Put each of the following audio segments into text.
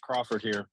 Crawford here.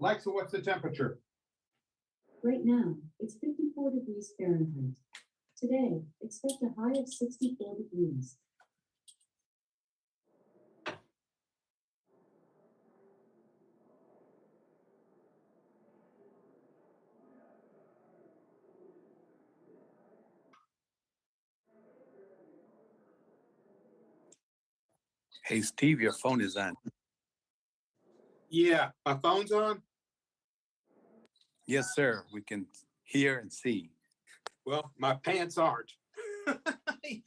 Alexa, what's the temperature? Right now, it's 54 degrees Fahrenheit. Today, expect a high of 64 degrees. Hey, Steve, your phone is on. Yeah, my phone's on. Yes, sir. We can hear and see. Well, my pants aren't.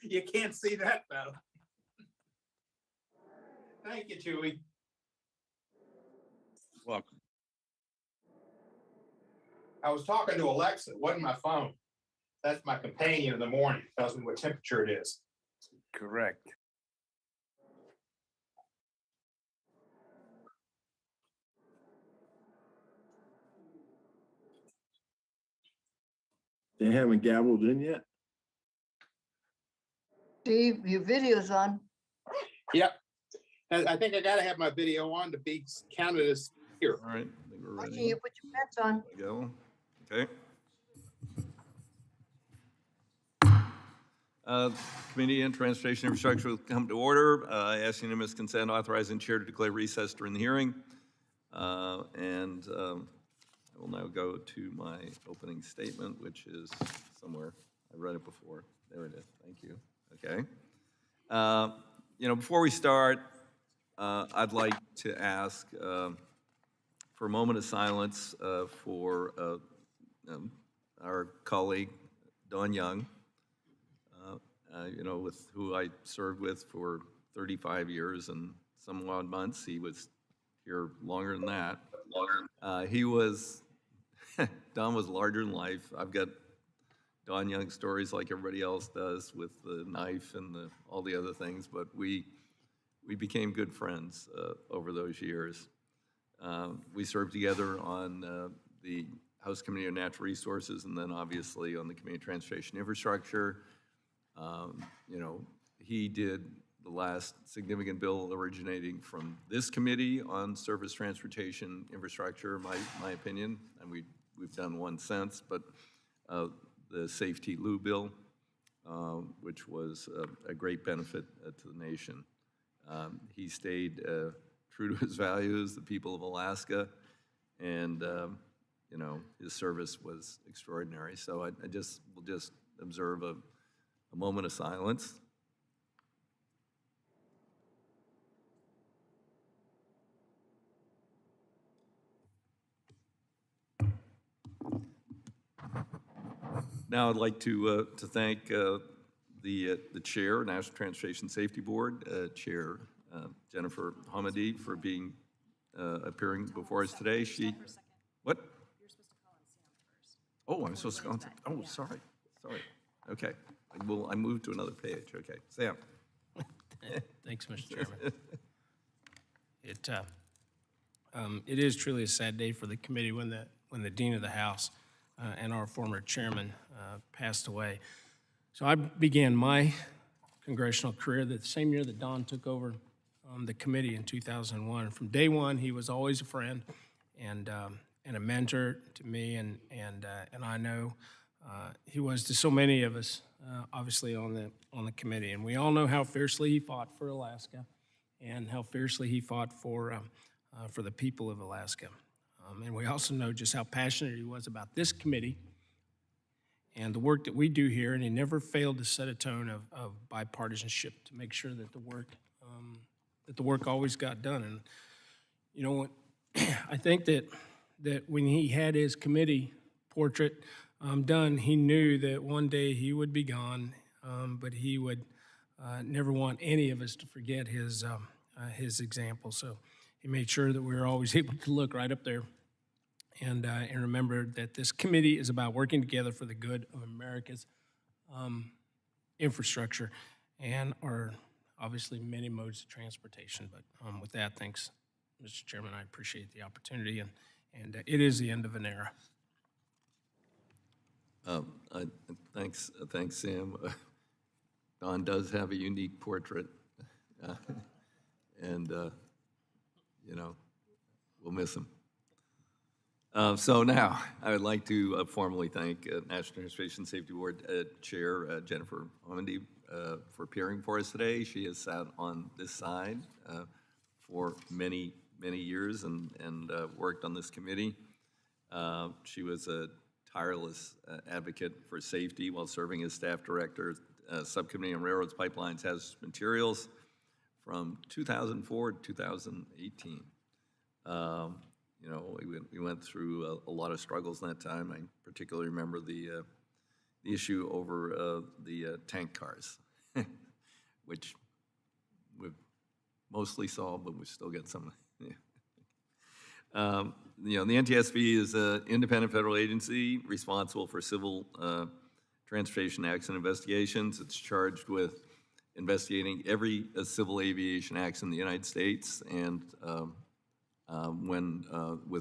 You can't see that, though. Thank you, Chewy. Welcome. I was talking to Alexa. It wasn't my phone. That's my companion in the morning. Tells me what temperature it is. Correct. They haven't gavelled in yet? Steve, your video's on. Yep. I think I got to have my video on to be counted as here. All right, I think we're Can ready. you put your pants on? There we go. Okay. Committee on Transportation Infrastructure will come to order. I ask unanimous consent authorizing chair to declare recess during the hearing. I will now go to my opening statement, which is somewhere. I read it before. There it is. Thank you. Okay. Before we start, I'd like to ask for a moment of silence for our colleague, Don Young, with who I served with for 35 years and some odd months. He was here longer than that. He was, Don was larger than life. I've got Don Young stories like everybody else does with the knife and all the other things, but we became good friends over those years. We served together on the House Committee on Natural Resources and then obviously on the Committee on Transportation Infrastructure. You know, he did the last significant bill originating from this committee on surface transportation infrastructure, my opinion, and we've done one since, but the Safety Lou bill, which was a great benefit to the nation. He stayed true to his values, the people of Alaska, and you know, his service was extraordinary. So we'll just observe a moment of silence. Now I'd like to thank the chair, National Transportation Safety Board, Chair Jennifer Hamady, for appearing before us today. What? You're supposed to call on Sam first. Oh, I'm supposed to go on. Oh, sorry. Okay. I moved to another page. Okay, Sam. Thanks, Mr. Chairman. It is truly a sad day for the committee when the Dean of the House and our former chairman passed away. So I began my congressional career the same year that Don took over the committee in 2001. From day one, he was always a friend and a mentor to me, and I know he was to so many of us, obviously on the committee. And we all know how fiercely he fought for Alaska, and how fiercely he fought for the people of Alaska. And we also know just how passionate he was about this committee and the work that we do here, and he never failed to set a tone of bipartisanship to make sure that the work always got done. And you know, I think that when he had his committee portrait done, he knew that one day he would be gone, but he would never want any of us to forget his example. So he made sure that we were always able to look right up there and remember that this committee is about working together for the good of America's infrastructure and our obviously many modes of transportation. But with that, thanks, Mr. Chairman. I appreciate the opportunity, and it is the end of an era. Thanks, Sam. Don does have a unique portrait, and you know, we'll miss him. So now, I would like to formally thank National Transportation Safety Board Chair Jennifer Hamady for appearing for us today. She has sat on this side for many years and worked on this committee. She was a tireless advocate for safety while serving as staff director, Subcommittee on Railroads, Pipelines, Hazardous Materials from 2004 to 2018. You know, we went through a lot of struggles in that time. I particularly remember the issue over the tank cars, which we've mostly solved, but we still got some. You know, the Ntsb is an independent federal agency responsible for civil transportation accident investigations. It's charged with investigating every civil aviation accident in the United States and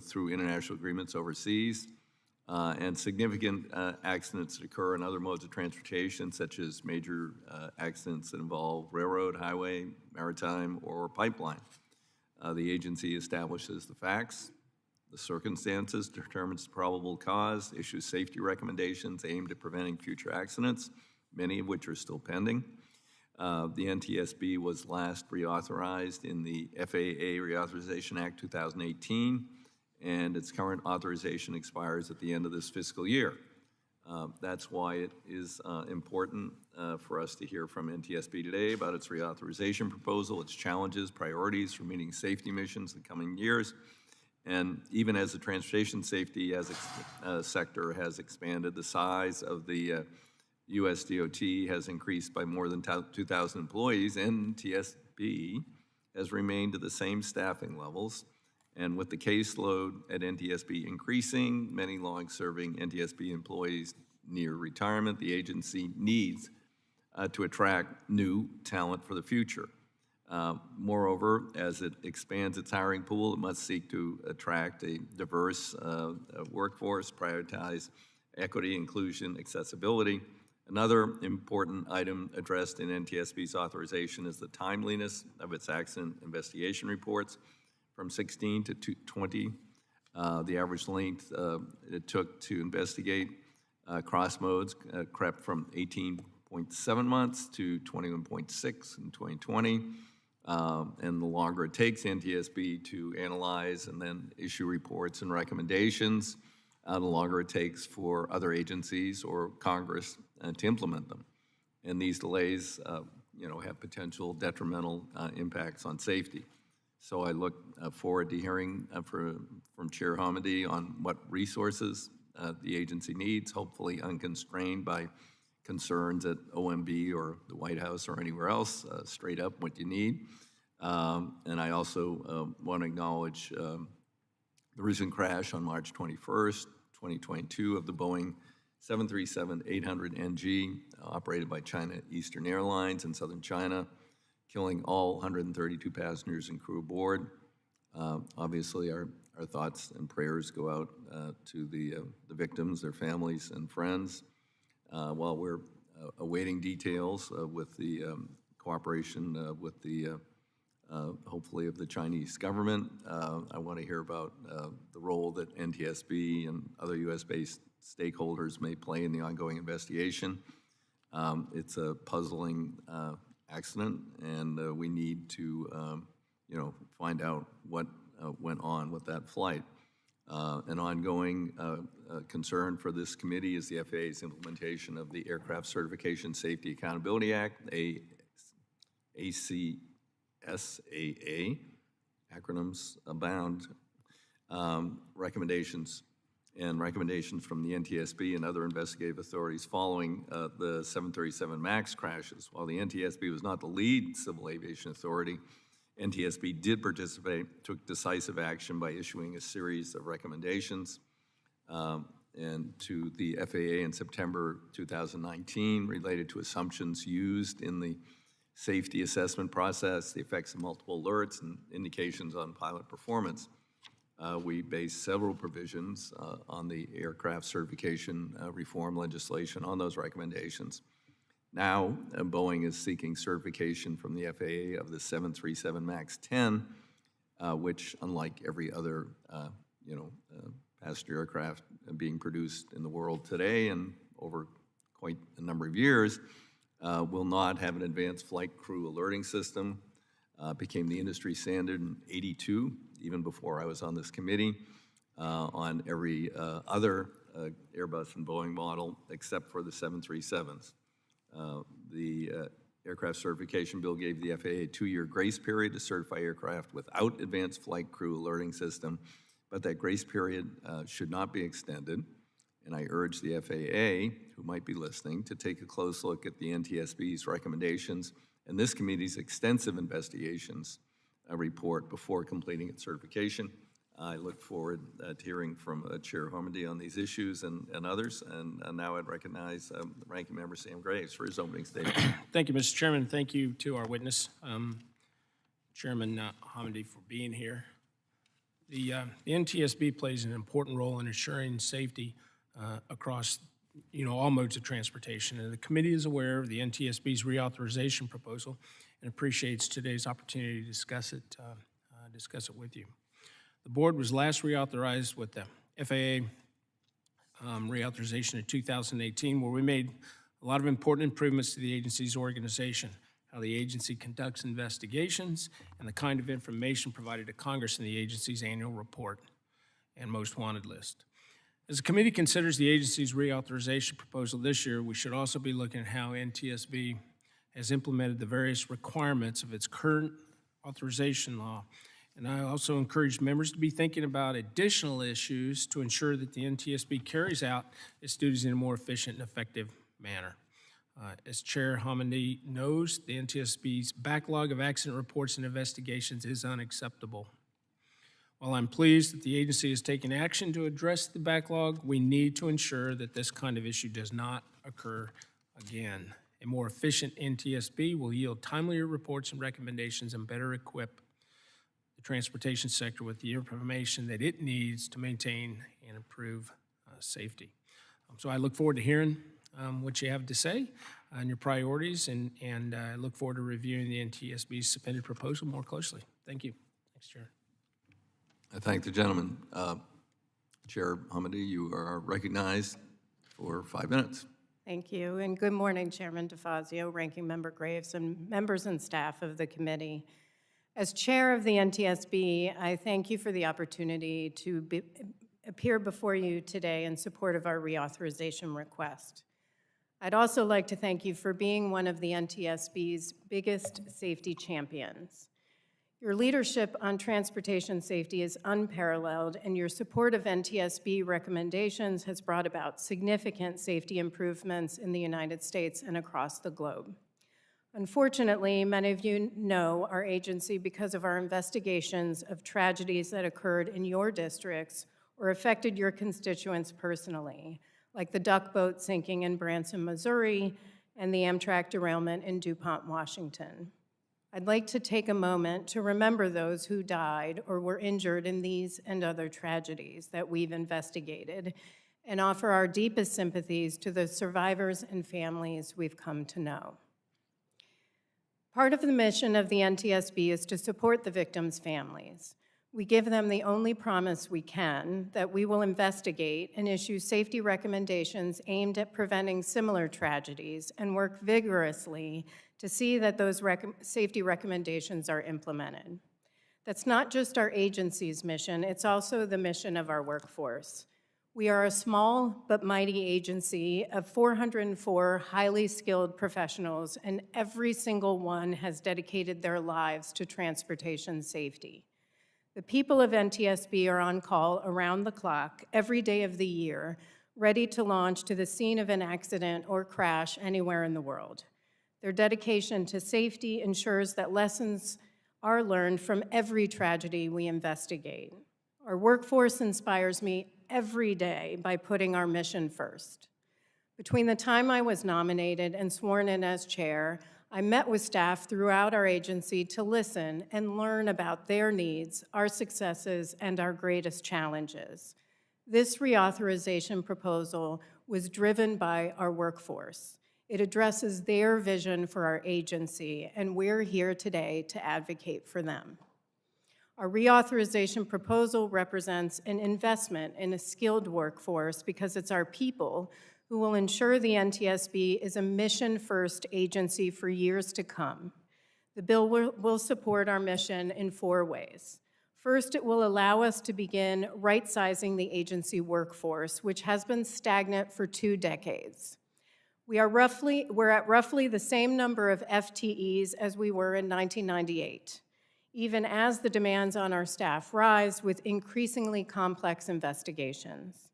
through international agreements overseas, and significant accidents that occur in other modes of transportation, such as major accidents that involve railroad, highway, maritime, or pipeline. The agency establishes the facts, the circumstances, determines the probable cause, issues safety recommendations aimed at preventing future accidents, many of which are still pending. The Ntsb was last reauthorized in the FAA Reauthorization Act 2018, and its current authorization expires at the end of this fiscal year. That's why it is important for us to hear from Ntsb today about its reauthorization proposal, its challenges, priorities for meeting safety missions in the coming years. And even as the transportation safety sector has expanded, the size of the US DOT has increased by more than 2,000 employees, Ntsb has remained at the same staffing levels, and with the caseload at NTSB increasing, many long-serving NTSB employees near retirement, the agency needs to attract new talent for the future. Moreover, as it expands its hiring pool, it must seek to attract a diverse workforce, prioritize equity, inclusion, accessibility. Another important item addressed in NTSB's authorization is the timeliness of its accident investigation reports. From 16 to 20, the average length it took to investigate cross modes crept from 18.7 months to 21.6 in 2020. And the longer it takes NTSB to analyze and then issue reports and recommendations, the longer it takes for other agencies or Congress to implement them. And these delays, have potential detrimental impacts on safety. So I look forward to hearing from Chair Hamady on what resources the agency needs, hopefully unconstrained by concerns at OMB or the White House or anywhere else, straight up what you need. And I also want to acknowledge the recent crash on March 21st, 2022 of the Boeing 737-800NG operated by China Eastern Airlines in southern China, killing all 132 passengers and crew aboard. Obviously, our thoughts and prayers go out to the victims, their families, and friends. While we're awaiting details with the cooperation with the, hopefully, of the Chinese government, I want to hear about the role that NTSB and other U.S.-based stakeholders may play in the ongoing investigation. It's a puzzling accident, and we need to, find out what went on with that flight. An ongoing concern for this committee is the FAA's implementation of the Aircraft Certification Safety Accountability Act, ACSAA, acronyms abound, recommendations from the NTSB and other investigative authorities following the 737 MAX crashes. While the NTSB was not the lead civil aviation authority, NTSB did participate, took decisive action by issuing a series of recommendations and to the FAA in September 2019 related to assumptions used in the safety assessment process, the effects of multiple alerts, and indications on pilot performance. We based several provisions on the aircraft certification reform legislation on those recommendations. Now, Boeing is seeking certification from the FAA of the 737 MAX 10, which, unlike every other, passenger aircraft being produced in the world today and over quite a number of years, will not have an advanced flight crew alerting system. Became the industry standard in '82, even before I was on this committee, on every other Airbus and Boeing model except for the 737s. The aircraft certification bill gave the FAA a 2-year grace period to certify aircraft without advanced flight crew alerting system, but that grace period should not be extended. And I urge the FAA, who might be listening, to take a close look at the NTSB's recommendations and this committee's extensive investigations report before completing its certification. I look forward to hearing from Chair Hamady on these issues and others. And now I'd recognize Ranking Member Sam Graves for his opening statement. Thank you, Mr. Chairman. Thank you to our witness, Chairman Hamady, for being here. The NTSB plays an important role in ensuring safety across all modes of transportation. And the committee is aware of the NTSB's reauthorization proposal and appreciates today's opportunity to discuss it with you. The board was last reauthorized with the FAA reauthorization in 2018, where we made a lot of important improvements to the agency's organization, how the agency conducts investigations, and the kind of information provided to Congress in the agency's annual report and most wanted list. As the committee considers the agency's reauthorization proposal this year, we should also be looking at how NTSB has implemented the various requirements of its current authorization law. And I also encourage members to be thinking about additional issues to ensure that the NTSB carries out its duties in a more efficient and effective manner. As Chair Hominy knows, the NTSB's backlog of accident reports and investigations is unacceptable. While I'm pleased that the agency has taken action to address the backlog, we need to ensure that this kind of issue does not occur again. A more efficient NTSB will yield timelier reports and recommendations and better equip the transportation sector with the information that it needs to maintain and improve safety. So I look forward to hearing what you have to say on your priorities, and I look forward to reviewing the NTSB's submitted proposal more closely. Thank you. Thanks, Chair. I thank the gentleman. Chair Hamady, you are recognized for 5 minutes. Thank you, and good morning, Chairman DeFazio, Ranking Member Graves, and members and staff of the committee. As Chair of the NTSB, I thank you for the opportunity to appear before you today in support of our reauthorization request. I'd also like to thank you for being one of the NTSB's biggest safety champions. Your leadership on transportation safety is unparalleled, and your support of NTSB recommendations has brought about significant safety improvements in the United States and across the globe. Unfortunately, many of you know our agency because of our investigations of tragedies that occurred in your districts or affected your constituents personally, like the duck boat sinking in Branson, Missouri, and the Amtrak derailment in DuPont, Washington. I'd like to take a moment to remember those who died or were injured in these and other tragedies that we've investigated and offer our deepest sympathies to the survivors and families we've come to know. Part of the mission of the NTSB is to support the victims' families. We give them the only promise we can that we will investigate and issue safety recommendations aimed at preventing similar tragedies and work vigorously to see that those safety recommendations are implemented. That's not just our agency's mission, it's also the mission of our workforce. We are a small but mighty agency of 404 highly skilled professionals, and every single one has dedicated their lives to transportation safety. The people of NTSB are on call around the clock every day of the year, ready to launch to the scene of an accident or crash anywhere in the world. Their dedication to safety ensures that lessons are learned from every tragedy we investigate. Our workforce inspires me every day by putting our mission first. Between the time I was nominated and sworn in as chair, I met with staff throughout our agency to listen and learn about their needs, our successes, and our greatest challenges. This reauthorization proposal was driven by our workforce. It addresses their vision for our agency, and we're here today to advocate for them. Our reauthorization proposal represents an investment in a skilled workforce because it's our people who will ensure the NTSB is a mission-first agency for years to come. The bill will support our mission in 4 ways. First, it will allow us to begin right-sizing the agency workforce, which has been stagnant for 2 decades. We're at roughly the same number of FTEs as we were in 1998, even as the demands on our staff rise with increasingly complex investigations.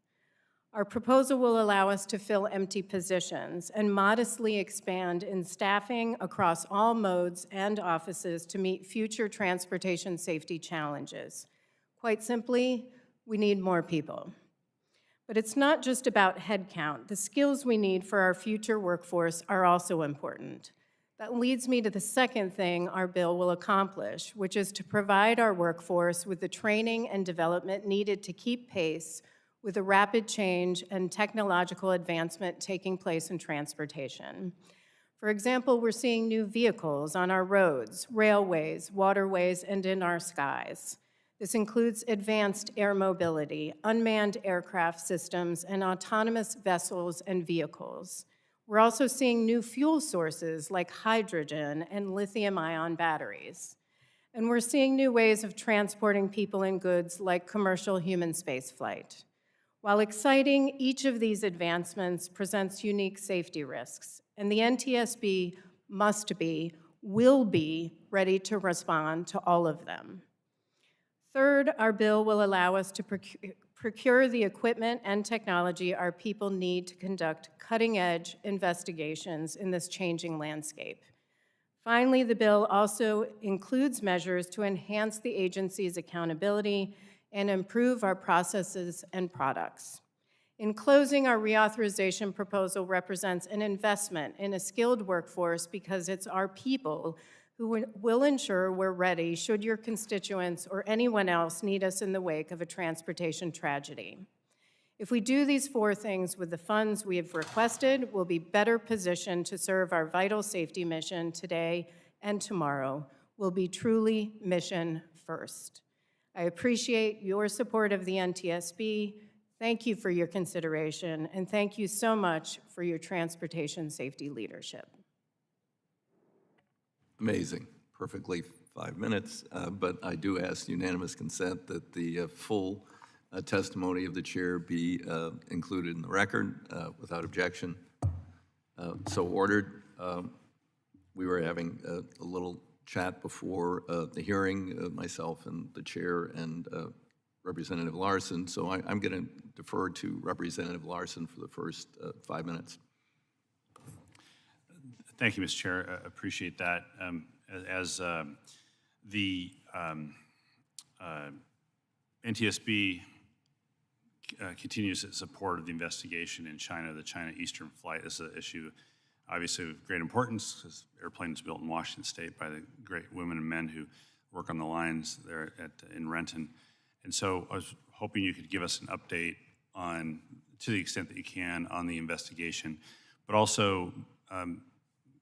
Our proposal will allow us to fill empty positions and modestly expand in staffing across all modes and offices to meet future transportation safety challenges. Quite simply, we need more people. But it's not just about headcount. The skills we need for our future workforce are also important. That leads me to the second thing our bill will accomplish, which is to provide our workforce with the training and development needed to keep pace with the rapid change and technological advancement taking place in transportation. For example, we're seeing new vehicles on our roads, railways, waterways, and in our skies. This includes advanced air mobility, unmanned aircraft systems, and autonomous vessels and vehicles. We're also seeing new fuel sources like hydrogen and lithium-ion batteries. And we're seeing new ways of transporting people and goods like commercial human spaceflight. While exciting, each of these advancements presents unique safety risks, and the NTSB will be ready to respond to all of them. Third, our bill will allow us to procure the equipment and technology our people need to conduct cutting-edge investigations in this changing landscape. Finally, the bill also includes measures to enhance the agency's accountability and improve our processes and products. In closing, our reauthorization proposal represents an investment in a skilled workforce because it's our people who will ensure we're ready should your constituents or anyone else need us in the wake of a transportation tragedy. If we do these 4 things with the funds we have requested, we'll be better positioned to serve our vital safety mission today and tomorrow. We'll be truly mission first. I appreciate your support of the Ntsb. Thank you for your consideration, and thank you so much for your transportation safety leadership. Amazing, perfectly 5 minutes, but I do ask unanimous consent that the full testimony of the chair be included in the record without objection. So ordered. We were having a little chat before the hearing, myself and the chair and Representative Larson, so I'm going to defer to Representative Larson for the first 5 minutes. Thank you, Mr. Chair. I appreciate that. As the Ntsb continues its support of the investigation in China, the China Eastern flight is an issue obviously of great importance because airplanes built in Washington State by the great women and men who work on the lines there in Renton. And so I was hoping you could give us an update on, to the extent that you can, on the investigation, but also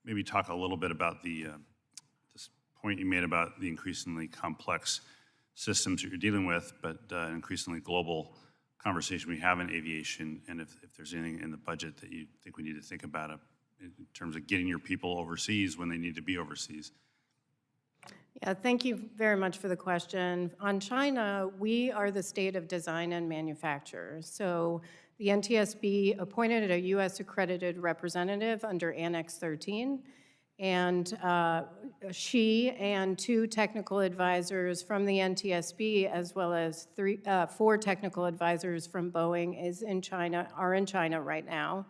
maybe talk a little bit about this point you made about the increasingly complex systems that you're dealing with, but increasingly global conversation we have in aviation, and if there's anything in the budget that you think we need to think about in terms of getting your people overseas when they need to be overseas. Yeah, thank you very much for the question. On China, we are the state of design and manufacture. So the Ntsb appointed a U.S. accredited representative under Annex 13, and she and 2 technical advisors from the Ntsb, as well as 4 technical advisors from Boeing are in China right now.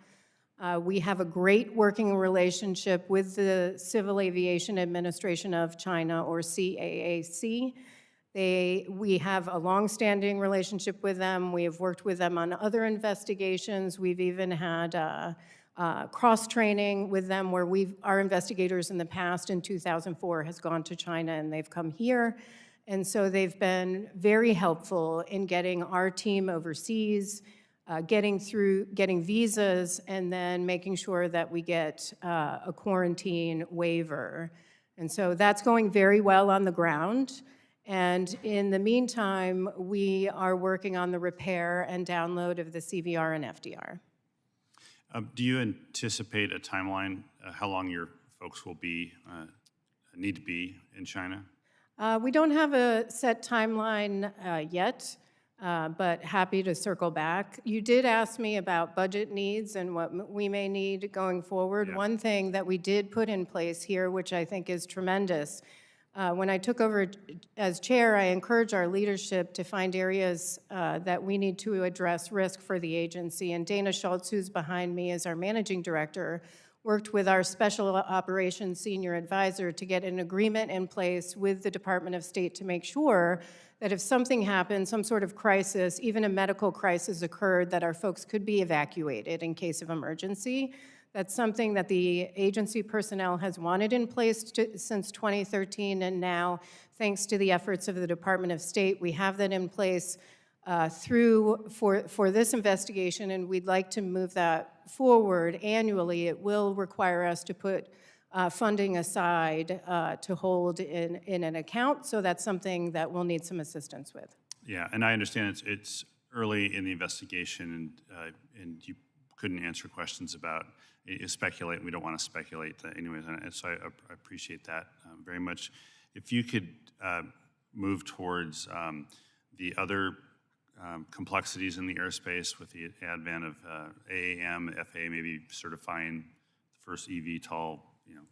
We have a great working relationship with the Civil Aviation Administration of China, or CAAC. We have a long-standing relationship with them. We have worked with them on other investigations. We've even had cross-training with them where our investigators in the past, in 2004, has gone to China and they've come here. And so they've been very helpful in getting our team overseas, getting visas, and then making sure that we get a quarantine waiver. And so that's going very well on the ground. And in the meantime, we are working on the repair and download of the CVR and FDR. Do you anticipate a timeline, how long your folks will need to be in China? We don't have a set timeline yet, but happy to circle back. You did ask me about budget needs and what we may need going forward. Yeah. One thing that we did put in place here, which I think is tremendous, when I took over as chair, I encouraged our leadership to find areas that we need to address risk for the agency. And Dana Schultz, who's behind me as our managing director, worked with our special operations senior advisor to get an agreement in place with the Department of State to make sure that if something happened, some sort of crisis, even a medical crisis occurred, that our folks could be evacuated in case of emergency. That's something that the agency personnel has wanted in place since 2013, and now, thanks to the efforts of the Department of State, we have that in place for this investigation, and we'd like to move that forward annually. It will require us to put funding aside to hold in an account, so that's something that we'll need some assistance with. Yeah, and I understand it's early in the investigation, and you couldn't answer questions about speculate. We don't want to speculate anyways, and so I appreciate that very much. If you could move towards the other complexities in the airspace with the advent of AAM, FAA maybe certifying the first eVTOL,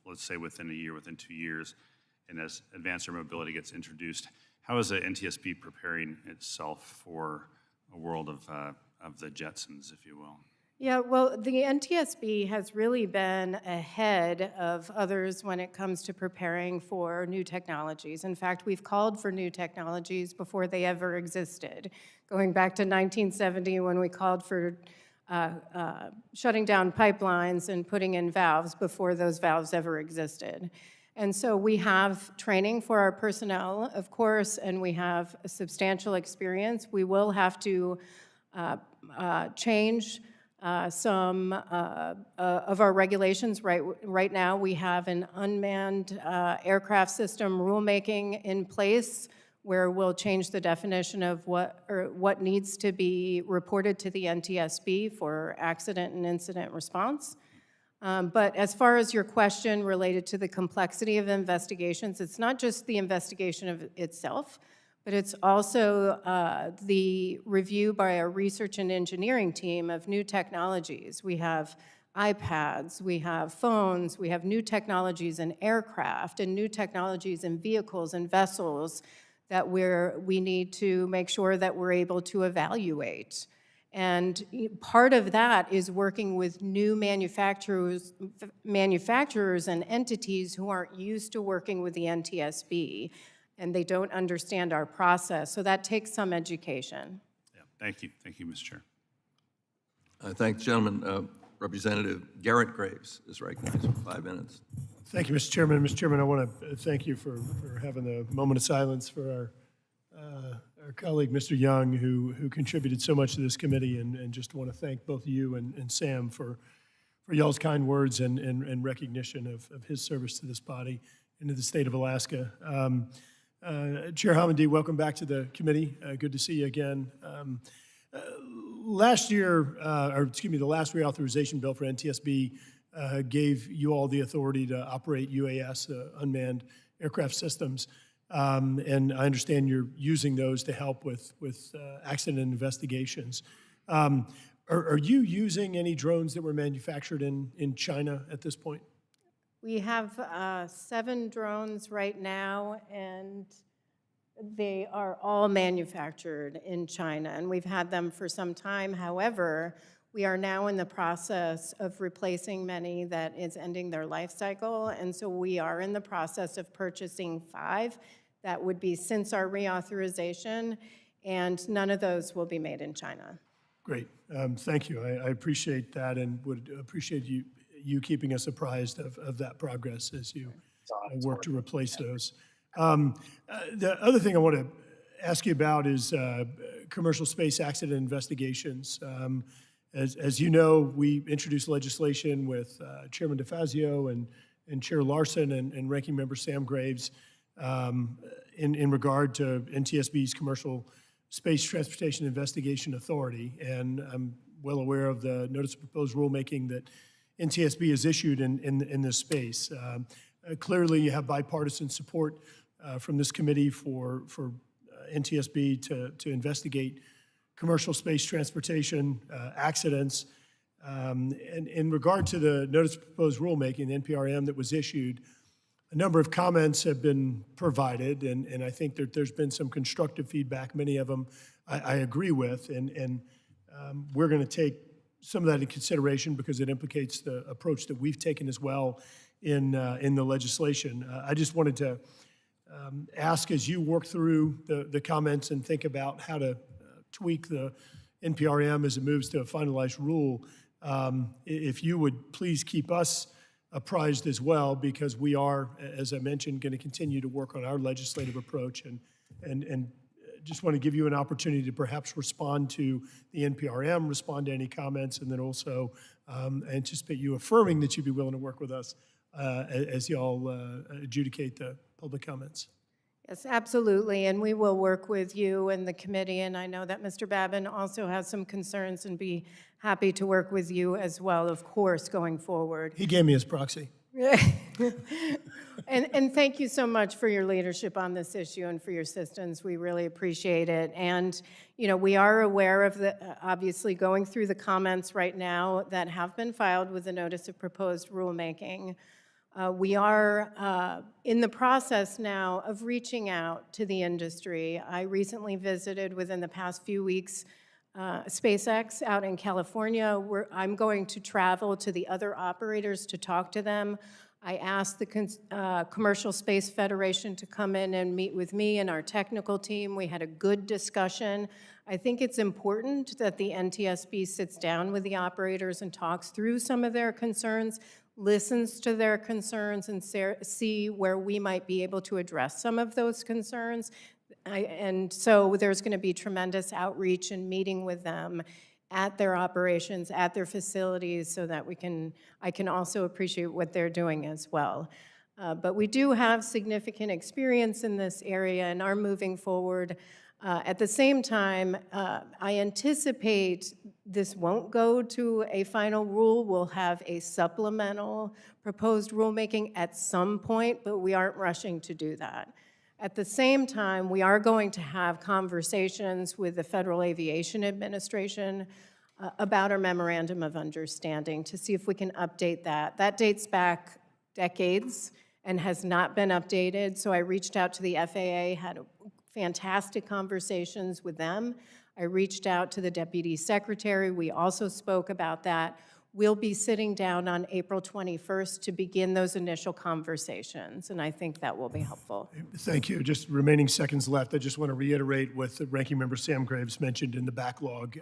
let's say within a year, within 2 years, and as advanced air mobility gets introduced, how is the Ntsb preparing itself for world of the Jetsons, if you will. Yeah, well, the NTSB has really been ahead of others when it comes to preparing for new technologies. In fact, we've called for new technologies before they ever existed, going back to 1970 when we called for shutting down pipelines and putting in valves before those valves ever existed. And so we have training for our personnel, of course, and we have a substantial experience. We will have to change some of our regulations. Right now, we have an unmanned aircraft system rulemaking in place where we'll change the definition of what needs to be reported to the NTSB for accident and incident response. But as far as your question related to the complexity of investigations, it's not just the investigation of itself, but it's also the review by our research and engineering team of new technologies. We have iPads, we have phones, we have new technologies in aircraft and new technologies in vehicles and vessels that we need to make sure that we're able to evaluate. And part of that is working with new manufacturers and entities who aren't used to working with the NTSB, and they don't understand our process. So that takes some education. Yeah, thank you. Thank you, Mr. Chair. Thank the gentleman. Representative Garrett Graves is recognized for 5 minutes. Thank you, Mr. Chairman. Mr. Chairman, I want to thank you for having the moment of silence for our colleague, Mr. Young, who contributed so much to this committee, and just want to thank both you and Sam for y'all's kind words and recognition of his service to this body and to the state of Alaska. Chair Hamidi, welcome back to the committee. Good to see you again. Last year, the last reauthorization bill for NTSB gave you all the authority to operate UAS, unmanned aircraft systems. And I understand you're using those to help with accident investigations. Are you using any drones that were manufactured in China at this point? We have 7 drones right now, and they are all manufactured in China, and we've had them for some time. However, we are now in the process of replacing many that is ending their life cycle, and so we are in the process of purchasing 5 that would be since our reauthorization, and none of those will be made in China. Great, thank you. I appreciate that and would appreciate you keeping us apprised of that progress as you work to replace those. The other thing I want to ask you about is commercial space accident investigations. As you know, we introduced legislation with Chairman DeFazio and Chair Larson and Ranking Member Sam Graves in regard to NTSB's Commercial Space Transportation Investigation Authority. And I'm well aware of the notice of proposed rulemaking that NTSB has issued in this space. Clearly, you have bipartisan support from this committee for NTSB to investigate commercial space transportation accidents. And in regard to the notice of proposed rulemaking, the NPRM that was issued, a number of comments have been provided, and I think that there's been some constructive feedback. Many of them I agree with, and we're going to take some of that into consideration because it implicates the approach that we've taken as well in the legislation. I just wanted to ask, as you work through the comments and think about how to tweak the NPRM as it moves to a finalized rule, if you would please keep us apprised as well, because we are, as I mentioned, going to continue to work on our legislative approach, and just want to give you an opportunity to perhaps respond to the NPRM, respond to any comments, and then also anticipate you affirming that you'd be willing to work with us as y'all adjudicate the public comments. Yes, absolutely, and we will work with you and the committee, and I know that Mr. Babin also has some concerns and be happy to work with you as well, of course, going forward. He gave me his proxy. And thank you so much for your leadership on this issue and for your assistance. We really appreciate it. And, you know, we are aware of obviously going through the comments right now that have been filed with the notice of proposed rulemaking. We are in the process now of reaching out to the industry. I recently visited within the past few weeks SpaceX out in California. I'm going to travel to the other operators to talk to them. I asked the Commercial Space Federation to come in and meet with me and our technical team. We had a good discussion. I think it's important that the NTSB sits down with the operators and talks through some of their concerns, listens to their concerns, and see where we might be able to address some of those concerns. And so there's going to be tremendous outreach and meeting with them at their operations, at their facilities, so that I can also appreciate what they're doing as well. But we do have significant experience in this area and are moving forward. At the same time, I anticipate this won't go to a final rule. We'll have a supplemental proposed rulemaking at some point, but we aren't rushing to do that. At the same time, we are going to have conversations with the Federal Aviation Administration about our Memorandum of Understanding to see if we can update that. That dates back decades and has not been updated, so I reached out to the FAA, had fantastic conversations with them. I reached out to the Deputy Secretary. We also spoke about that. We'll be sitting down on April 21st to begin those initial conversations, and I think that will be helpful. Thank you. Just remaining seconds left. I just want to reiterate what the Ranking Member Sam Graves mentioned in the backlog.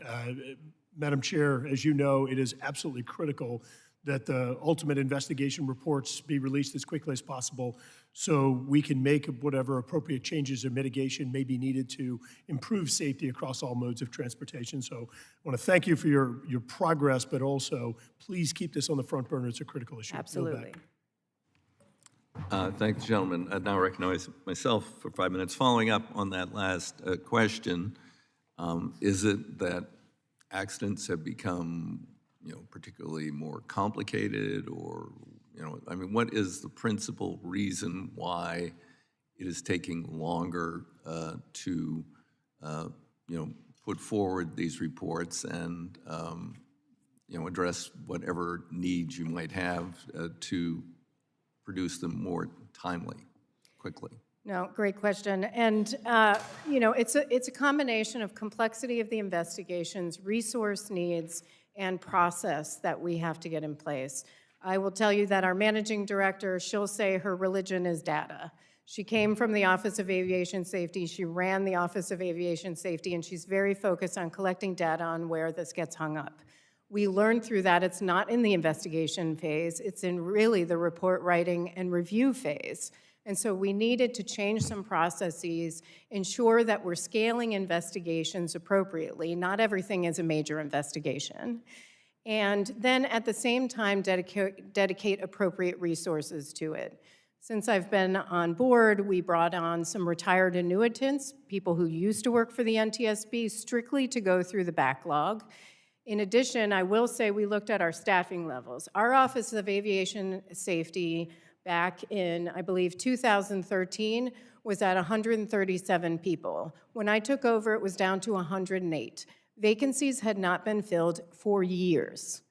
Madam Chair, as you know, it is absolutely critical that the ultimate investigation reports be released as quickly as possible so we can make whatever appropriate changes or mitigation may be needed to improve safety across all modes of transportation. So I want to thank you for your progress, but also please keep this on the front burner. It's a critical issue. Absolutely. Thank the gentleman. I now recognize myself for 5 minutes. Following up on that last question, is it that accidents have become, particularly more complicated, or, I mean, what is the principal reason why it is taking longer to, put forward these reports and, address whatever needs you might have to produce them more timely, quickly? No, great question. And, it's a combination of complexity of the investigations, resource needs, and process that we have to get in place. I will tell you that our managing director, she'll say her religion is data. She came from the Office of Aviation Safety. She ran the Office of Aviation Safety, and she's very focused on collecting data on where this gets hung up. We learned through that it's not in the investigation phase, it's in really the report writing and review phase. And so we needed to change some processes, ensure that we're scaling investigations appropriately. Not everything is a major investigation. And then at the same time, dedicate appropriate resources to it. Since I've been on board, we brought on some retired annuitants, people who used to work for the Ntsb, strictly to go through the backlog. In addition, I will say we looked at our staffing levels. Our Office of Aviation Safety back in, I believe, 2013 was at 137 people. When I took over, it was down to 108. Vacancies had not been filled for years.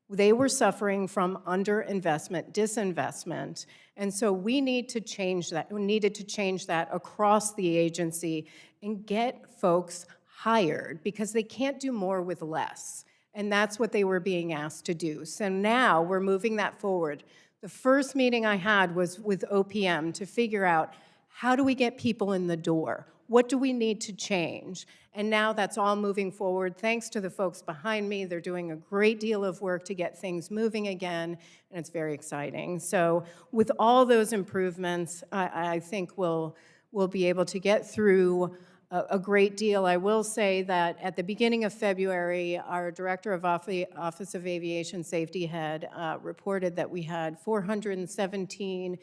They were suffering from underinvestment, disinvestment, and so we need to change that. We needed to change that across the agency and get folks hired because they can't do more with less, and that's what they were being asked to do. So now we're moving that forward. The first meeting I had was with OPM to figure out how do we get people in the door? What do we need to change? And now that's all moving forward. Thanks to the folks behind me. They're doing a great deal of work to get things moving again, and it's very exciting. So with all those improvements, I think we'll be able to get through a great deal. I will say that at the beginning of February, our Director of Office of Aviation Safety had reported that we had 417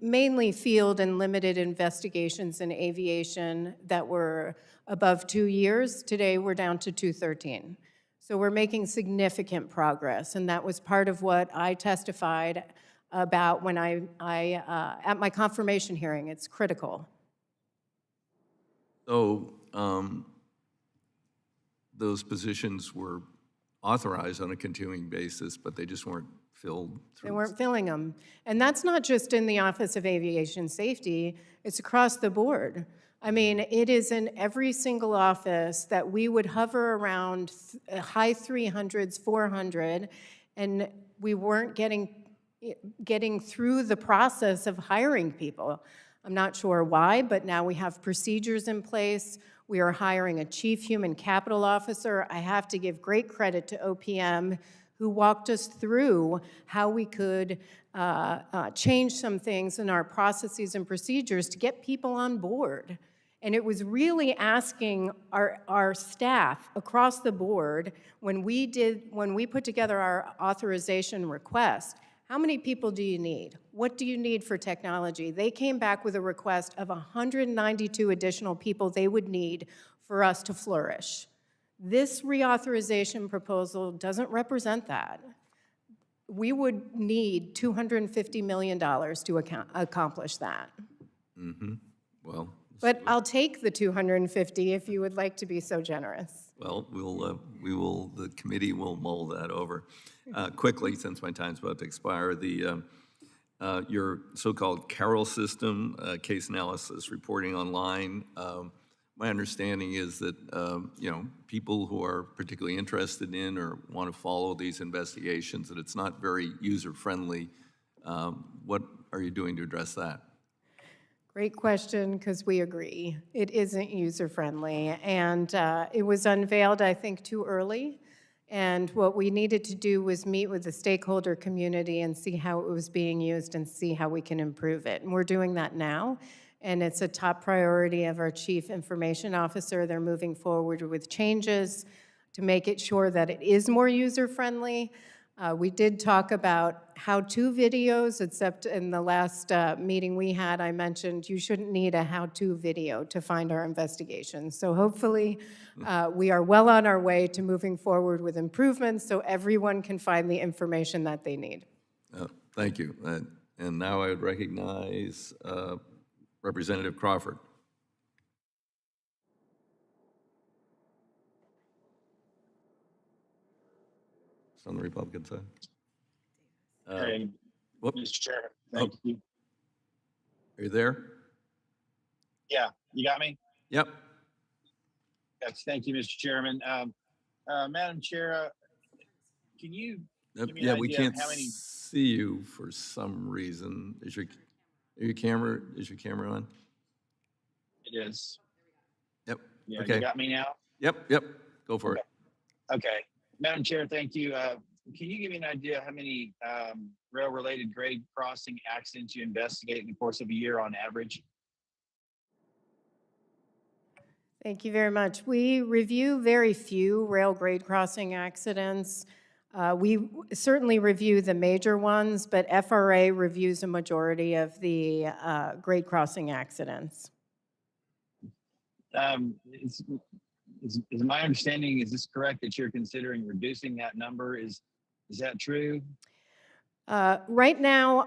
mainly field and limited investigations in aviation that were above 2 years. Today, we're down to 213. So we're making significant progress, and that was part of what I testified about when I at my confirmation hearing. It's critical. So those positions were authorized on a continuing basis, but they just weren't filled through. They weren't filling them. And that's not just in the Office of Aviation Safety, it's across the board. I mean, it is in every single office that we would hover around high 300s, 400, and we weren't getting through the process of hiring people. I'm not sure why, but now we have procedures in place. We are hiring a chief human capital officer. I have to give great credit to OPM, who walked us through how we could change some things in our processes and procedures to get people on board. And it was really asking our staff across the board, when we put together our authorization request, how many people do you need? What do you need for technology? They came back with a request of 192 additional people they would need for us to flourish. This reauthorization proposal doesn't represent that. We would need $250 million to accomplish that. Well, But I'll take the 250 if you would like to be so generous. well, the committee will mull that over. Quickly, since my time's about to expire, your so-called Carroll system, case analysis reporting online, my understanding is that, people who are particularly interested in or want to follow these investigations, that it's not very user-friendly. What are you doing to address that? Great question, because we agree. It isn't user-friendly, and it was unveiled, I think, too early. And what we needed to do was meet with the stakeholder community and see how it was being used and see how we can improve it. And we're doing that now, and it's a top priority of our Chief Information Officer. They're moving forward with changes to make it sure that it is more user-friendly. We did talk about how-to videos, except in the last meeting we had, I mentioned you shouldn't need a how-to video to find our investigations. So hopefully, we are well on our way to moving forward with improvements so everyone can find the information that they need. Thank you. And now I would recognize Representative Crawford. It's on the Republican side. Hey, Whoop. Mr. Chairman, thank you. Are you there? Yeah, you got me? Yep. Yes, thank you, Mr. Chairman. Madam Chair, can you give me an Yeah, we idea can't of how many? see you for some reason. Is your camera on? It is. Yep. Yeah, Okay. you got me now? Yep. Go for it. Okay. Madam Chair, thank you. Can you give me an idea how many rail-related grade crossing accidents you investigate in the course of a year on average? Thank you very much. We review very few rail grade crossing accidents. We certainly review the major ones, but FRA reviews a majority of the grade crossing accidents. Is my understanding, is this correct, that you're considering reducing that number? Is that true? Right now,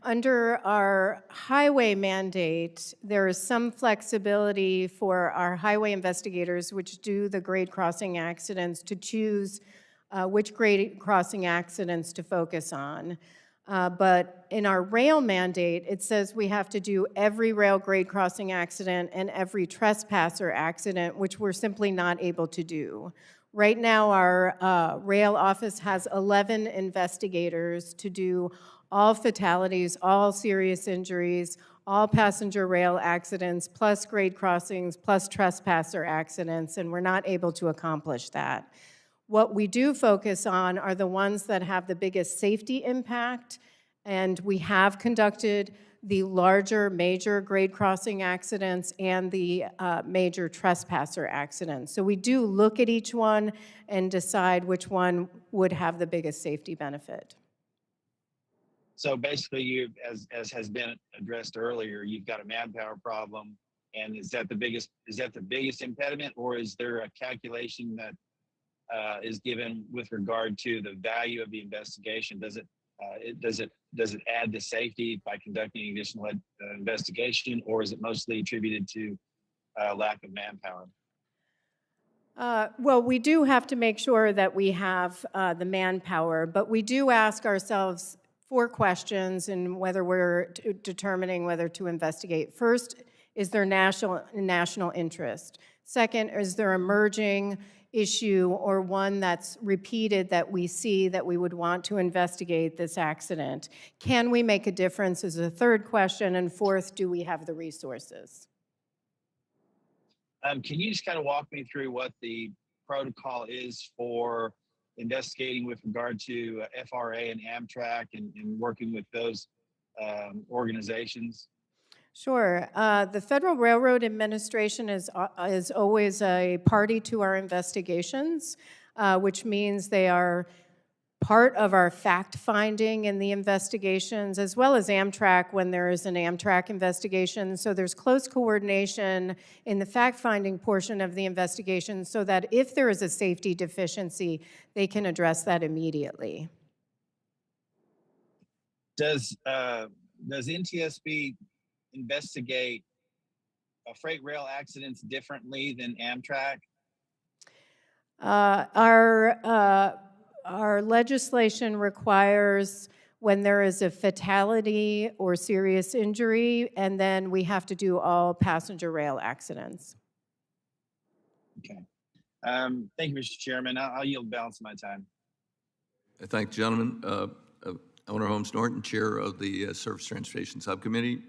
under our highway mandate, there is some flexibility for our highway investigators, which do the grade crossing accidents, to choose which grade crossing accidents to focus on. But in our rail mandate, it says we have to do every rail grade crossing accident and every trespasser accident, which we're simply not able to do. Right now, our rail office has 11 investigators to do all fatalities, all serious injuries, all passenger rail accidents, plus grade crossings, plus trespasser accidents, and we're not able to accomplish that. What we do focus on are the ones that have the biggest safety impact, and we have conducted the larger major grade crossing accidents and the major trespasser accidents. So we do look at each one and decide which one would have the biggest safety benefit. So basically, you, as has been addressed earlier, you've got a manpower problem, and is that the biggest impediment, or is there a calculation that is given with regard to the value of the investigation? Does it add to safety by conducting additional investigation, or is it mostly attributed to lack of manpower? Well, we do have to make sure that we have the manpower, but we do ask ourselves 4 questions in whether we're determining whether to investigate. First, Is there national interest? Second, is there emerging issue or one that's repeated that we see that we would want to investigate this accident? Can we make a difference is a third question. And fourth, do we have the resources? Can you just kind of walk me through what the protocol is for investigating with regard to FRA and Amtrak and working with those organizations? Sure. The Federal Railroad Administration is always a party to our investigations, which means they are part of our fact-finding in the investigations, as well as Amtrak when there is an Amtrak investigation. So there's close coordination in the fact-finding portion of the investigation so that if there is a safety deficiency, they can address that immediately. Does Ntsb investigate freight rail accidents differently than Amtrak? Our legislation requires when there is a fatality or serious injury, and then we have to do all passenger rail accidents. Okay. Thank you, Mr. Chairman. I'll yield the balance of my time. I thank the gentleman. Eleanor Holmes Norton, Chair of the Surface Transportation Subcommittee,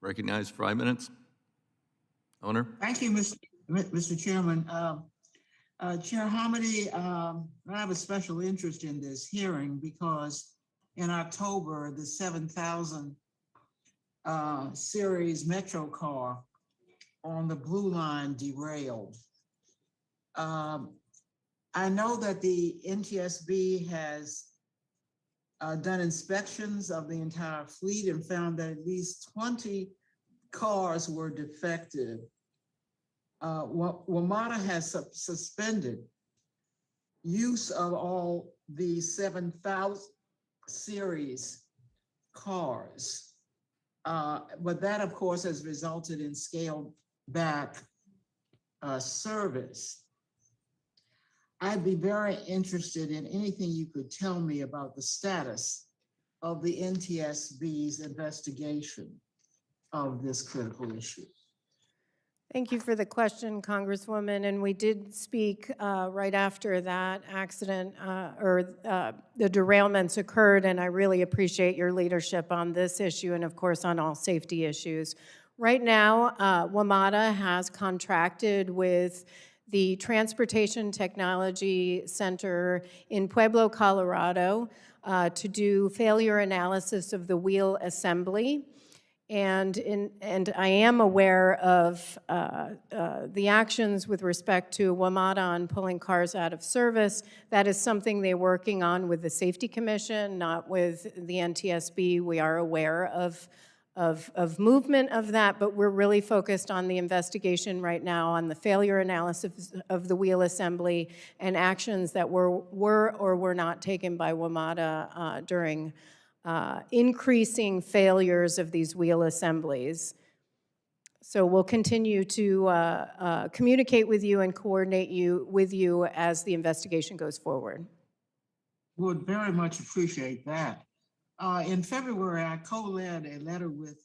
recognized for 5 minutes. Eleanor? Thank you, Mr. Chairman. Chair Hamady, I have a special interest in this hearing because in October, the 7000 series Metro car on the Blue Line derailed. I know that the Ntsb has done inspections of the entire fleet and found that at least 20 cars were defective. WMATA has suspended use of all the 7000 series cars. But that, of course, has resulted in scaled back service. I'd be very interested in anything you could tell me about the status of the NTSB's investigation of this critical issue. Thank you for the question, Congresswoman. And we did speak right after that accident the derailments occurred, and I really appreciate your leadership on this issue and, of course, on all safety issues. Right now, WMATA has contracted with the Transportation Technology Center in Pueblo, Colorado, to do failure analysis of the wheel assembly. And I am aware of the actions with respect to WMATA on pulling cars out of service. That is something they're working on with the Safety Commission, not with the NTSB. We are aware of movement of that, but we're really focused on the investigation right now on the failure analysis of the wheel assembly and actions that were or were not taken by WMATA during increasing failures of these wheel assemblies. So we'll continue to communicate with you and coordinate with you as the investigation goes forward. Would very much appreciate that. In February, I co-led a letter with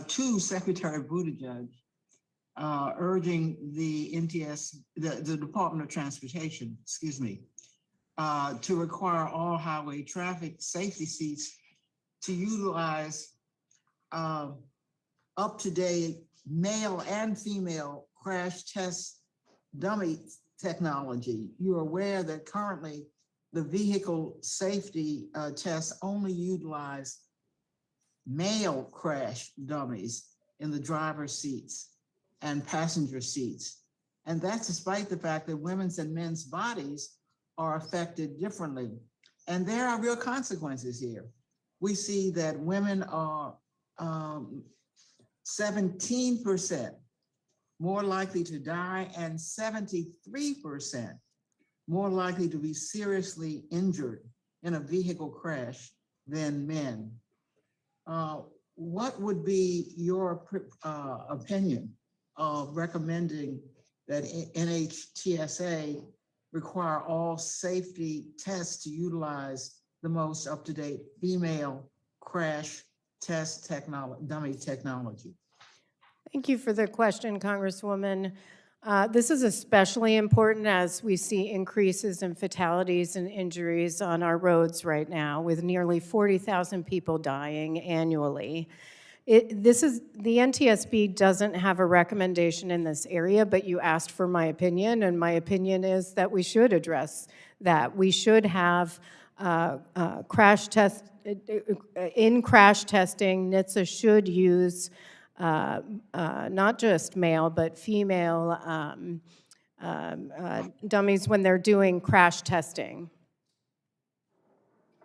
to Secretary Buttigieg urging the Department of Transportation, to require all highway traffic safety seats to utilize up-to-date male and female crash test dummy technology. You're aware that currently the vehicle safety tests only utilize male crash dummies in the driver's seats and passenger seats. And that's despite the fact that women's and men's bodies are affected differently. And there are real consequences here. We see that women are 17% more likely to die and 73% more likely to be seriously injured in a vehicle crash than men. What would be your opinion of recommending that Nhtsa require all safety tests to utilize the most up-to-date female crash test dummy technology? Thank you for the question, Congresswoman. This is especially important as we see increases in fatalities and injuries on our roads right now, with nearly 40,000 people dying annually. The NTSB doesn't have a recommendation in this area, but you asked for my opinion, and my opinion is that we should address that. We should have crash test, in crash testing, Nhtsa should use not just male, but female dummies when they're doing crash testing.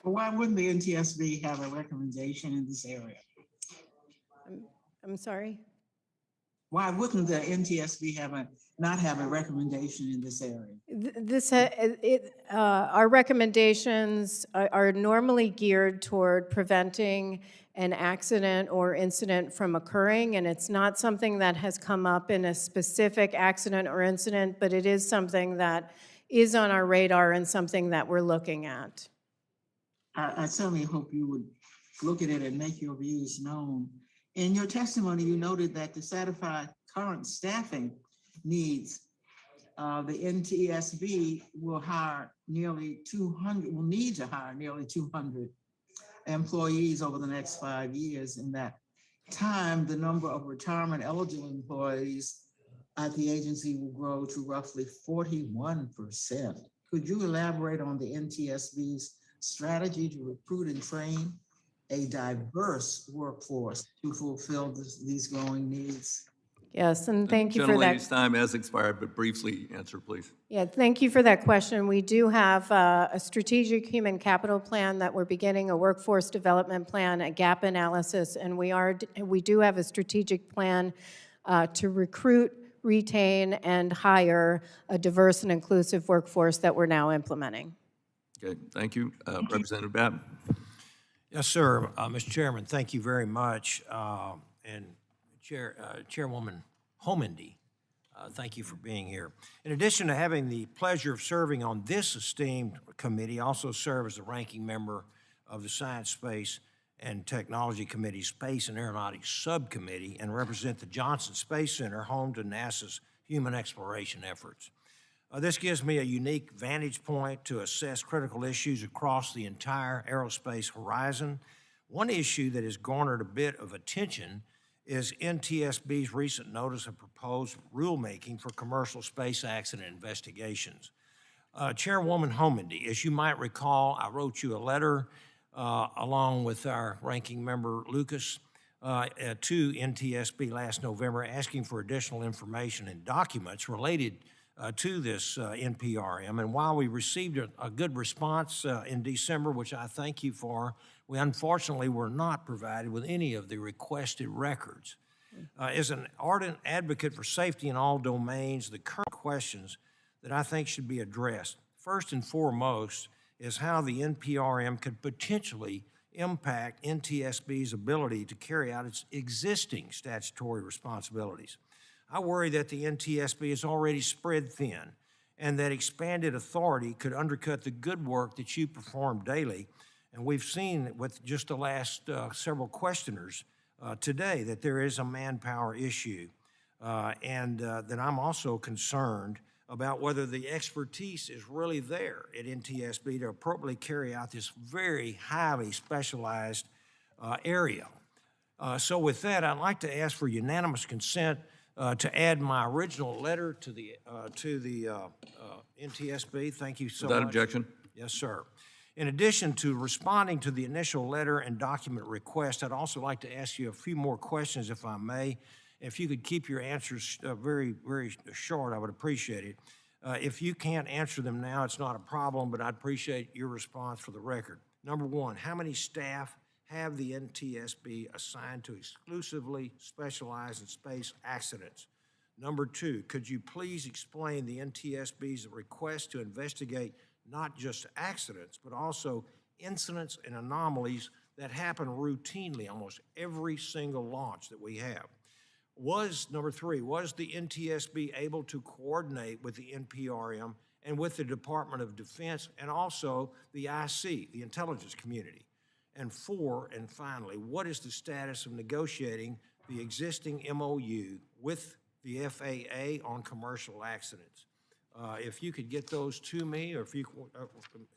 Why wouldn't the NTSB have a recommendation in this area? I'm sorry? Why wouldn't the NTSB not have a recommendation in this area? Our recommendations are normally geared toward preventing an accident or incident from occurring, and it's not something that has come up in a specific accident or incident, but it is something that is on our radar and something that we're looking at. I certainly hope you would look at it and make your views known. In your testimony, you noted that to satisfy current staffing needs, the NTSB will need to hire nearly 200 employees over the next 5 years. In that time, the number of retirement eligible employees at the agency will grow to roughly 41%. Could you elaborate on the NTSB's strategy to recruit and train a diverse workforce to fulfill these growing needs? Yes, and thank you for that. Gentlelady's time has expired, but briefly answer, please. Yeah, thank you for that question. We do have a strategic human capital plan that we're beginning, a workforce development plan, a gap analysis, and we do have a strategic plan to recruit, retain, and hire a diverse and inclusive workforce that we're now implementing. Okay, thank you. Representative Batten. Yes, sir. Mr. Chairman, thank you very much. And Chairwoman Homendy, thank you for being here. In addition to having the pleasure of serving on this esteemed committee, I also serve as the ranking member of the Science, Space, and Technology Committee Space and Aeronautics Subcommittee and represent the Johnson Space Center, home to NASA's human exploration efforts. This gives me a unique vantage point to assess critical issues across the entire aerospace horizon. One issue that has garnered a bit of attention is NTSB's recent notice of proposed rulemaking for commercial space accident investigations. Chairwoman Homendy, as you might recall, I wrote you a letter along with our ranking member Lucas to NTSB last November asking for additional information and documents related to this NPRM. And while we received a good response in December, which I thank you for, we unfortunately were not provided with any of the requested records. As an ardent advocate for safety in all domains, the current questions that I think should be addressed, first and foremost, is how the NPRM could potentially impact NTSB's ability to carry out its existing statutory responsibilities. I worry that the NTSB is already spread thin and that expanded authority could undercut the good work that you perform daily. And we've seen with just the last several questioners today that there is a manpower issue and that I'm also concerned about whether the expertise is really there at NTSB to appropriately carry out this very highly specialized area. So with that, I'd like to ask for unanimous consent to add my original letter to the NTSB. Thank you so much. Without objection. Yes, sir. In addition to responding to the initial letter and document request, I'd also like to ask you a few more questions, if I may. If you could keep your answers very, very short, I would appreciate it. If you can't answer them now, it's not a problem, but I'd appreciate your response for the record. Number one, how many staff have the NTSB assigned to exclusively specialize in space accidents? Number two, could you please explain the NTSB's request to investigate not just accidents, but also incidents and anomalies that happen routinely almost every single launch that we have? Number three, was the NTSB able to coordinate with the NPRM and with the Department of Defense and also the IC, the intelligence community? And four, and finally, what is the status of negotiating the existing MOU with the FAA on commercial accidents. If you could get those to me, or if you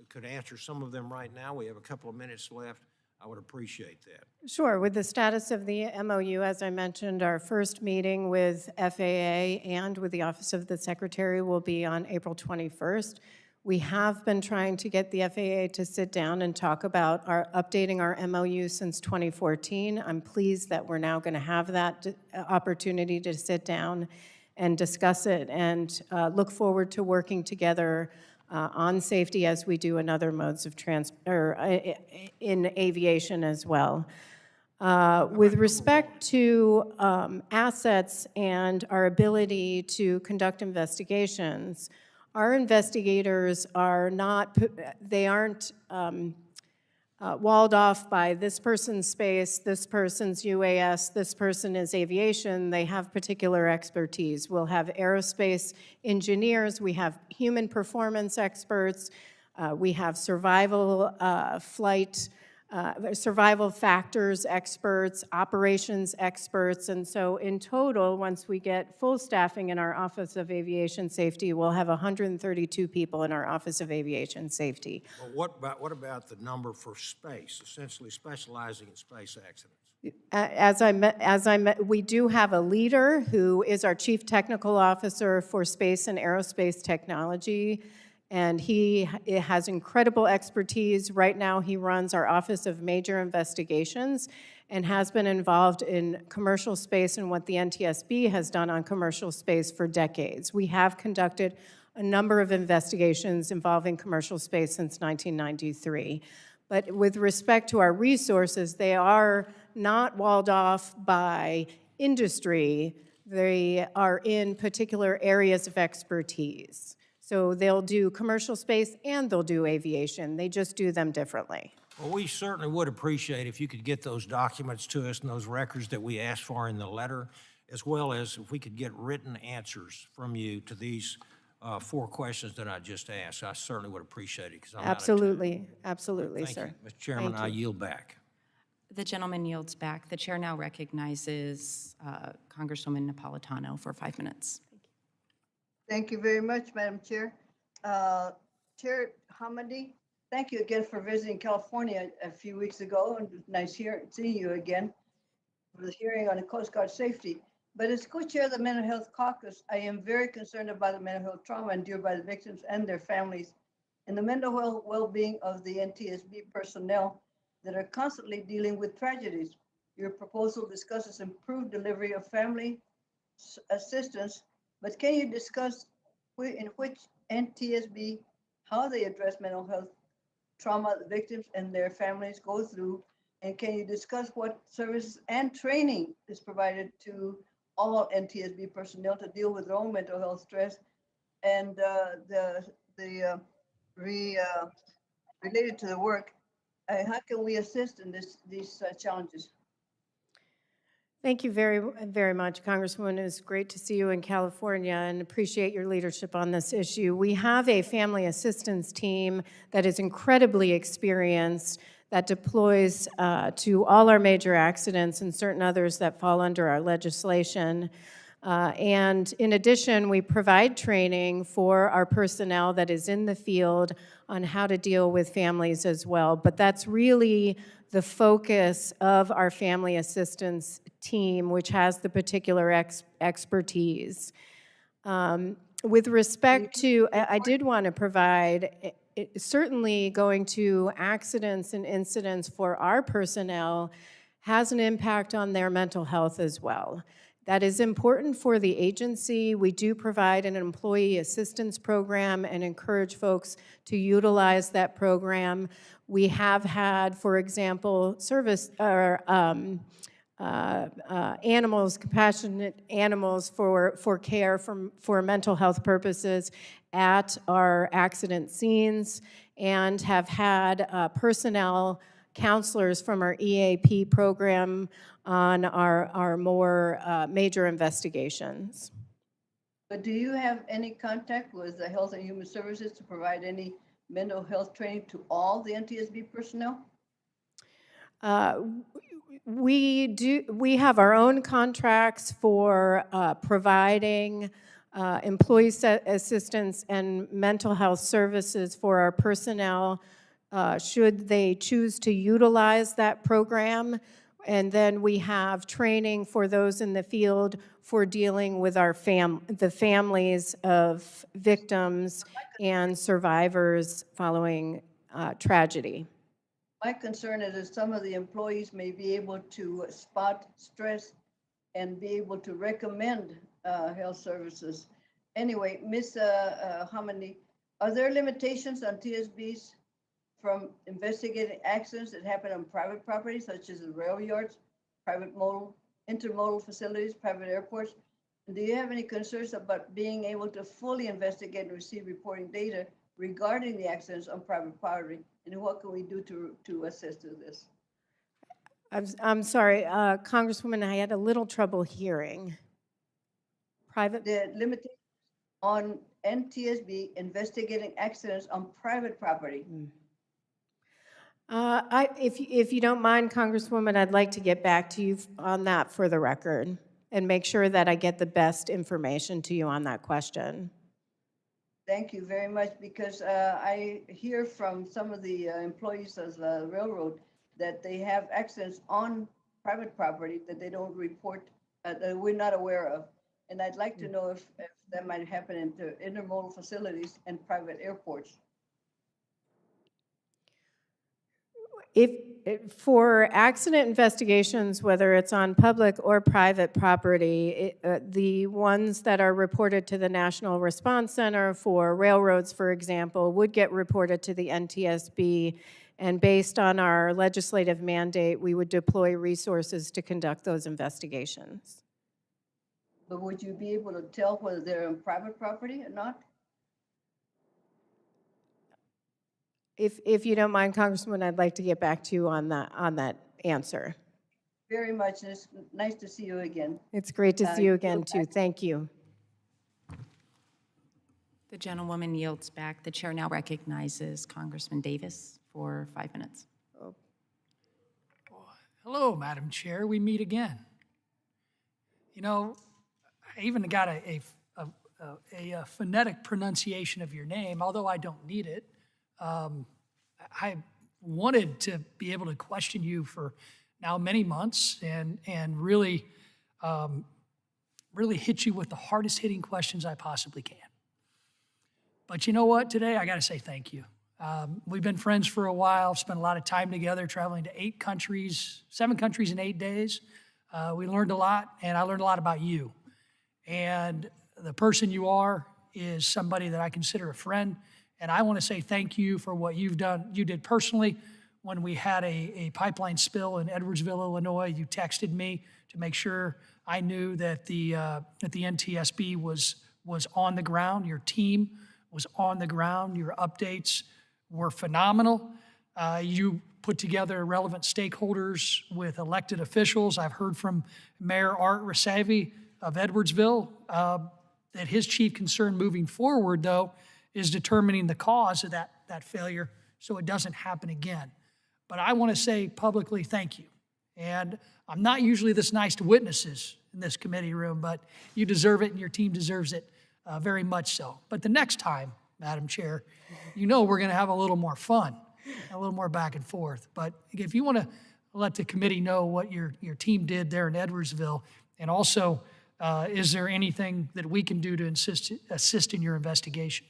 could answer some of them right now, we have a couple of minutes left, I would appreciate that. Sure. With the status of the MOU, as I mentioned, our first meeting with FAA and with the Office of the Secretary will be on April 21st. We have been trying to get the FAA to sit down and talk about updating our MOU since 2014. I'm pleased that we're now going to have that opportunity to sit down and discuss it, and look forward to working together on safety as we do in other modes of in aviation as well. With respect to assets and our ability to conduct investigations, our investigators are not, they aren't walled off by this person's space, this person's UAS, this person is aviation. They have particular expertise. We'll have aerospace engineers, we have human performance experts, we have survival survival factors experts, operations experts, and so in total, once we get full staffing in our Office of Aviation Safety, we'll have 132 people in our Office of Aviation Safety. Well, what about the number for space, essentially specializing in space accidents? We do have a leader who is our Chief Technical Officer for Space and Aerospace Technology, and he has incredible expertise. Right now, he runs our Office of Major Investigations and has been involved in commercial space and what the Ntsb has done on commercial space for decades. We have conducted a number of investigations involving commercial space since 1993. But with respect to our resources, they are not walled off by industry. They are in particular areas of expertise. So they'll do commercial space and they'll do aviation. They just do them differently. Well, we certainly would appreciate if you could get those documents to us and those records that we asked for in the letter, as well as if we could get written answers from you to these 4 questions that I just asked. I certainly would appreciate it, because I'm Absolutely, absolutely, Thank sir. you. Mr. Chairman, Thank I you. yield back. The gentleman yields back. The chair now recognizes Congresswoman Napolitano for 5 minutes. Thank you very much, Madam Chair. Chair Hamady, thank you again for visiting California a few weeks ago, and nice seeing you again for the hearing on the Coast Guard safety. But as co-chair of the Mental Health Caucus, I am very concerned about the mental health trauma endured by the victims and their families, and the mental health well-being of the Ntsb personnel that are constantly dealing with tragedies. Your proposal discusses improved delivery of family assistance, but can you discuss in which Ntsb, how they address mental health trauma the victims and their families go through? And can you discuss what services and training is provided to all Ntsb personnel to deal with their own mental health stress and related to the work? How can we assist in these challenges? Thank you very, very much, Congresswoman. It's great to see you in California and appreciate your leadership on this issue. We have a family assistance team that is incredibly experienced, that deploys to all our major accidents and certain others that fall under our legislation. And in addition, we provide training for our personnel that is in the field on how to deal with families as well. But that's really the focus of our family assistance team, which has the particular expertise. With respect to, I did want to provide, certainly going to accidents and incidents for our personnel has an impact on their mental health as well. That is important for the agency. We do provide an employee assistance program and encourage folks to utilize that program. We have had, for example, animals, compassionate animals for care for mental health purposes at our accident scenes, and have had personnel counselors from our EAP program on our more major investigations. But do you have any contact with the Health and Human Services to provide any mental health training to all the Ntsb personnel? We have our own contracts for providing employee assistance and mental health services for our personnel, should they choose to utilize that program. And then we have training for those in the field for dealing with our the families of victims and survivors following tragedy. My concern is that some of the employees may be able to spot stress and be able to recommend health services. Anyway, Ms. Hamani, are there limitations on TSBs from investigating accidents that happen on private property, such as the rail yards, private intermodal facilities, private airports? And do you have any concerns about being able to fully investigate and receive reporting data regarding the accidents on private property? And what can we do to assist with this? I'm sorry, Congresswoman, I had a little trouble hearing. Private? The limitation on NTSB investigating accidents on private property. If you don't mind, Congresswoman, I'd like to get back to you on that for the record and make sure that I get the best information to you on that question. Thank you very much, because I hear from some of the employees of the railroad that they have accidents on private property that they don't report, that we're not aware of. And I'd like to know if that might happen in intermodal facilities and private airports. For accident investigations, whether it's on public or private property, the ones that are reported to the National Response Center for railroads, for example, would get reported to the NTSB, and based on our legislative mandate, we would deploy resources to conduct those investigations. But would you be able to tell whether they're on private property or not? If you don't mind, Congresswoman, I'd like to get back to you on that answer. Very much, and it's nice to see you again. It's great to see you again, too. Thank you. The gentlewoman yields back. The chair now recognizes Congressman Davis for 5 minutes. Hello, Madam Chair. We meet again. You know, I even got a phonetic pronunciation of your name, although I don't need it. I wanted to be able to question you for now many months and really hit you with the hardest hitting questions I possibly can. But you know what? Today I got to say thank you. We've been friends for a while, spent a lot of time together, traveling to 7 countries in 8 days. We learned a lot, and I learned a lot about you. And the person you are is somebody that I consider a friend. And I want to say thank you for what you've done. You did personally when we had a pipeline spill in Edwardsville, Illinois. You texted me to make sure I knew that the NTSB was on the ground. Your team was on the ground. Your updates were phenomenal. You put together relevant stakeholders with elected officials. I've heard from Mayor Art Rasavi of Edwardsville that his chief concern moving forward, though, is determining the cause of that failure so it doesn't happen again. But I want to say publicly thank you. And I'm not usually this nice to witnesses in this committee room, but you deserve it and your team deserves it very much so. But the next time, Madam Chair, you know we're going to have a little more fun, a little more back and forth. But if you want to let the committee know what your team did there in Edwardsville, and also is there anything that we can do to assist in your investigation?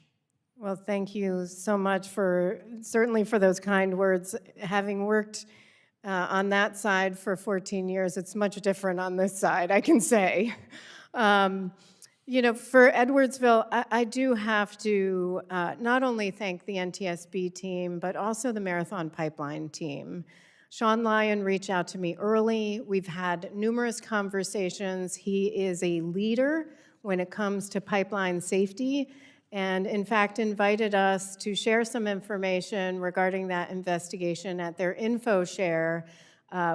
Well, thank you so much certainly for those kind words. Having worked on that side for 14 years, it's much different on this side, I can say. You know, for Edwardsville, I do have to not only thank the NTSB team, but also the Marathon Pipeline team. Sean Lyon reached out to me early. We've had numerous conversations. He is a leader when it comes to pipeline safety, and in fact invited us to share some information regarding that investigation at their info share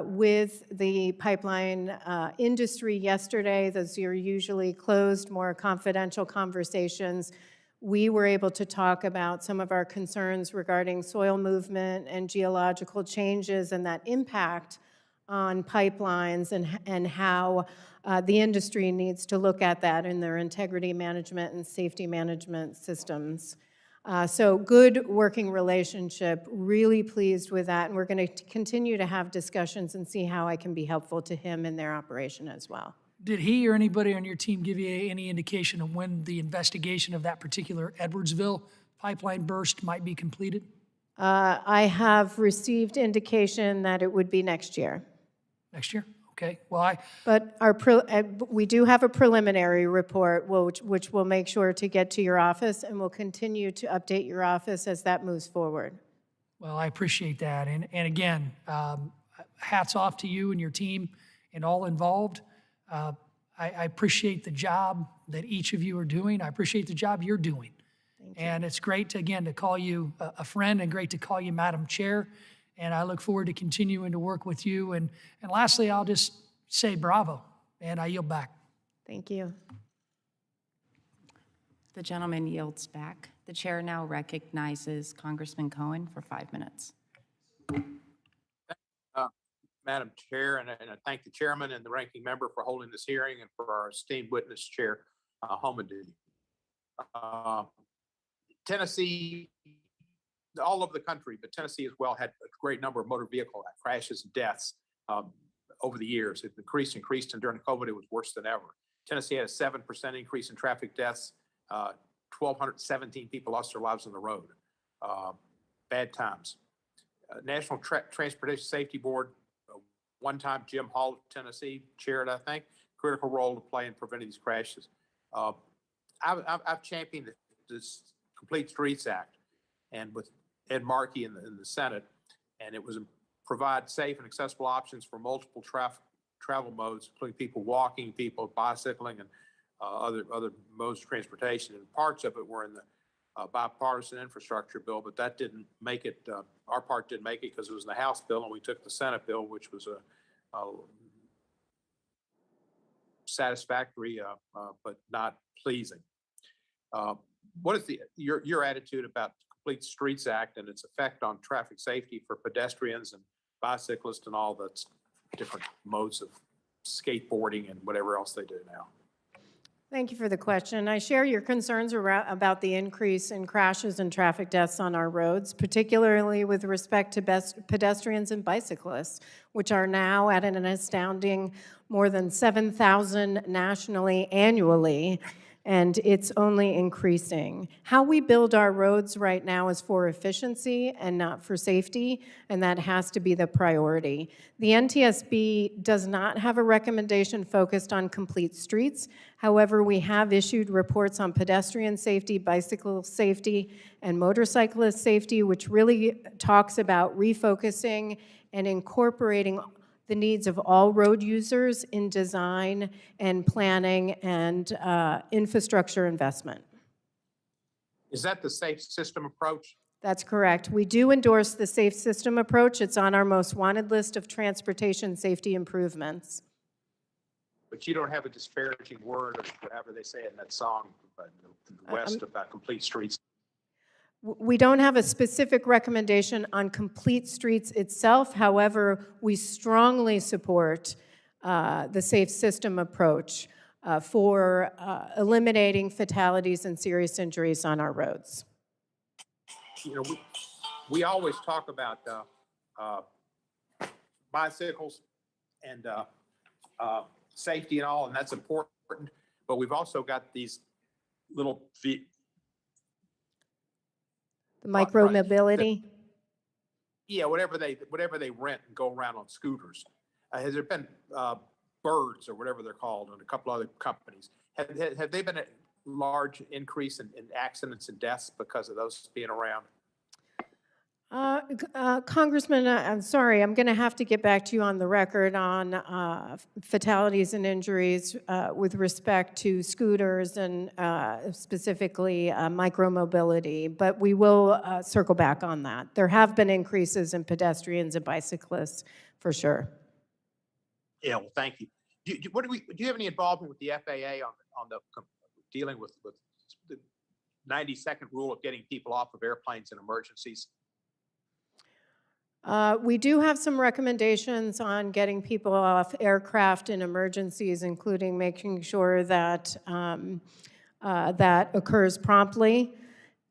with the pipeline industry yesterday. Those are usually closed, more confidential conversations. We were able to talk about some of our concerns regarding soil movement and geological changes and that impact on pipelines and how the industry needs to look at that in their integrity management and safety management systems. So good working relationship, really pleased with that, and we're going to continue to have discussions and see how I can be helpful to him in their operation as well. Did he or anybody on your team give you any indication of when the investigation of that particular Edwardsville pipeline burst might be completed? I have received indication that it would be next year. Next year? Okay, well, But we do have a preliminary report, which we'll make sure to get to your office, and we'll continue to update your office as that moves forward. Well, I appreciate that. And again, hats off to you and your team and all involved. I appreciate the job that each of you are doing. I appreciate the job you're doing. And it's great to, again, to call you a friend and great to call you Madam Chair. And I look forward to continuing to work with you. And lastly, I'll just say bravo, and I yield back. Thank you. The gentleman yields back. The chair now recognizes Congressman Cohen for 5 minutes. Madam Chair, and I thank the chairman and the ranking member for holding this hearing and for our esteemed witness chair, Homendy. Tennessee, all over the country, but Tennessee as well, had a great number of motor vehicle crashes and deaths over the years. It increased, and during COVID, it was worse than ever. Tennessee had a 7% increase in traffic deaths. 1,217 people lost their lives on the road. Bad times. National Transportation Safety Board, one time Jim Hall of Tennessee chaired, I think, critical role to play in preventing these crashes. I've championed this Complete Streets Act, and with Ed Markey in the Senate, and it was provide safe and accessible options for multiple travel modes, including people walking, people bicycling, and other modes of transportation. And parts of it were in the bipartisan infrastructure bill, but that didn't make it. Our part didn't make it because it was in the House bill, and we took the Senate bill, which was a satisfactory but not pleasing. What is your attitude about the Complete Streets Act and its effect on traffic safety for pedestrians and bicyclists and all the different modes of skateboarding and whatever else they do now? Thank you for the question. I share your concerns about the increase in crashes and traffic deaths on our roads, particularly with respect to pedestrians and bicyclists, which are now at an astounding more than 7,000 nationally annually, and it's only increasing. How we build our roads right now is for efficiency and not for safety, and that has to be the priority. The Ntsb does not have a recommendation focused on complete streets. However, we have issued reports on pedestrian safety, bicycle safety, and motorcyclist safety, which really talks about refocusing and incorporating the needs of all road users in design and planning and infrastructure investment. Is that the safe system approach? That's correct. We do endorse the safe system approach. It's on our most wanted list of transportation safety improvements. But you don't have a disparaging word, or whatever they say in that song in the West about complete streets. We don't have a specific recommendation on complete streets itself. However, we strongly support the safe system approach for eliminating fatalities and serious injuries on our roads. You know, we always talk about bicycles and safety and all, and that's important. But we've also got these little The micro-mobility? Yeah, whatever they rent and go around on scooters. Has there been birds or whatever they're called and a couple other companies? Have they been a large increase in accidents and deaths because of those being around? Congressman, I'm sorry, I'm going to have to get back to you on the record on fatalities and injuries with respect to scooters and specifically micromobility, but we will circle back on that. There have been increases in pedestrians and bicyclists, for sure. Yeah, well, thank you. Do you have any involvement with the FAA on the dealing with the 90-second rule of getting people off of airplanes in emergencies? We do have some recommendations on getting people off aircraft in emergencies, including making sure that that occurs promptly.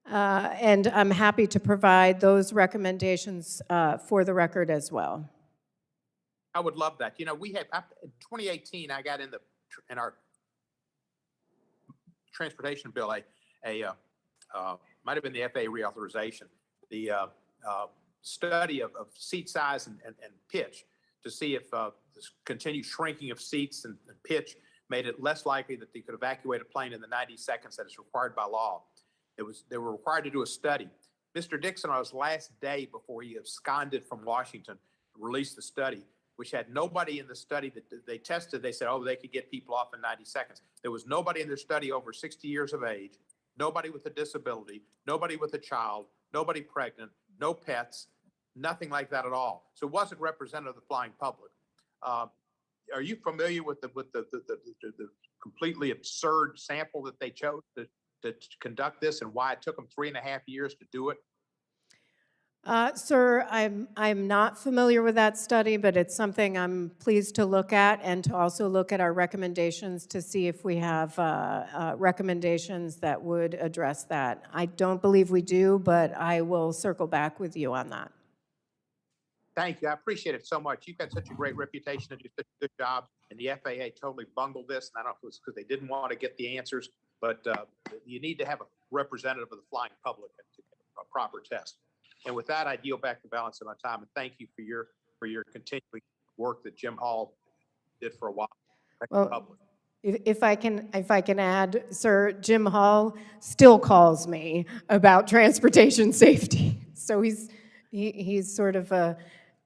And I'm happy to provide those recommendations for the record as well. I would love that. You know, in 2018, I got in our transportation bill, might have been the FAA reauthorization, the study of seat size and pitch to see if this continued shrinking of seats and pitch made it less likely that they could evacuate a plane in the 90 seconds that is required by law. They were required to do a study. Mr. Dixon, on his last day before he absconded from Washington, released the study, which had nobody in the study that they tested. They said, oh, they could get people off in 90 seconds. There was nobody in their study over 60 years of age, nobody with a disability, nobody with a child, nobody pregnant, no pets, nothing like that at all. So it wasn't representative of the flying public. Are you familiar with the completely absurd sample that they chose to conduct this and why it took them 3.5 years to do it? Sir, I'm not familiar with that study, but it's something I'm pleased to look at and to also look at our recommendations to see if we have recommendations that would address that. I don't believe we do, but I will circle back with you on that. Thank you. I appreciate it so much. You've got such a great reputation and do such a good job. And the FAA totally bungled this. And I don't know if it was because they didn't want to get the answers, but you need to have a representative of the flying public to get a proper test. And with that, I yield back the balance of my time. And thank you for your continuing work that Jim Hall did for a while. Well, if I can add, sir, Jim Hall still calls me about transportation safety. So he's sort of a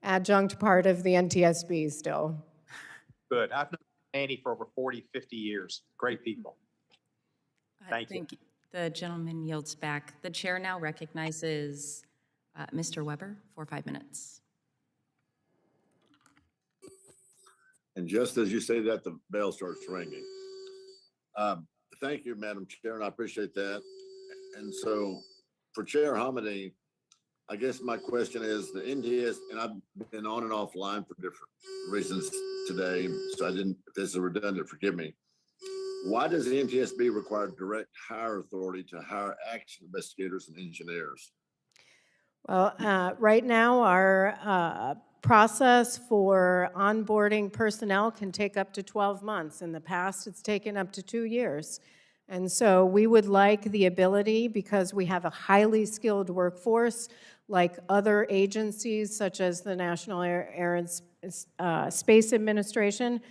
adjunct part of the Ntsb still. Good. I've known Annie for over 40, 50 years. Great people. Thank you. The gentleman yields back. The chair now recognizes Mr. Weber for 5 minutes. And just as you say that, the bell starts ringing. Thank you, Madam Chair, and I appreciate that. And so for Chair Hamady, I guess my question is the NTS, and I've been on and offline for different reasons today, so if this is redundant, forgive me. Why does the Ntsb require direct hire authority to hire action investigators and engineers? Well, right now, our process for onboarding personnel can take up to 12 months. In the past, it's taken up to 2 years. And so we would like the ability, because we have a highly skilled workforce, like other agencies such as the National Air and Space Administration,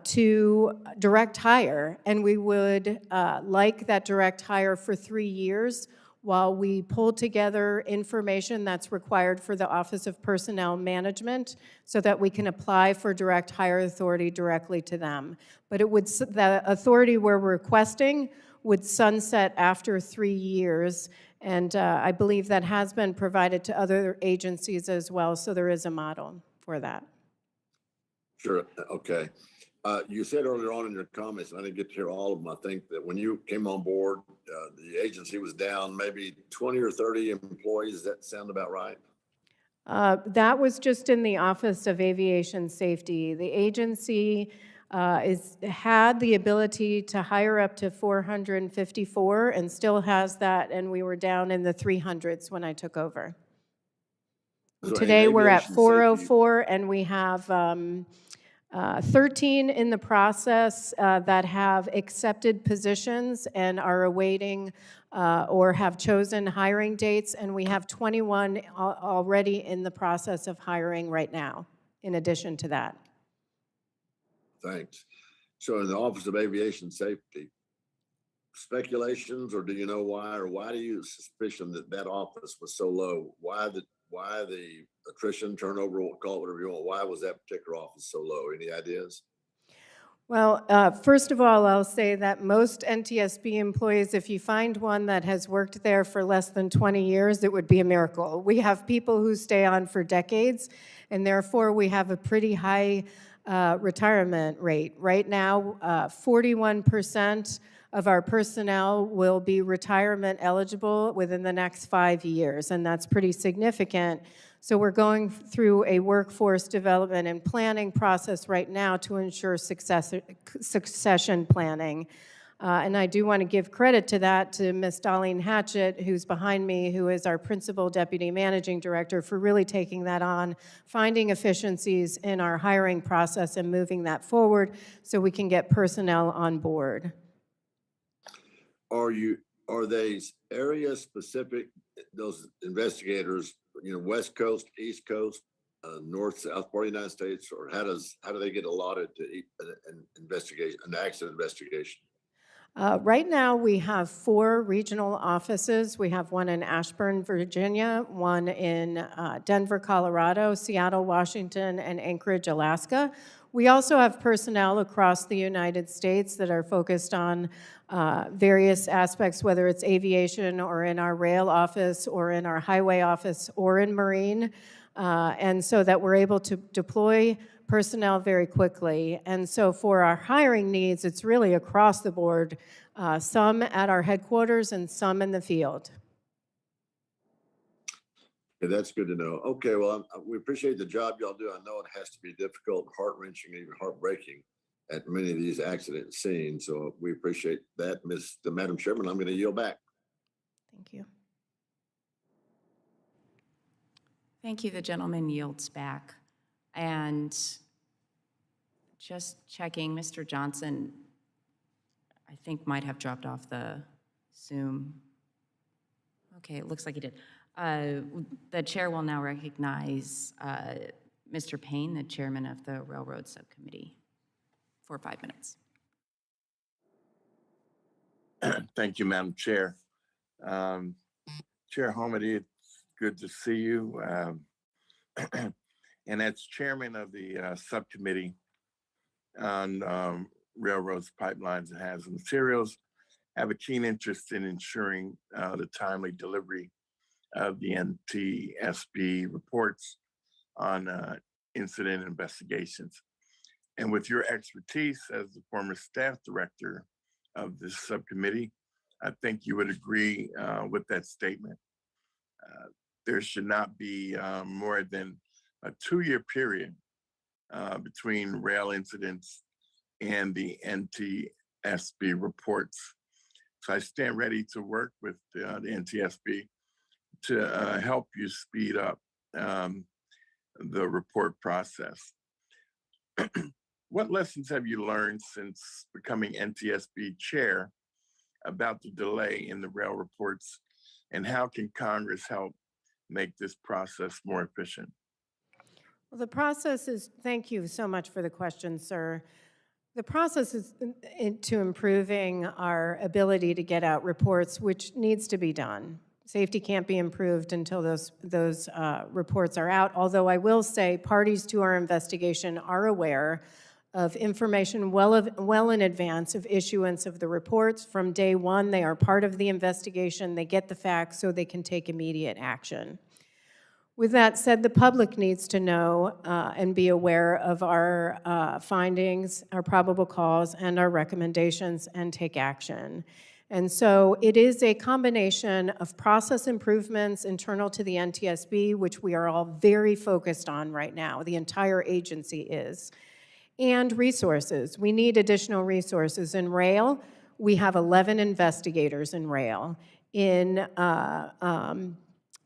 to direct hire. And we would like that direct hire for 3 years while we pull together information that's required for the Office of Personnel Management so that we can apply for direct hire authority directly to them. But the authority we're requesting would sunset after 3 years, and I believe that has been provided to other agencies as well, so there is a model for that. Sure, okay. You said earlier on in your comments, and I didn't get to hear all of them, I think that when you came on board, the agency was down maybe 20 or 30 employees. Does that sound about right? That was just in the Office of Aviation Safety. The agency had the ability to hire up to 454 and still has that, and we were down in the 300s when I took over. So Today, we're at aviation 404, and we have 13 in the process that have accepted positions and are awaiting or have chosen hiring dates, and we have 21 already in the process of hiring right now, in addition to that. Thanks. So in the Office of Aviation Safety, speculations, or do you know why, or why do you suspicion that that office was so low? Why the attrition, turnover, call it whatever you want, why was that particular office so low? Any ideas? Well, first of all, I'll say that most Ntsb employees, if you find one that has worked there for less than 20 years, it would be a miracle. We have people who stay on for decades, and therefore we have a pretty high retirement rate. Right now, 41% of our personnel will be retirement eligible within the next 5 years, and that's pretty significant. So we're going through a workforce development and planning process right now to ensure succession planning. And I do want to give credit to that to Ms. Darlene Hatchett, who's behind me, who is our Principal Deputy Managing Director, for really taking that on, finding efficiencies in our hiring process and moving that forward so we can get personnel on board. Are they area specific, those investigators, West Coast, East Coast, North, South part of the United States, or how do they get allotted to an investigation, an accident investigation? Right now, we have 4 regional offices. We have one in Ashburn, Virginia, one in Denver, Colorado, Seattle, Washington, and Anchorage, Alaska. We also have personnel across the United States that are focused on various aspects, whether it's aviation or in our rail office or in our highway office or in marine, and so that we're able to deploy personnel very quickly. And so for our hiring needs, it's really across the board, some at our headquarters and some in the field. Okay, that's good to know. Okay, well, we appreciate the job y'all do. I know it has to be difficult, heart-wrenching, even heartbreaking at many of these accident scenes. So we appreciate that. Madam Chairman, I'm going to yield back. Thank you. Thank you. The gentleman yields back. And just checking, Mr. Johnson, I think might have dropped off the Zoom. Okay, it looks like he did. The chair will now recognize Mr. Payne, the chairman of the Railroad Subcommittee, for 5 minutes. Thank you, Madam Chair. Chair Homedy, it's good to see you. And as chairman of the subcommittee on railroads, pipelines, and hazardous materials, I have a keen interest in ensuring the timely delivery of the Ntsb reports on incident investigations. And with your expertise as the former staff director of this subcommittee, I think you would agree with that statement. There should not be more than a 2-year period between rail incidents and the Ntsb reports. So I stand ready to work with the Ntsb to help you speed up the report process. What lessons have you learned since becoming Ntsb chair about the delay in the rail reports, and how can Congress help make this process more efficient? Well, the process is, thank you so much for the question, sir. The process is to improving our ability to get out reports, which needs to be done. Safety can't be improved until those reports are out, although I will say parties to our investigation are aware of information well in advance of issuance of the reports. From day one, they are part of the investigation. They get the facts so they can take immediate action. With that said, the public needs to know and be aware of our findings, our probable cause, and our recommendations, and take action. And so it is a combination of process improvements internal to the Ntsb, which we are all very focused on right now, the entire agency is, and resources. We need additional resources. In rail, we have 11 investigators in rail. In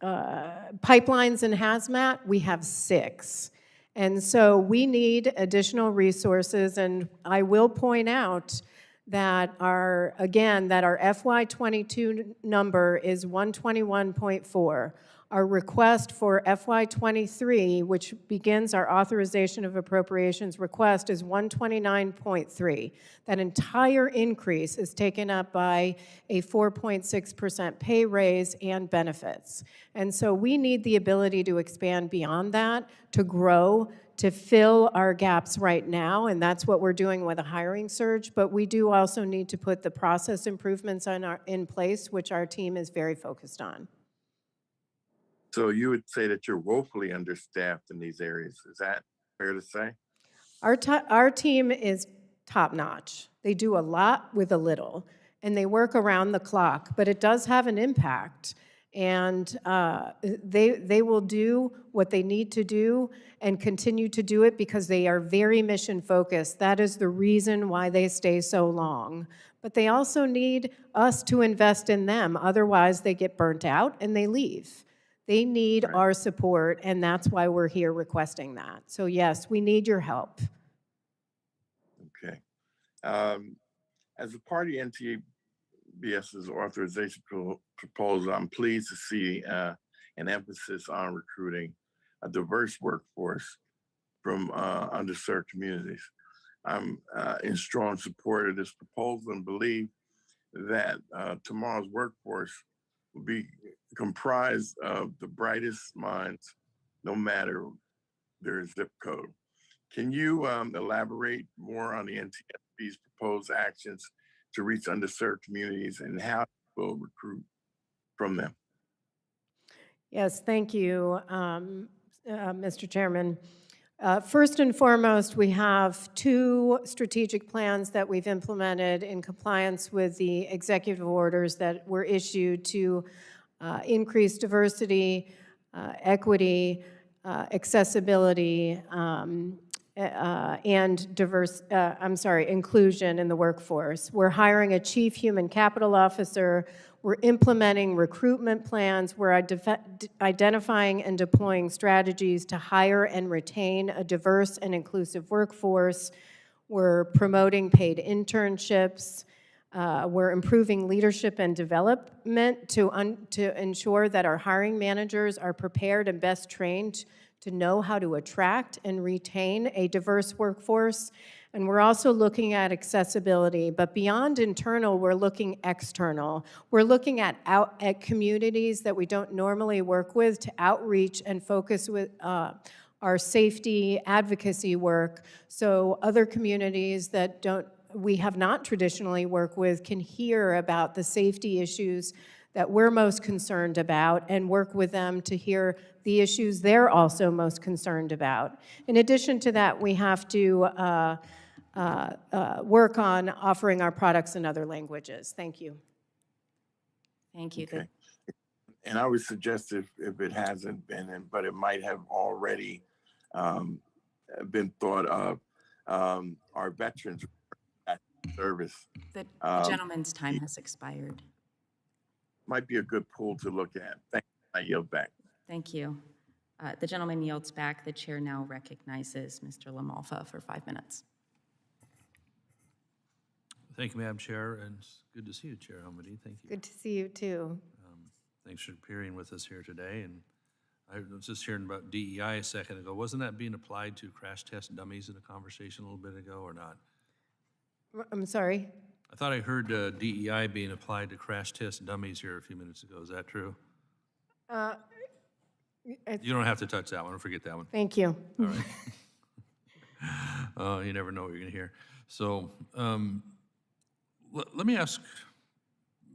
pipelines and hazmat, we have 6. And so we need additional resources, and I will point out that our FY22 number is 121.4. Our request for FY23, which begins our authorization of appropriations request, is 129.3. That entire increase is taken up by a 4.6% pay raise and benefits. And so we need the ability to expand beyond that, to grow, to fill our gaps right now, and that's what we're doing with a hiring surge, but we do also need to put the process improvements in place, which our team is very focused on. So you would say that you're woefully understaffed in these areas. Is that fair to say? Our team is top-notch. They do a lot with a little, and they work around the clock, but it does have an impact. And they will do what they need to do and continue to do it because they are very mission focused. That is the reason why they stay so long. But they also need us to invest in them. Otherwise, they get burnt out and they leave. They need Right. our support, and that's why we're here requesting that. So yes, we need your help. Okay. As a party NTBS's authorization proposal, I'm pleased to see an emphasis on recruiting a diverse workforce from underserved communities. I'm in strong support of this proposal and believe that tomorrow's workforce will be comprised of the brightest minds, no matter their zip code. Can you elaborate more on the NTSB's proposed actions to reach underserved communities and how it will recruit from them? Yes, thank you, Mr. Chairman. First and foremost, we have 2 strategic plans that we've implemented in compliance with the executive orders that were issued to increase diversity, equity, accessibility, and inclusion in the workforce. We're hiring a chief human capital officer. We're implementing recruitment plans. We're identifying and deploying strategies to hire and retain a diverse and inclusive workforce. We're promoting paid internships. We're improving leadership and development to ensure that our hiring managers are prepared and best trained to know how to attract and retain a diverse workforce. And we're also looking at accessibility, but beyond internal, we're looking external. We're looking at communities that we don't normally work with to outreach and focus with our safety advocacy work, so other communities that we have not traditionally worked with can hear about the safety issues that we're most concerned about and work with them to hear the issues they're also most concerned about. In addition to that, we have to work on offering our products in other languages. Thank you. Thank you. Okay. And I would suggest if it hasn't been, but it might have already been thought of, our veterans service The gentleman's time has expired. might be a good pool to look at. Thank you. I yield back. Thank you. The gentleman yields back. The chair now recognizes Mr. Lamalfa for 5 minutes. Thank you, Madam Chair, and it's good to see you, Chair Helmedy. Thank you. Good to see you, too. Thanks for appearing with us here today. And I was just hearing about DEI a second ago. Wasn't that being applied to crash test dummies in a conversation a little bit ago or not? I'm sorry? I thought I heard DEI being applied to crash test dummies here a few minutes ago. Is that true? You don't have to touch that one. Forget that one. Thank you. All right. You never know what you're going to hear. So let me ask,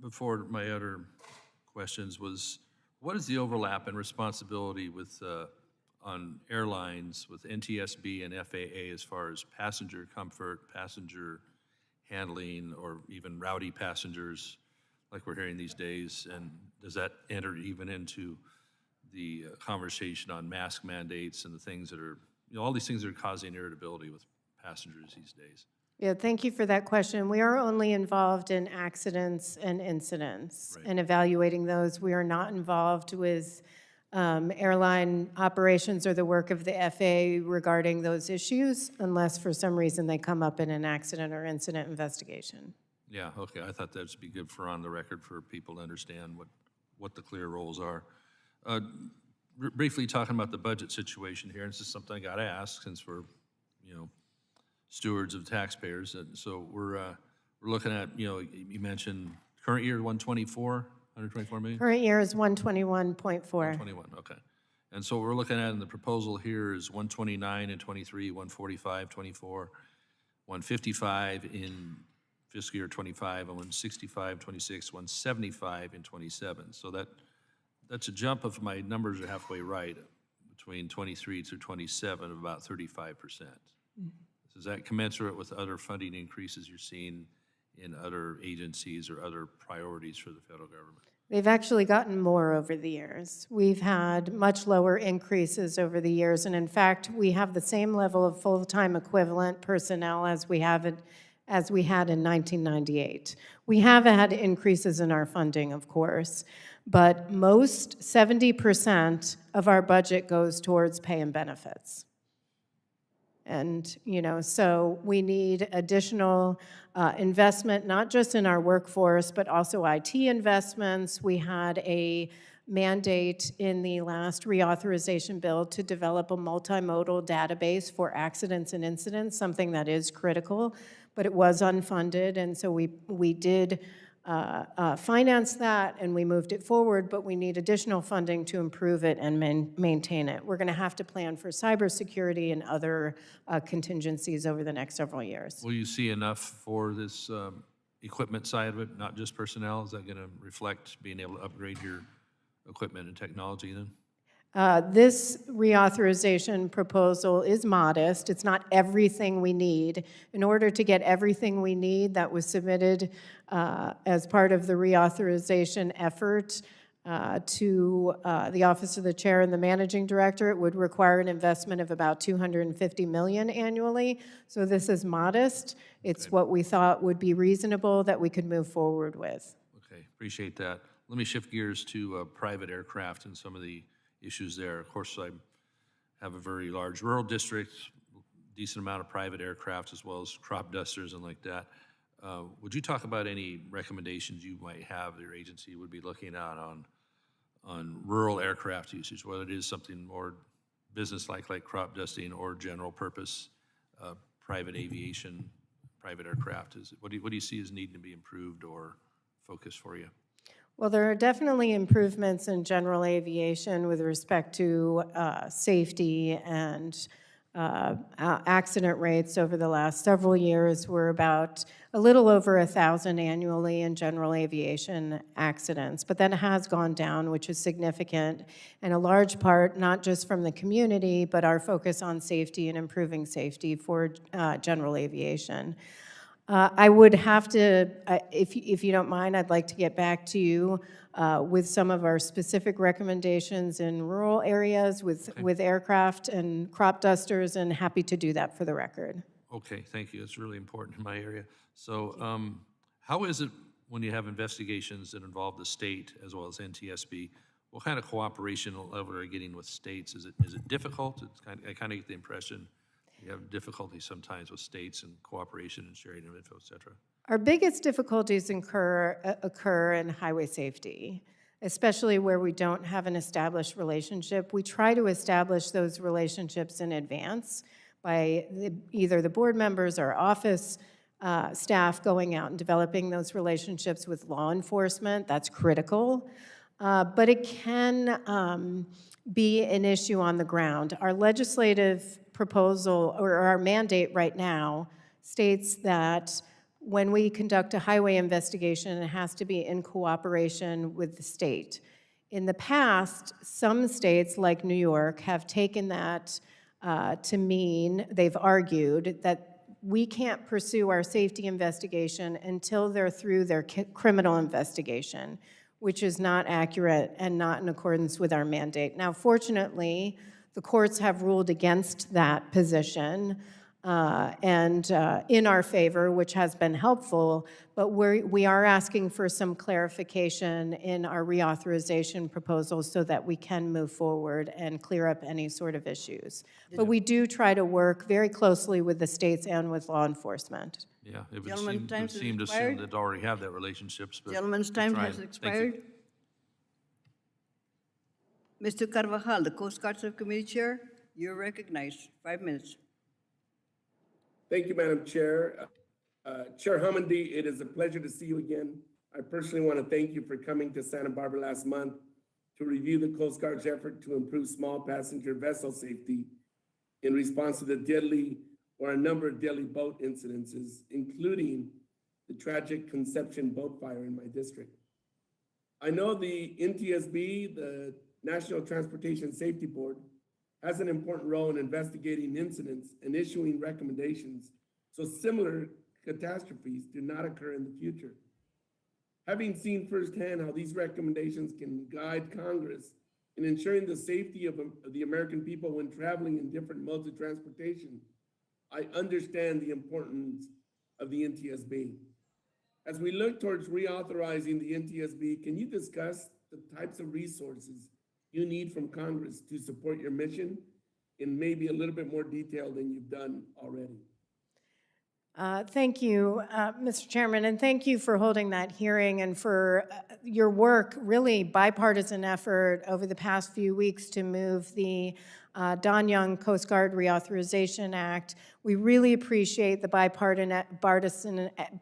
before my other questions, was what is the overlap and responsibility with on airlines with NTSB and FAA as far as passenger comfort, passenger handling, or even rowdy passengers like we're hearing these days? And does that enter even into the conversation on mask mandates and the things that are, all these things that are causing irritability with passengers these days? Yeah, thank you for that question. We are only involved in accidents and incidents and evaluating those. We are not involved with airline operations or the work of the FAA regarding those issues unless for some reason they come up in an accident or incident investigation. Yeah, okay, I thought that'd be good for on the record for people to understand what the clear roles are. Briefly talking about the budget situation here, and this is something I got to ask since we're, stewards of taxpayers. So we're looking at, you mentioned current year 124 million? Current year is 121.4. 121, okay. And so what we're looking at in the proposal here is 129 in 23, 145, 24, 155 in fiscal year 25, and 165, 26, 175 in 27. So that's a jump, if my numbers are halfway right, between 23 through 27 of about 35%. Is that commensurate with other funding increases you're seeing in other agencies or other priorities for the federal government? They've actually gotten more over the years. We've had much lower increases over the years, and in fact, we have the same level of full-time equivalent personnel as we had in 1998. We have had increases in our funding, of course, but 70% of our budget goes towards pay and benefits. And, so we need additional investment, not just in our workforce, but also IT investments. We had a mandate in the last reauthorization bill to develop a multimodal database for accidents and incidents, something that is critical, but it was unfunded, and so we did finance that, and we moved it forward, but we need additional funding to improve it and maintain it. We're going to have to plan for cybersecurity and other contingencies over the next several years. Will you see enough for this equipment side of it, not just personnel? Is that going to reflect being able to upgrade your equipment and technology then? This reauthorization proposal is modest. It's not everything we need. In order to get everything we need that was submitted as part of the reauthorization effort to the Office of the Chair and the Managing Director, it would require an investment of about $250 million annually. So this is modest. It's what we thought would be reasonable that we could move forward with. Okay, appreciate that. Let me shift gears to private aircraft and some of the issues there. Of course, I have a very large rural district, decent amount of private aircraft as well as crop dusters and like that. Would you talk about any recommendations you might have your agency would be looking at on rural aircraft usage, whether it is something more business-like crop dusting or general purpose private aviation, private aircraft? What do you see as needing to be improved or focused for you? Well, there are definitely improvements in general aviation with respect to safety and accident rates over the last several years. We're about a little over 1,000 annually in general aviation accidents, but that has gone down, which is significant, and a large part, not just from the community, but our focus on safety and improving safety for general aviation. I would have to, if you don't mind, I'd like to get back to you with some of our specific recommendations in rural areas with aircraft and crop dusters, and happy to do that for the record. Okay, thank you. It's really important in my area. So how is it when you have investigations that involve the state as well as Ntsb? What kind of cooperation level are you getting with states? Is it difficult? I kind of get the impression you have difficulty sometimes with states and cooperation and sharing of info, et cetera. Our biggest difficulties occur in highway safety, especially where we don't have an established relationship. We try to establish those relationships in advance by either the board members or office staff going out and developing those relationships with law enforcement. That's critical. But it can be an issue on the ground. Our legislative proposal, or our mandate right now, states that when we conduct a highway investigation, it has to be in cooperation with the state. In the past, some states, like New York, have taken that to mean, they've argued, that we can't pursue our safety investigation until they're through their criminal investigation, which is not accurate and not in accordance with our mandate. Now, fortunately, the courts have ruled against that position and in our favor, which has been helpful, but we are asking for some clarification in our reauthorization proposal so that we can move forward and clear up any sort of issues. But we do try to work very closely with the states and with law enforcement. Yeah, it would Gentleman's time has seem to assume expired. that already have that relationships. But Gentleman's we're time trying. has Thank you. expired. Mr. Carvajal, the Coast Guard Subcommittee Chair, you're recognized. 5 minutes. Thank you, Madam Chair. Chair Homendy, it is a pleasure to see you again. I personally want to thank you for coming to Santa Barbara last month to review the Coast Guard's effort to improve small passenger vessel safety in response to the deadly or a number of deadly boat incidences, including the tragic Conception boat fire in my district. I know the Ntsb, the National Transportation Safety Board, has an important role in investigating incidents and issuing recommendations so similar catastrophes do not occur in the future. Having seen firsthand how these recommendations can guide Congress in ensuring the safety of the American people when traveling in different modes of transportation, I understand the importance of the NTSB. As we look towards reauthorizing the Ntsb, can you discuss the types of resources you need from Congress to support your mission in maybe a little bit more detail than you've done already? Thank you, Mr. Chairman, and thank you for holding that hearing and for your work, really bipartisan effort over the past few weeks to move the Don Young Coast Guard Reauthorization Act. We really appreciate the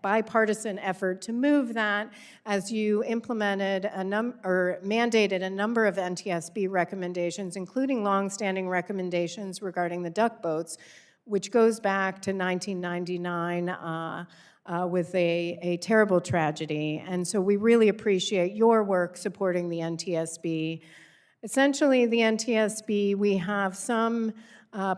bipartisan effort to move that as you implemented mandated a number of NTSB recommendations, including longstanding recommendations regarding the duck boats, which goes back to 1999 with a terrible tragedy. And so we really appreciate your work supporting the NTSB. Essentially, the NTSB, we have some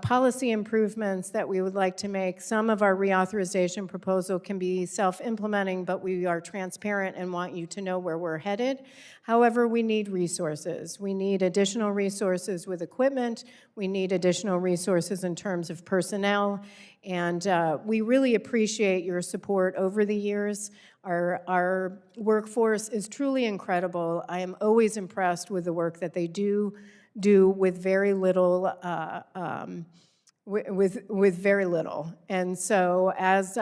policy improvements that we would like to make. Some of our reauthorization proposal can be self-implementing, but we are transparent and want you to know where we're headed. However, we need resources. We need additional resources with equipment. We need additional resources in terms of personnel. And we really appreciate your support over the years. Our workforce is truly incredible. I am always impressed with the work that they do with very little, with very little. And so as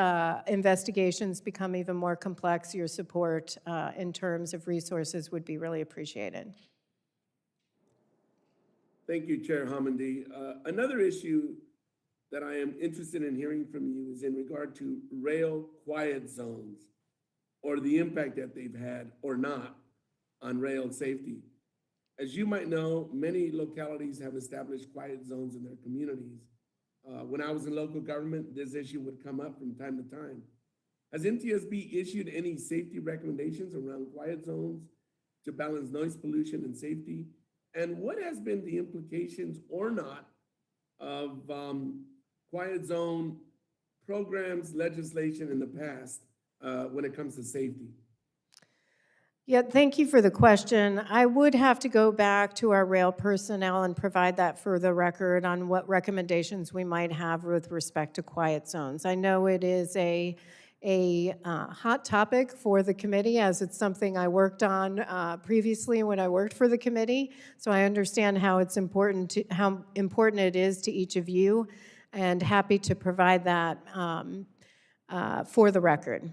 investigations become even more complex, your support in terms of resources would be really appreciated. Thank you, Chair Homendy. Another issue that I am interested in hearing from you is in regard to rail quiet zones, or the impact that they've had or not on rail safety. As you might know, many localities have established quiet zones in their communities. When I was in local government, this issue would come up from time to time. Has NTSB issued any safety recommendations around quiet zones to balance noise pollution and safety? And what has been the implications or not of quiet zone programs, legislation in the past when it comes to safety? Yeah, thank you for the question. I would have to go back to our rail personnel and provide that for the record on what recommendations we might have with respect to quiet zones. I know it is a hot topic for the committee, as it's something I worked on previously when I worked for the committee. So I understand how important it is to each of you, and happy to provide that for the record.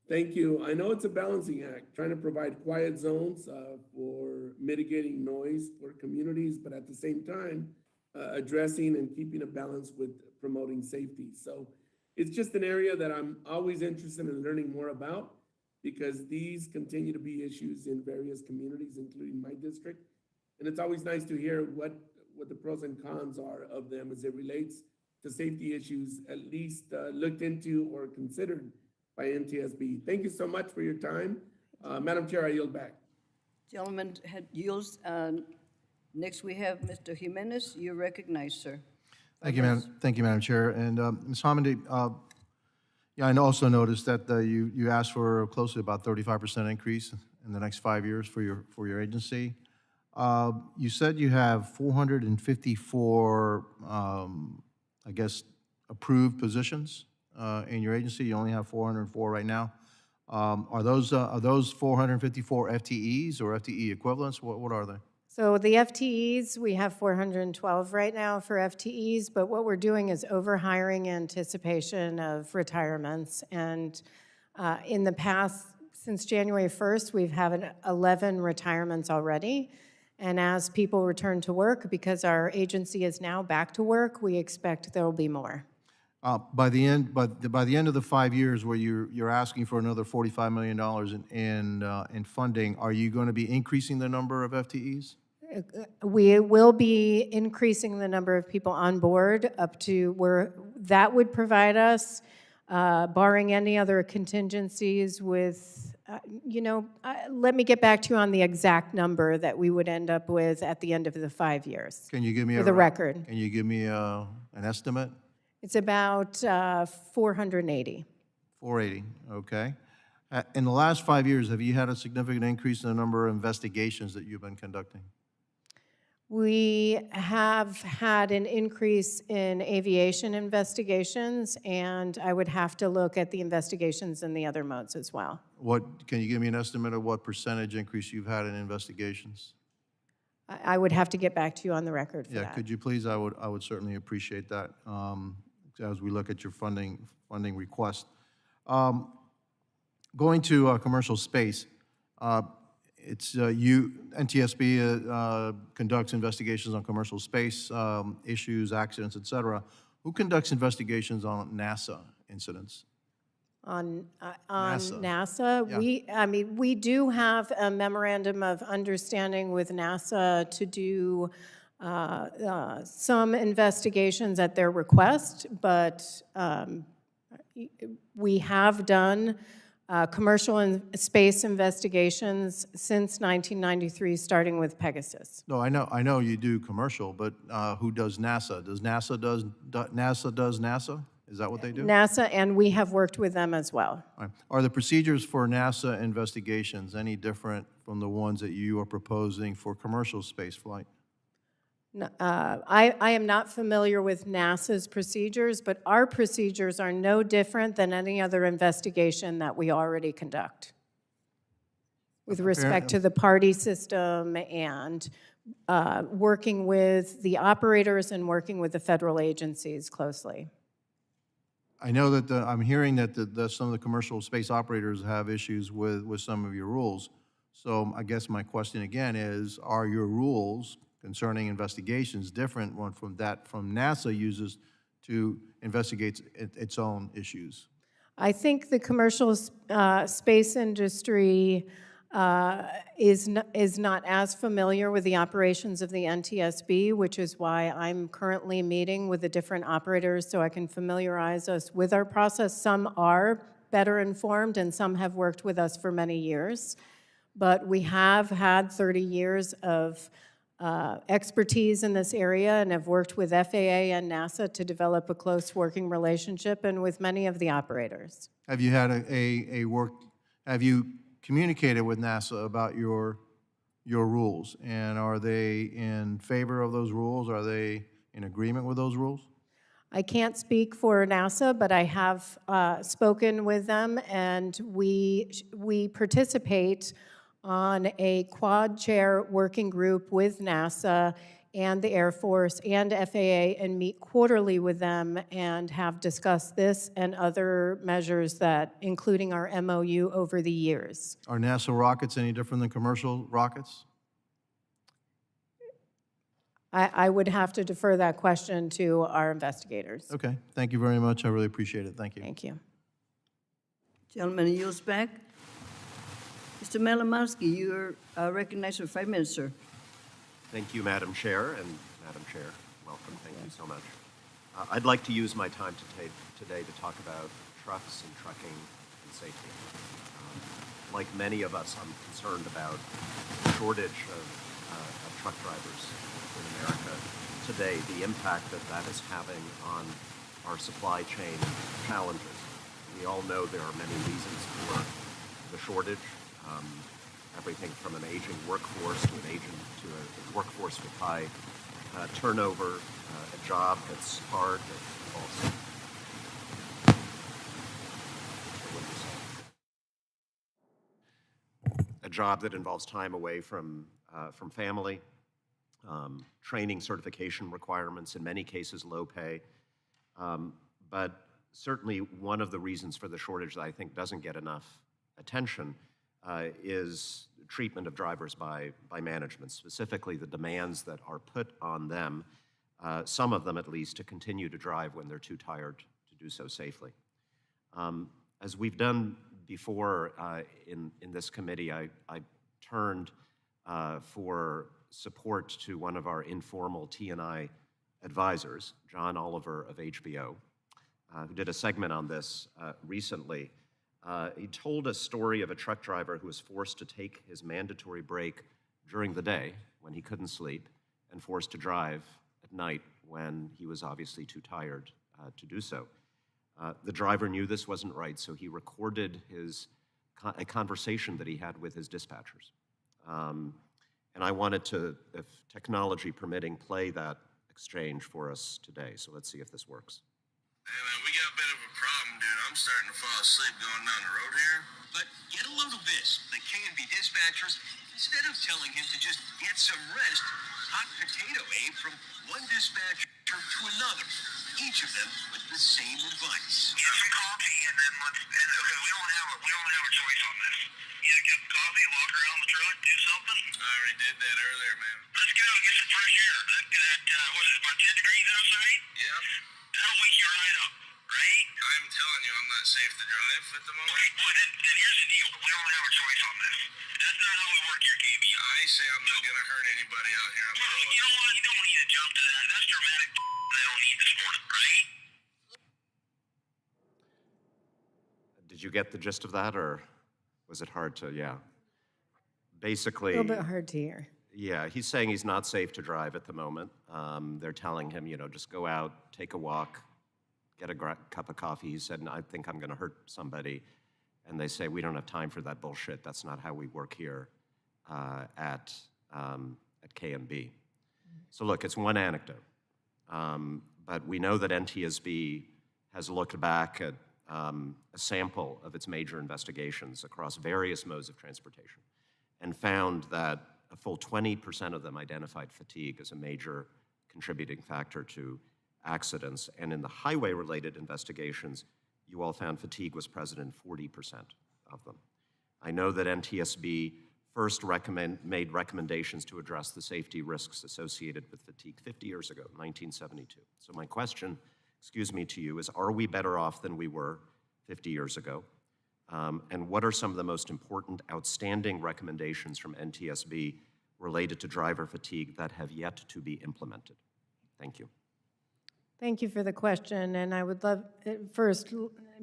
Thank you. I know it's a balancing act, trying to provide quiet zones for mitigating noise for communities, but at the same time, addressing and keeping a balance with promoting safety. So it's just an area that I'm always interested in learning more about, because these continue to be issues in various communities, including my district. And it's always nice to hear what the pros and cons are of them as it relates to safety issues, at least looked into or considered by NTSB. Thank you so much for your time. Madam Chair, I yield back. Gentleman yields. Next, we have Mr. Jimenez. You're recognized, sir. Thank you, Madam Chair. And Ms. Homendy, yeah, I also noticed that you asked for close to about 35% increase in the next 5 years for your agency. You said you have 454, I guess, approved positions in your agency. You only have 404 right now. Are those 454 FTEs or FTE equivalents? What are they? So the FTEs, we have 412 right now for FTEs, but what we're doing is overhiring in anticipation of retirements. And in the past, since January 1st, we've had 11 retirements already. And as people return to work, because our agency is now back to work, we expect there will be more. By the end of the 5 years, where you're asking for another $45 million in funding, are you going to be increasing the number of FTEs? We will be increasing the number of people on board up to where that would provide us, barring any other contingencies with, let me get back to you on the exact number that we would end up with at the end of the 5 years. Can you give me for the record? Can you give me an estimate? It's about 480. 480, okay. In the last 5 years, have you had a significant increase in the number of investigations that you've been conducting? We have had an increase in aviation investigations, and I would have to look at the investigations in the other modes as well. Can you give me an estimate of what percentage increase you've had in investigations? I would have to get back to you on the record for Yeah, that. could you please? I would certainly appreciate that as we look at your funding request. Going to commercial space, Ntsb conducts investigations on commercial space issues, accidents, et cetera. Who conducts investigations on NASA incidents? On NASA. NASA, Yeah. we do have a memorandum of understanding with NASA to do some investigations at their request, but we have done commercial and space investigations since 1993, starting with Pegasus. No, I know you do commercial, but who does NASA? Does NASA does NASA? Is that what they do? NASA, and we have worked with them as well. All right. Are the procedures for NASA investigations any different from the ones that you are proposing for commercial space flight? I am not familiar with NASA's procedures, but our procedures are no different than any other investigation that we already conduct with respect to the party system and working with the operators and working with the federal agencies closely. I know that I'm hearing that some of the commercial space operators have issues with some of your rules. So I guess my question again is, are your rules concerning investigations different from NASA uses to investigate its own issues? I think the commercial space industry is not as familiar with the operations of the Ntsb, which is why I'm currently meeting with the different operators so I can familiarize us with our process. Some are better informed and some have worked with us for many years, but we have had 30 years of expertise in this area and have worked with FAA and NASA to develop a close working relationship and with many of the operators. Have you had have you communicated with NASA about your rules? And are they in favor of those rules? Are they in agreement with those rules? I can't speak for NASA, but I have spoken with them, and we participate on a quad chair working group with NASA and the Air Force and FAA and meet quarterly with them and have discussed this and other measures that, including our MOU over the years. Are NASA rockets any different than commercial rockets? I would have to defer that question to our investigators. Okay, thank you very much. I really appreciate it. Thank you. Thank you. Gentleman yields back. Mr. Malinowski, you're recognized for 5 minutes, sir. Thank you, Madam Chair, and Madam Chair, welcome. Thank you so much. I'd like to use my time today to talk about trucks and trucking and safety. Like many of us, I'm concerned about the shortage of truck drivers in America today, the impact that is having on our supply chain challenges. We all know there are many reasons for the shortage. Everything from an aging workforce to a workforce with high turnover, a job that's hard, that involves a job that involves time away from family, training certification requirements, in many cases low pay. But certainly one of the reasons for the shortage that I think doesn't get enough attention is treatment of drivers by management, specifically the demands that are put on them, some of them at least, to continue to drive when they're too tired to do so safely. As we've done before in this committee, I turned for support to one of our informal T&I advisors, John Oliver of HBO, who did a segment on this recently. He told a story of a truck driver who was forced to take his mandatory break during the day when he couldn't sleep and forced to drive at night when he was obviously too tired to do so. The driver knew this wasn't right, so he recorded his a conversation that he had with his dispatchers. And I wanted to, if technology permitting, play that exchange for us today. So let's see if this works. Hey man, we got a bit of a problem, dude. I'm starting to fall asleep going down the road here. But get a load of this. The K&B dispatchers, instead of telling him to just get some rest, hot potato aim from one dispatcher to another. Each of them with the same advice. Get some coffee and then okay, we don't have a choice on this. Either get coffee, walk around the truck, do something. I already did that earlier, man. Let's get out and get some fresh air. What is it, about 10 degrees outside? Yep. That'll wake you right up, right? I'm telling you, I'm not safe to drive at the moment. Okay, well, then here's the deal. We don't have a choice on this. That's not how we work here, KB. I say I'm not going to hurt anybody out here on the road. You know what? You don't need to jump to that. That's dramatic. I don't need this morning, right? Did you get the gist of that, or was it hard to, yeah? Basically. A little bit hard to hear. Yeah, he's saying he's not safe to drive at the moment. They're telling him, you know, just go out, take a walk, get a cup of coffee. He said, I think I'm going to hurt somebody. And they say, we don't have time for that bullshit. That's not how we work here at K&B. So look, it's one anecdote. But we know that Ntsb has looked back at a sample of its major investigations across various modes of transportation and found that a full 20% of them identified fatigue as a major contributing factor to accidents. And in the highway-related investigations, you all found fatigue was present in 40% of them. I know that Ntsb first made recommendations to address the safety risks associated with fatigue 50 years ago, 1972. So my question, to you is, are we better off than we were 50 years ago? And what are some of the most important outstanding recommendations from Ntsb related to driver fatigue that have yet to be implemented? Thank you. Thank you for the question, and I would love, first,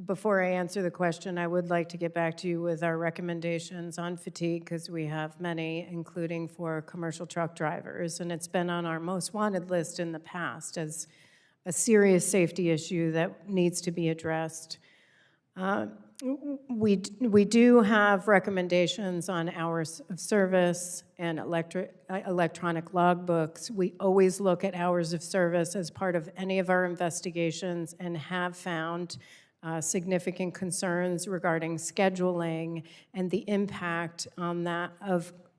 before I answer the question, I would like to get back to you with our recommendations on fatigue, because we have many, including for commercial truck drivers, and it's been on our most wanted list in the past as a serious safety issue that needs to be addressed. We do have recommendations on hours of service and electronic logbooks. We always look at hours of service as part of any of our investigations and have found significant concerns regarding scheduling and the impact on that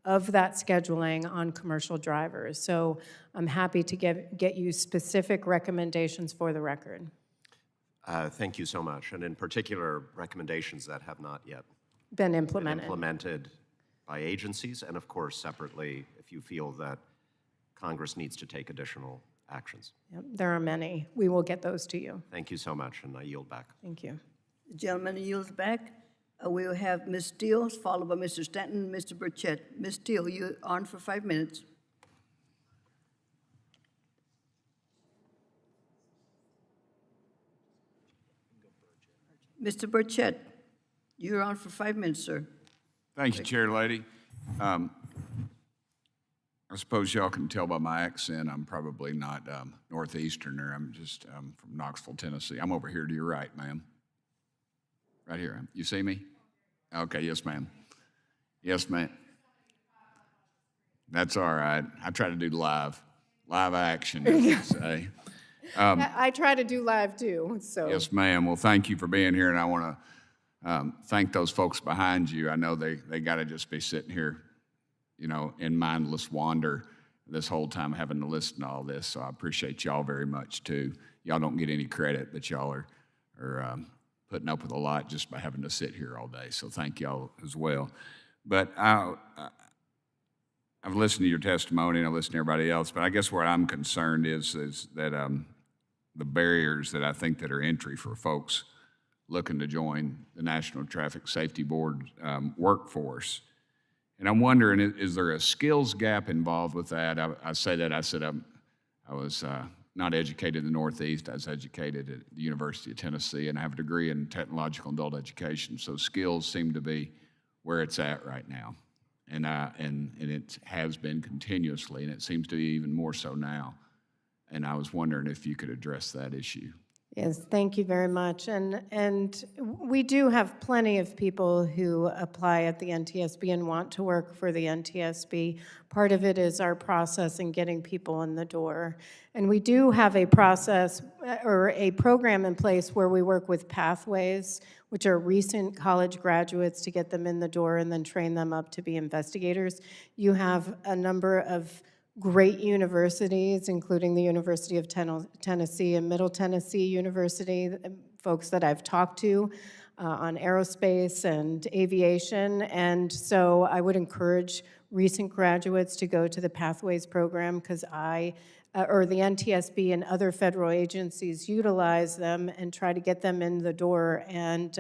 of that scheduling on commercial drivers. So I'm happy to get you specific recommendations for the record. Thank you so much. And in particular, recommendations that have not yet Been implemented. been implemented by agencies, and of course, separately, if you feel that Congress needs to take additional actions. Yep, there are many. We will get those to you. Thank you so much, and I yield back. Thank you. The gentleman yields back. We will have Ms. Steele, followed by Mr. Stanton and Mr. Burchett. Ms. Steele, you're on for 5 minutes. Mr. Burchett, you're on for 5 minutes, sir. Thank you, Chair Lady. I suppose y'all can tell by my accent, I'm probably not Northeasterner. I'm just from Knoxville, Tennessee. I'm over here to your right, ma'am. Right here. You see me? Okay, yes, ma'am. Yes, ma'am. That's all right. I try to do live action, as you say. I try to do live too, so. Yes, ma'am. Well, thank you for being here, and I want to thank those folks behind you. I know they got to just be sitting here, you know, in mindless wander this whole time having to listen to all this, so I appreciate y'all very much, too. Y'all don't get any credit, but y'all are putting up with a lot just by having to sit here all day, so thank y'all as well. But I've listened to your testimony, and I've listened to everybody else, but I guess where I'm concerned is that the barriers that I think that are entry for folks looking to join the National Traffic Safety Board workforce. And I'm wondering, is there a skills gap involved with that? I said I was not educated in the Northeast. I was educated at the University of Tennessee, and I have a degree in technological and adult education. So skills seem to be where it's at right now. And it has been continuously, and it seems to be even more so now. And I was wondering if you could address that issue. Yes, thank you very much. And we do have plenty of people who apply at the NTSB and want to work for the NTSB. Part of it is our process in getting people in the door. And we do have a process or a program in place where we work with pathways, which are recent college graduates, to get them in the door and then train them up to be investigators. You have a number of great universities, including the University of Tennessee and Middle Tennessee University, folks that I've talked to on aerospace and aviation. And so I would encourage recent graduates to go to the Pathways program, because or the NTSB and other federal agencies utilize them and try to get them in the door and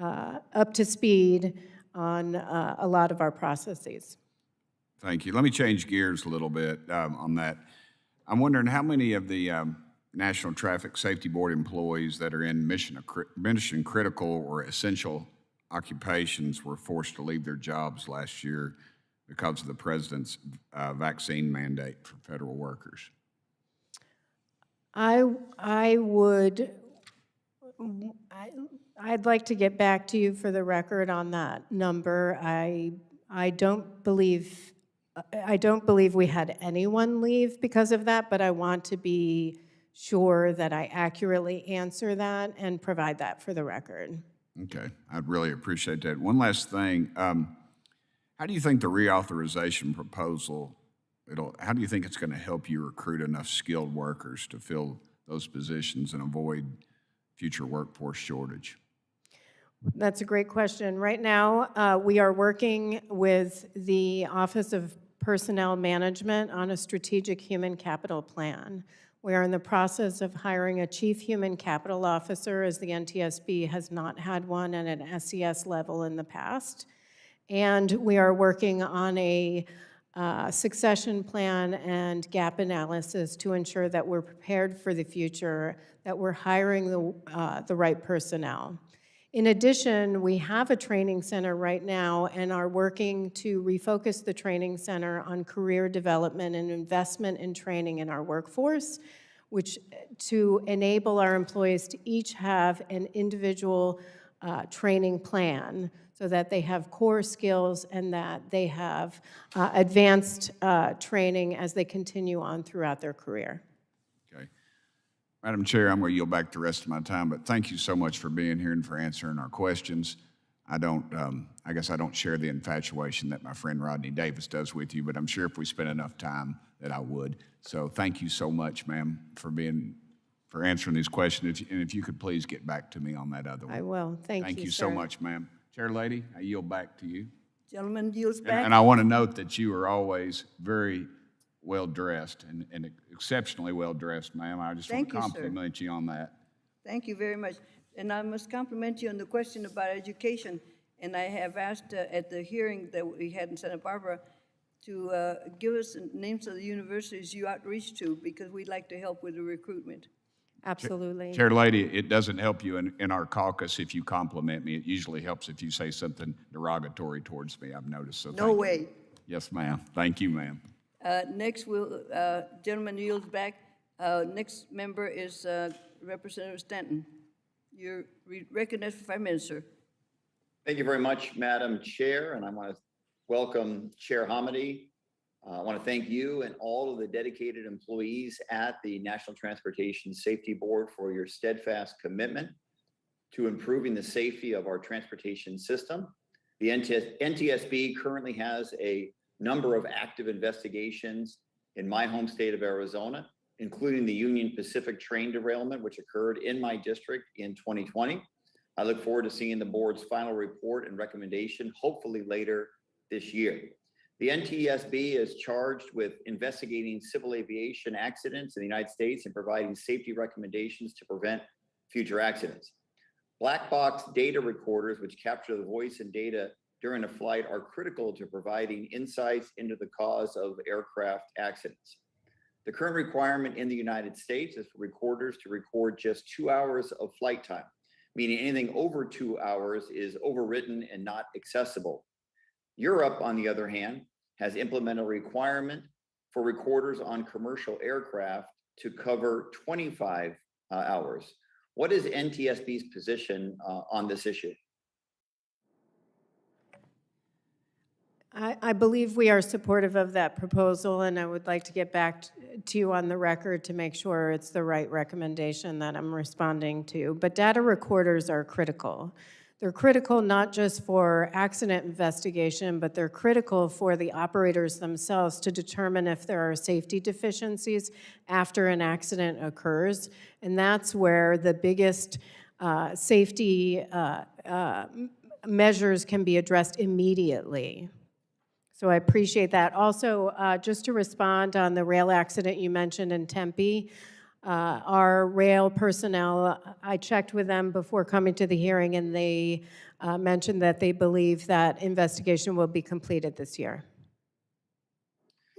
up to speed on a lot of our processes. Thank you. Let me change gears a little bit on that. I'm wondering how many of the National Traffic Safety Board employees that are in mission critical or essential occupations were forced to leave their jobs last year because of the president's vaccine mandate for federal workers. I'd like to get back to you for the record on that number. I don't believe we had anyone leave because of that, but I want to be sure that I accurately answer that and provide that for the record. Okay, I'd really appreciate that. One last thing, how do you think the reauthorization proposal, how do you think it's going to help you recruit enough skilled workers to fill those positions and avoid future workforce shortage? That's a great question. Right now, we are working with the Office of Personnel Management on a strategic human capital plan. We are in the process of hiring a chief human capital officer, as the NTSB has not had one at an SES level in the past. And we are working on a succession plan and gap analysis to ensure that we're prepared for the future, that we're hiring the right personnel. In addition, we have a training center right now and are working to refocus the training center on career development and investment in training in our workforce, which to enable our employees to each have an individual training plan so that they have core skills and that they have advanced training as they continue on throughout their career. Okay. Madam Chair, I'm going to yield back the rest of my time, but thank you so much for being here and for answering our questions. I guess I don't share the infatuation that my friend Rodney Davis does with you, but I'm sure if we spent enough time that I would. So thank you so much, ma'am, for answering these questions. And if you could please get back to me on that other one. I will. Thank you, Thank you sir. so much, ma'am. Chair Lady, I yield back to you. Gentleman yields back. And I want to note that you are always very well-dressed and exceptionally well-dressed, ma'am. I just want Thank to you, sir. compliment you on that. Thank you very much. And I must compliment you on the question about education. And I have asked at the hearing that we had in Santa Barbara to give us the names of the universities you outreach to, because we'd like to help with the recruitment. Absolutely. Chair Lady, it doesn't help you in our caucus if you compliment me. It usually helps if you say something derogatory towards me, I've noticed. So No thank you. way. Yes, ma'am. Thank you, ma'am. Next, gentleman yields back. Next member is Representative Stanton. You're recognized for 5 minutes, sir. Thank you very much, Madam Chair, and I want to welcome Chair Hamady. I want to thank you and all of the dedicated employees at the National Transportation Safety Board for your steadfast commitment to improving the safety of our transportation system. The NTSB currently has a number of active investigations in my home state of Arizona, including the Union Pacific train derailment, which occurred in my district in 2020. I look forward to seeing the board's final report and recommendation, hopefully later this year. The NTSB is charged with investigating civil aviation accidents in the United States and providing safety recommendations to prevent future accidents. Black box data recorders, which capture the voice and data during a flight, are critical to providing insights into the cause of aircraft accidents. The current requirement in the United States is for recorders to record just 2 hours of flight time, meaning anything over 2 hours is overwritten and not accessible. Europe, on the other hand, has implemented a requirement for recorders on commercial aircraft to cover 25 hours. What is NTSB's position on this issue? I believe we are supportive of that proposal, and I would like to get back to you on the record to make sure it's the right recommendation that I'm responding to. But data recorders are critical. They're critical not just for accident investigation, but they're critical for the operators themselves to determine if there are safety deficiencies after an accident occurs. And that's where the biggest safety measures can be addressed immediately. So I appreciate that. Also, just to respond on the rail accident you mentioned in Tempe, our rail personnel, I checked with them before coming to the hearing, and they mentioned that they believe that investigation will be completed this year.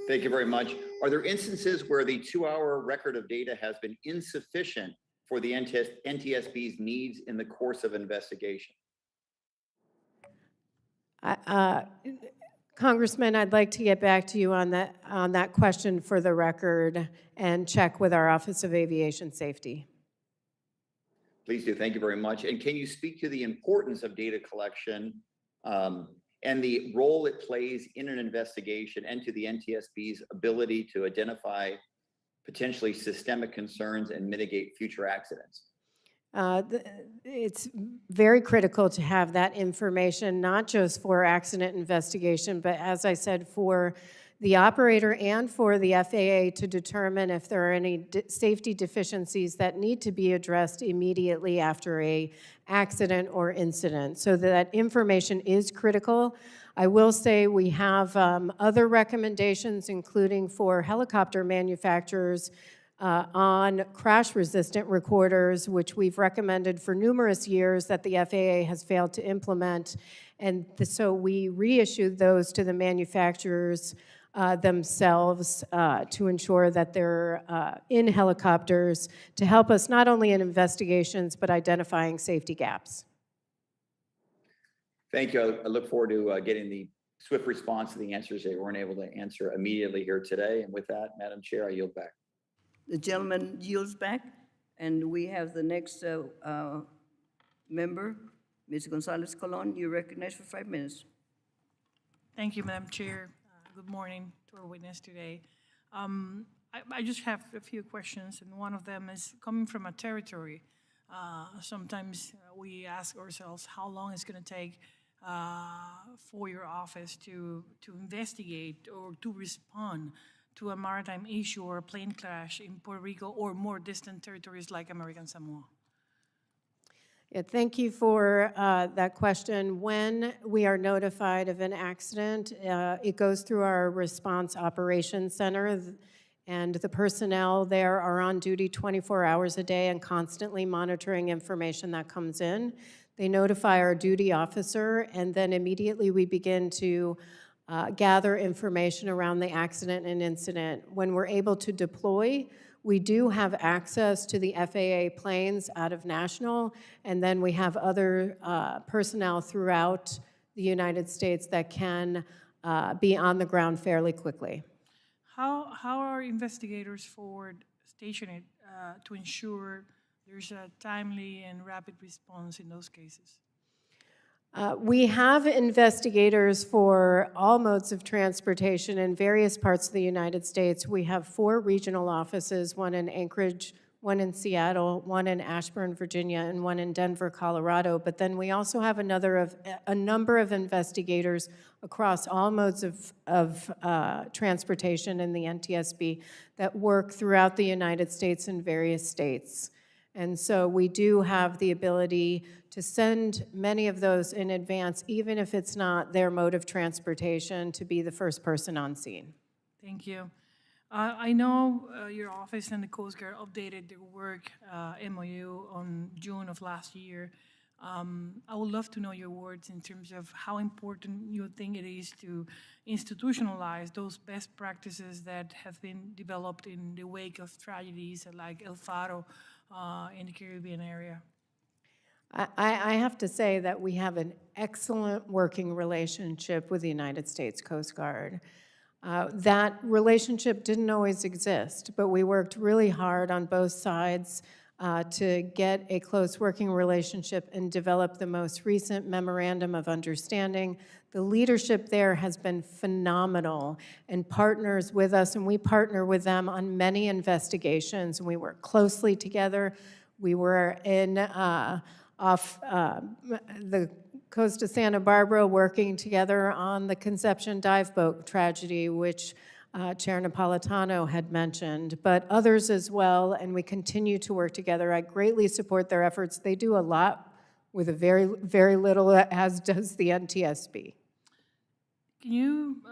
Thank you very much. Are there instances where the 2-hour record of data has been insufficient for the NTSB's needs in the course of investigation? Congressman, I'd like to get back to you on that question for the record and check with our Office of Aviation Safety. Please do. Thank you very much. And can you speak to the importance of data collection and the role it plays in an investigation and to the NTSB's ability to identify potentially systemic concerns and mitigate future accidents? It's very critical to have that information, not just for accident investigation, but as I said, for the operator and for the FAA to determine if there are any safety deficiencies that need to be addressed immediately after a accident or incident. So that information is critical. I will say we have other recommendations, including for helicopter manufacturers, on crash-resistant recorders, which we've recommended for numerous years that the FAA has failed to implement. And so we reissued those to the manufacturers themselves to ensure that they're in helicopters to help us not only in investigations, but identifying safety gaps. Thank you. I look forward to getting the swift response to the answers they weren't able to answer immediately here today. And with that, Madam Chair, I yield back. The gentleman yields back, and we have the next member, Ms. Gonzalez Colon. You're recognized for 5 minutes. Thank you, Madam Chair. Good morning to our witness today. I just have a few questions, and one of them is coming from a territory. Sometimes we ask ourselves how long it's going to take for your office to investigate or to respond to a maritime issue or a plane crash in Puerto Rico or more distant territories like American Samoa? Yeah, thank you for that question. When we are notified of an accident, it goes through our response operations center, and the personnel there are on duty 24 hours a day and constantly monitoring information that comes in. They notify our duty officer, and then immediately we begin to gather information around the accident and incident. When we're able to deploy, we do have access to the FAA planes out of National, and then we have other personnel throughout the United States that can be on the ground fairly quickly. How are investigators forward stationed to ensure there's a timely and rapid response in those cases? We have investigators for all modes of transportation in various parts of the United States. We have 4 regional offices, one in Anchorage, one in Seattle, one in Ashburn, Virginia, and one in Denver, Colorado. But then we also have a number of investigators across all modes of transportation in the NTSB that work throughout the United States in various states. And so we do have the ability to send many of those in advance, even if it's not their mode of transportation, to be the first person on scene. Thank you. I know your office and the Coast Guard updated their work MOU on June of last year. I would love to know your words in terms of how important you think it is to institutionalize those best practices that have been developed in the wake of tragedies like El Faro in the Caribbean area. I have to say that we have an excellent working relationship with the United States Coast Guard. That relationship didn't always exist, but we worked really hard on both sides to get a close working relationship and develop the most recent memorandum of understanding. The leadership there has been phenomenal and partners with us, and we partner with them on many investigations, and we work closely together. We were off the coast of Santa Barbara working together on the Conception dive boat tragedy, which Chair Napolitano had mentioned, but others as well, and we continue to work together. I greatly support their efforts. They do a lot with a very, very little, as does the Ntsb. Can you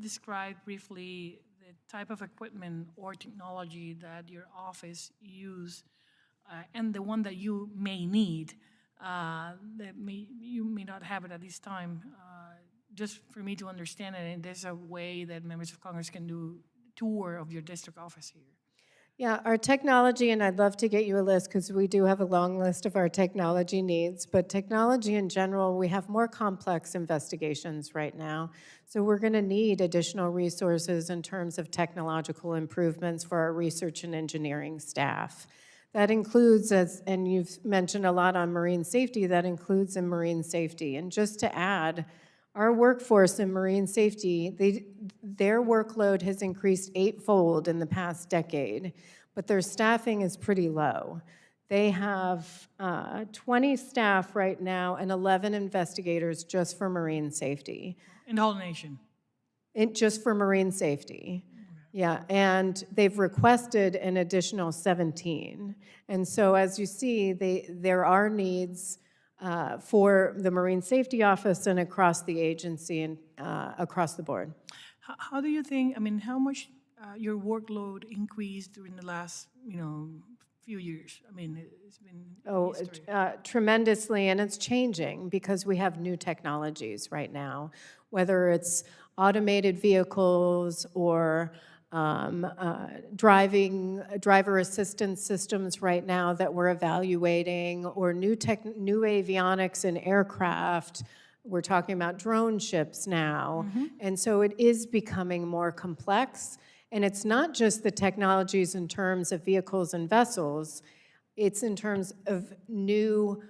describe briefly the type of equipment or technology that your office use and the one that you may need that you may not have it at this time? Just for me to understand it, and there's a way that members of Congress can do a tour of your district office here. Yeah, our technology, and I'd love to get you a list because we do have a long list of our technology needs, but technology in general, we have more complex investigations right now. So we're going to need additional resources in terms of technological improvements for our research and engineering staff. That includes, and you've mentioned a lot on marine safety, that includes in marine safety. And just to add, our workforce in marine safety, their workload has increased 8-fold in the past decade, but their staffing is pretty low. They have 20 staff right now and 11 investigators just for marine safety. In the whole nation? Just for marine safety. Yeah, and they've requested an additional 17. And so as you see, there are needs for the Marine Safety Office and across the agency and across the board. How do you think, how much your workload increased during the last, few years? It's been history. Tremendously, and it's changing because we have new technologies right now, whether it's automated vehicles or driver assistance systems right now that we're evaluating, or new avionics in aircraft. We're talking about drone ships now. And so it is becoming more complex. And it's not just the technologies in terms of vehicles and vessels, it's in terms of new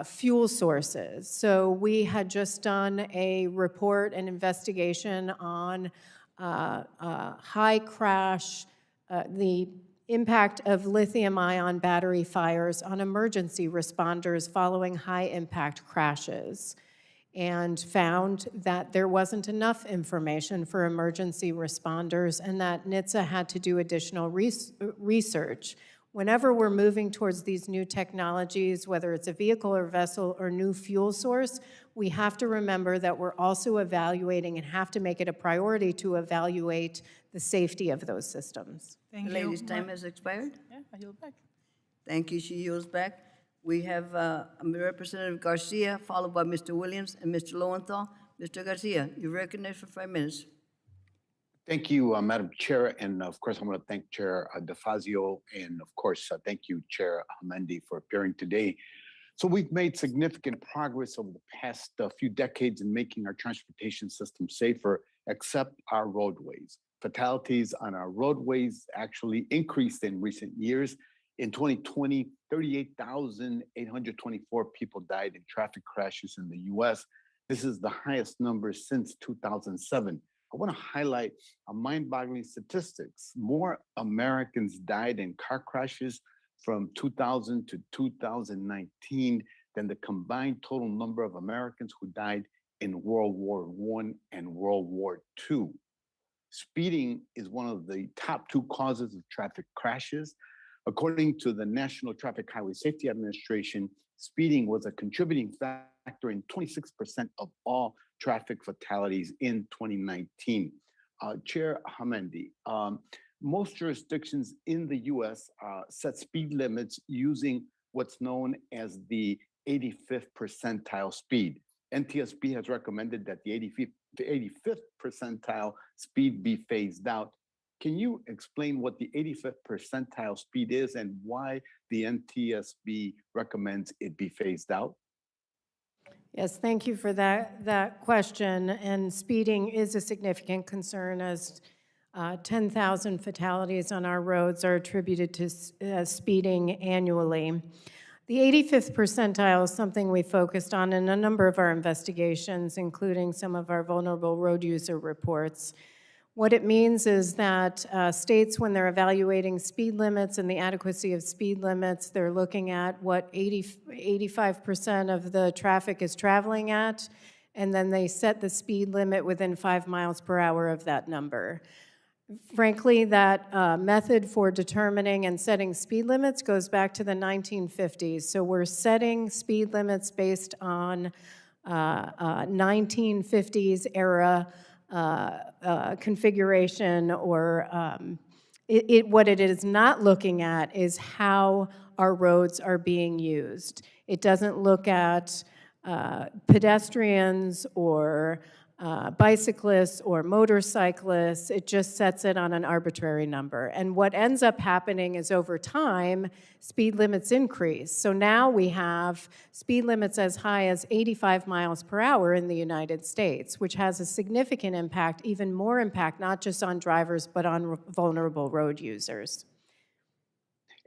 fuel sources. So we had just done a report and investigation on high crash, the impact of lithium-ion battery fires on emergency responders following high-impact crashes, and found that there wasn't enough information for emergency responders and that Nhtsa had to do additional research. Whenever we're moving towards these new technologies, whether it's a vehicle or vessel or new fuel source, we have to remember that we're also evaluating and have to make it a priority to evaluate the safety of those systems. Thank you. Lady's time has expired. Yeah, I yield back. Thank you. She yields back. We have Representative Garcia, followed by Mr. Williams and Mr. Lowenthal. Mr. Garcia, you're recognized for 5 minutes. Thank you, Madam Chair. And of course, I want to thank Chair DeFazio. And of course, thank you, Chair Hamendi, for appearing today. So we've made significant progress over the past few decades in making our transportation system safer, except our roadways. Fatalities on our roadways actually increased in recent years. In 2020, 38,824 people died in traffic crashes in the US. This is the highest number since 2007. I want to highlight a mind-boggling statistics. More Americans died in car crashes from 2000 to 2019 than the combined total number of Americans who died in World War I and World War II. Speeding is one of the top 2 causes of traffic crashes. According to the National Traffic Highway Safety Administration, speeding was a contributing factor in 26% of all traffic fatalities in 2019. Chair Hamendi, most jurisdictions in the US set speed limits using what's known as the 85th percentile speed. NTSB has recommended that the 85th percentile speed be phased out. Can you explain what the 85th percentile speed is and why the NTSB recommends it be phased out? Yes, thank you for that question. And speeding is a significant concern, as 10,000 fatalities on our roads are attributed to speeding annually. The 85th percentile is something we focused on in a number of our investigations, including some of our vulnerable road user reports. What it means is that states, when they're evaluating speed limits and the adequacy of speed limits, they're looking at what 85% of the traffic is traveling at, and then they set the speed limit within 5 miles per hour of that number. Frankly, that method for determining and setting speed limits goes back to the 1950s. So we're setting speed limits based on 1950s era configuration, or what it is not looking at is how our roads are being used. It doesn't look at pedestrians or bicyclists or motorcyclists. It just sets it on an arbitrary number. And what ends up happening is, over time, speed limits increase. So now we have speed limits as high as 85 miles per hour in the United States, which has a significant impact, even more impact, not just on drivers, but on vulnerable road users.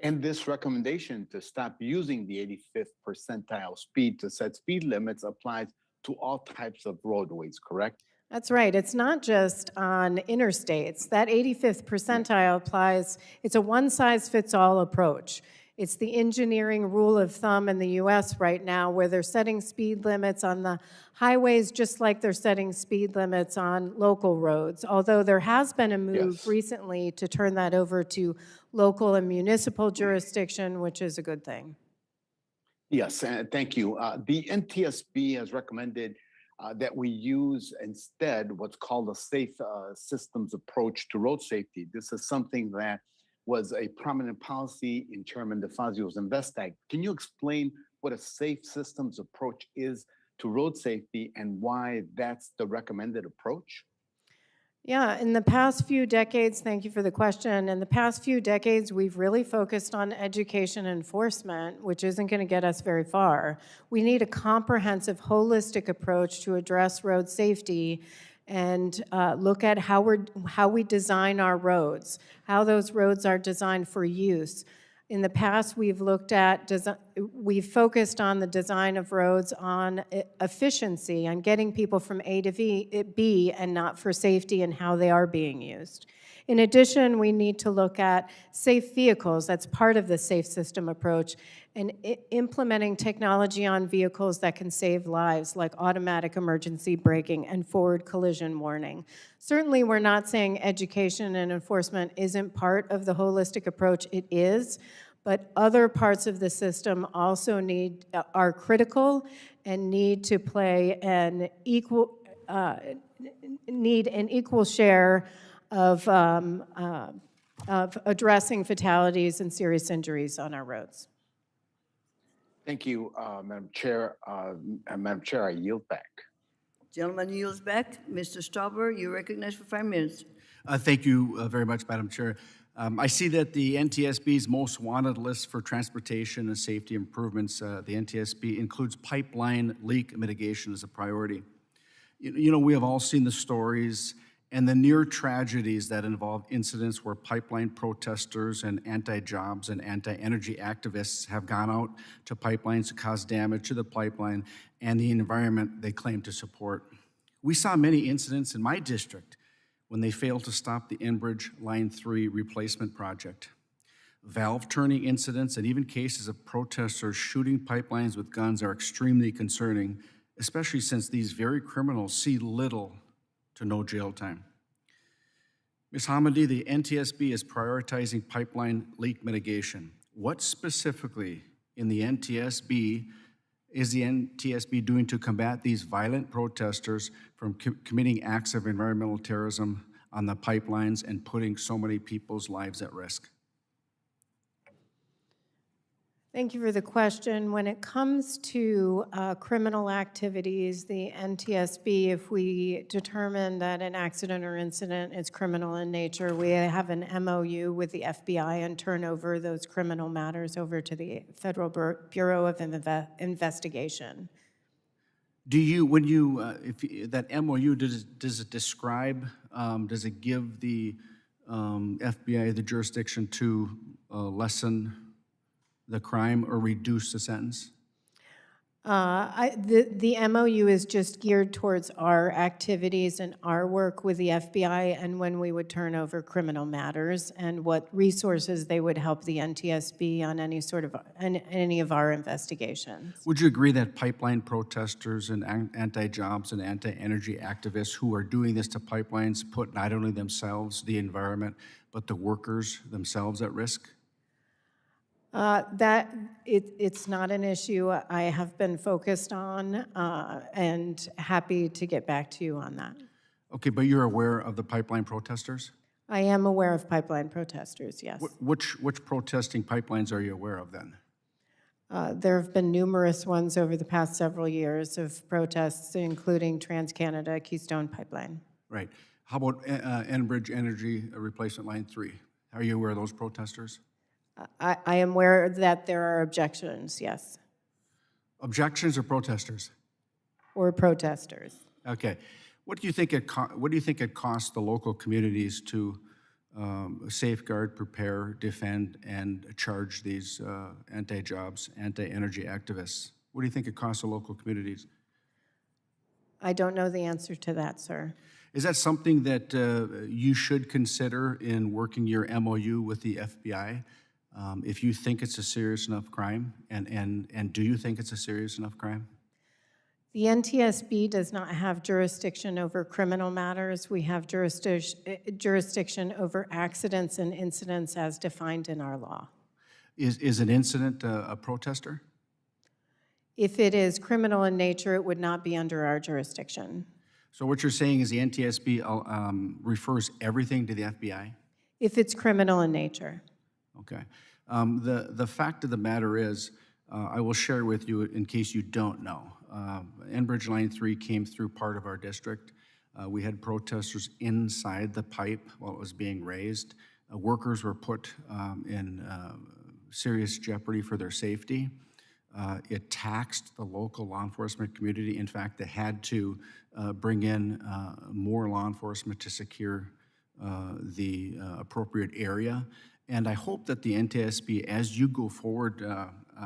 And this recommendation to stop using the 85th percentile speed to set speed limits applies to all types of roadways, correct? That's right. It's not just on interstates. That 85th percentile applies, it's a one-size-fits-all approach. It's the engineering rule of thumb in the US right now, where they're setting speed limits on the highways just like they're setting speed limits on local roads. Although there has been a move recently to turn that over to local and municipal jurisdiction, which is a good thing. Yes, thank you. The Ntsb has recommended that we use instead what's called a safe systems approach to road safety. This is something that was a prominent policy in Chairman DeFazio's Invest Act. Can you explain what a safe systems approach is to road safety and why that's the recommended approach? Yeah, in the past few decades, thank you for the question. In the past few decades, we've really focused on education enforcement, which isn't going to get us very far. We need a comprehensive, holistic approach to address road safety and look at how we design our roads, how those roads are designed for use. In the past, we've focused on the design of roads on efficiency, on getting people from A to B, and not for safety and how they are being used. In addition, we need to look at safe vehicles. That's part of the safe system approach, and implementing technology on vehicles that can save lives, like automatic emergency braking and forward collision warning. Certainly, we're not saying education and enforcement isn't part of the holistic approach. It is, but other parts of the system also are critical and need to play an equal share of addressing fatalities and serious injuries on our roads. Thank you, Madam Chair. Madam Chair, I yield back. Gentleman yields back. Mr. Stauber, you're recognized for 5 minutes. Thank you very much, Madam Chair. I see that the NTSB's most wanted list for transportation and safety improvements, the NTSB includes pipeline leak mitigation as a priority. You know, we have all seen the stories and the near tragedies that involve incidents where pipeline protesters and anti-jobs and anti-energy activists have gone out to pipelines to cause damage to the pipeline and the environment they claim to support. We saw many incidents in my district when they failed to stop the Enbridge Line 3 replacement project. Valve turning incidents and even cases of protesters shooting pipelines with guns are extremely concerning, especially since these very criminals see little to no jail time. Ms. Hamady, the NTSB is prioritizing pipeline leak mitigation. What specifically in the NTSB is the NTSB doing to combat these violent protesters from committing acts of environmental terrorism on the pipelines and putting so many people's lives at risk? Thank you for the question. When it comes to criminal activities, the NTSB, if we determine that an accident or incident is criminal in nature, we have an MOU with the FBI and turn over those criminal matters over to the Federal Bureau of Investigation. Do you, when you, if that MOU, does it describe, does it give the FBI the jurisdiction to lessen the crime or reduce the sentence? The MOU is just geared towards our activities and our work with the FBI and when we would turn over criminal matters and what resources they would help the NTSB on any of our investigations. Would you agree that pipeline protesters and anti-jobs and anti-energy activists who are doing this to pipelines put not only themselves, the environment, but the workers themselves at risk? It's not an issue I have been focused on and happy to get back to you on that. Okay, but you're aware of the pipeline protesters? I am aware of pipeline protesters, yes. Which protesting pipelines are you aware of then? There have been numerous ones over the past several years of protests, including TransCanada Keystone Pipeline. Right. How about Enbridge Energy Replacement Line 3? Are you aware of those protesters? I am aware that there are objections, yes, Objections or protesters? or protesters. Okay. What do you think it costs the local communities to safeguard, prepare, defend, and charge these anti-jobs, anti-energy activists? What do you think it costs the local communities? I don't know the answer to that, sir. Is that something that you should consider in working your MOU with the FBI? If you think it's a serious enough crime, and do you think it's a serious enough crime? The NTSB does not have jurisdiction over criminal matters. We have jurisdiction over accidents and incidents as defined in our law. Is an incident a protester? If it is criminal in nature, it would not be under our jurisdiction. So what you're saying is the NTSB refers everything to the FBI? If it's criminal in nature. Okay. The fact of the matter is, I will share with you in case you don't know. Enbridge Line 3 came through part of our district. We had protesters inside the pipe while it was being raised. Workers were put in serious jeopardy for their safety. It taxed the local law enforcement community. In fact, they had to bring in more law enforcement to secure the appropriate area. And I hope that the NTSB, as you go forward,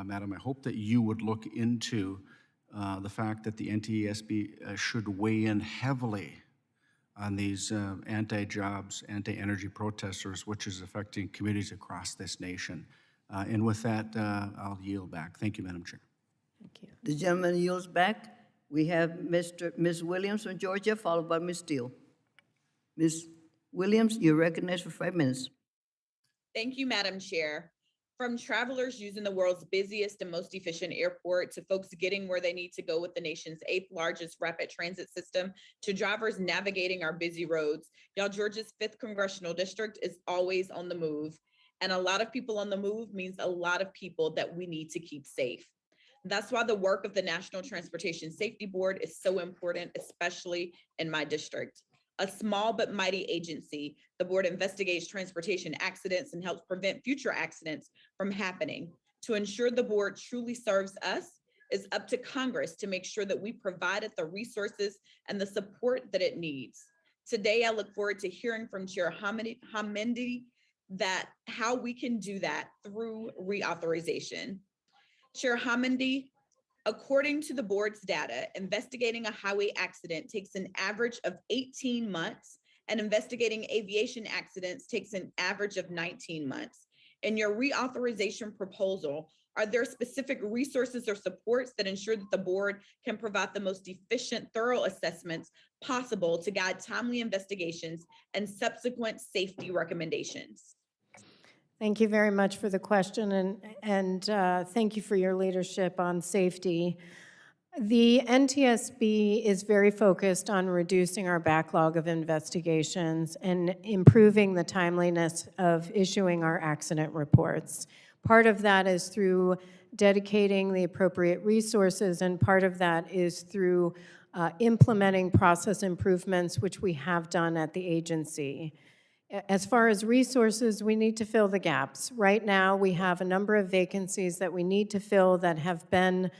Madam, I hope that you would look into the fact that the NTSB should weigh in heavily on these anti-jobs, anti-energy protesters, which is affecting communities across this nation. And with that, I'll yield back. Thank you, Madam Chair. Thank you. The gentleman yields back. We have Ms. Williams from Georgia, followed by Ms. Steele. Ms. Williams, you're recognized for 5 minutes. Thank you, Madam Chair. From travelers using the world's busiest and most efficient airport to folks getting where they need to go with the nation's 8th largest rapid transit system to drivers navigating our busy roads, y'all, Georgia's 5th congressional district is always on the move. And a lot of people on the move means a lot of people that we need to keep safe. That's why the work of the National Transportation Safety Board is so important, especially in my district. A small but mighty agency, the board investigates transportation accidents and helps prevent future accidents from happening. To ensure the board truly serves us is up to Congress to make sure that we provide it the resources and the support that it needs. Today, I look forward to hearing from Chair Hamindi that how we can do that through reauthorization. Chair Hamindi, according to the board's data, investigating a highway accident takes an average of 18 months, and investigating aviation accidents takes an average of 19 months. In your reauthorization proposal, are there specific resources or supports that ensure that the board can provide the most efficient, thorough assessments possible to guide timely investigations and subsequent safety recommendations? Thank you very much for the question, and thank you for your leadership on safety. The NTSB is very focused on reducing our backlog of investigations and improving the timeliness of issuing our accident reports. Part of that is through dedicating the appropriate resources, and part of that is through implementing process improvements, which we have done at the agency. As far as resources, we need to fill the gaps. Right now, we have a number of vacancies that we need to fill that have been,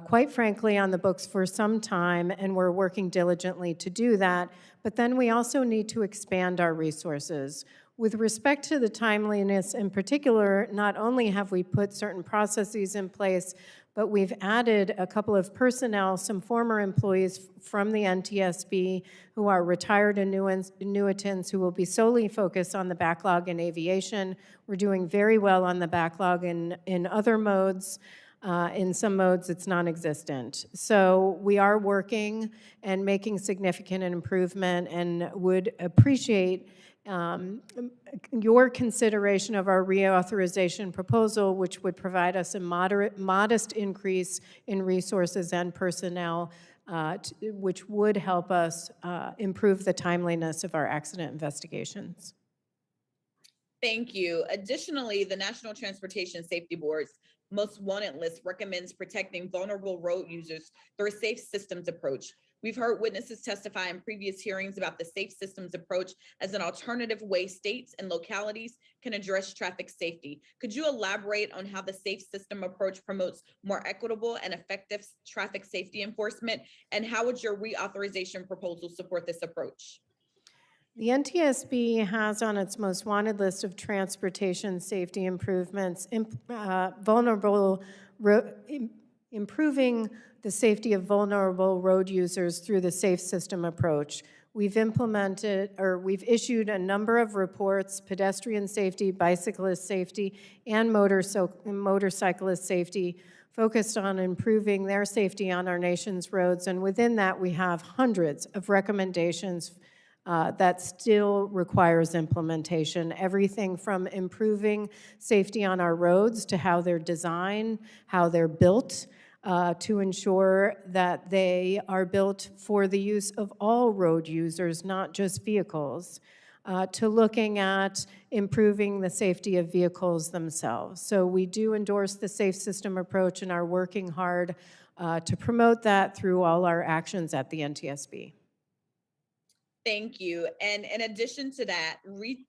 quite frankly, on the books for some time, and we're working diligently to do that. But then we also need to expand our resources. With respect to the timeliness in particular, not only have we put certain processes in place, but we've added a couple of personnel, some former employees from the NTSB who are retired annuitants who will be solely focused on the backlog in aviation. We're doing very well on the backlog in other modes. In some modes, it's non-existent. So we are working and making significant improvement and would appreciate your consideration of our reauthorization proposal, which would provide us a modest increase in resources and personnel, which would help us improve the timeliness of our accident investigations. Thank you. Additionally, the National Transportation Safety Board's Most Wanted list recommends protecting vulnerable road users through a safe systems approach. We've heard witnesses testify in previous hearings about the safe systems approach as an alternative way states and localities can address traffic safety. Could you elaborate on how the safe system approach promotes more equitable and effective traffic safety enforcement? And how would your reauthorization proposal support this approach? The NTSB has on its most wanted list of transportation safety improvements, improving the safety of vulnerable road users through the safe system approach. We've issued a number of reports: pedestrian safety, bicyclist safety, and motorcyclist safety, focused on improving their safety on our nation's roads. And within that, we have hundreds of recommendations that still requires implementation. Everything from improving safety on our roads to how they're designed, how they're built, to ensure that they are built for the use of all road users, not just vehicles, to looking at improving the safety of vehicles themselves. So we do endorse the safe system approach and are working hard to promote that through all our actions at the NTSB. Thank you. And in addition to that,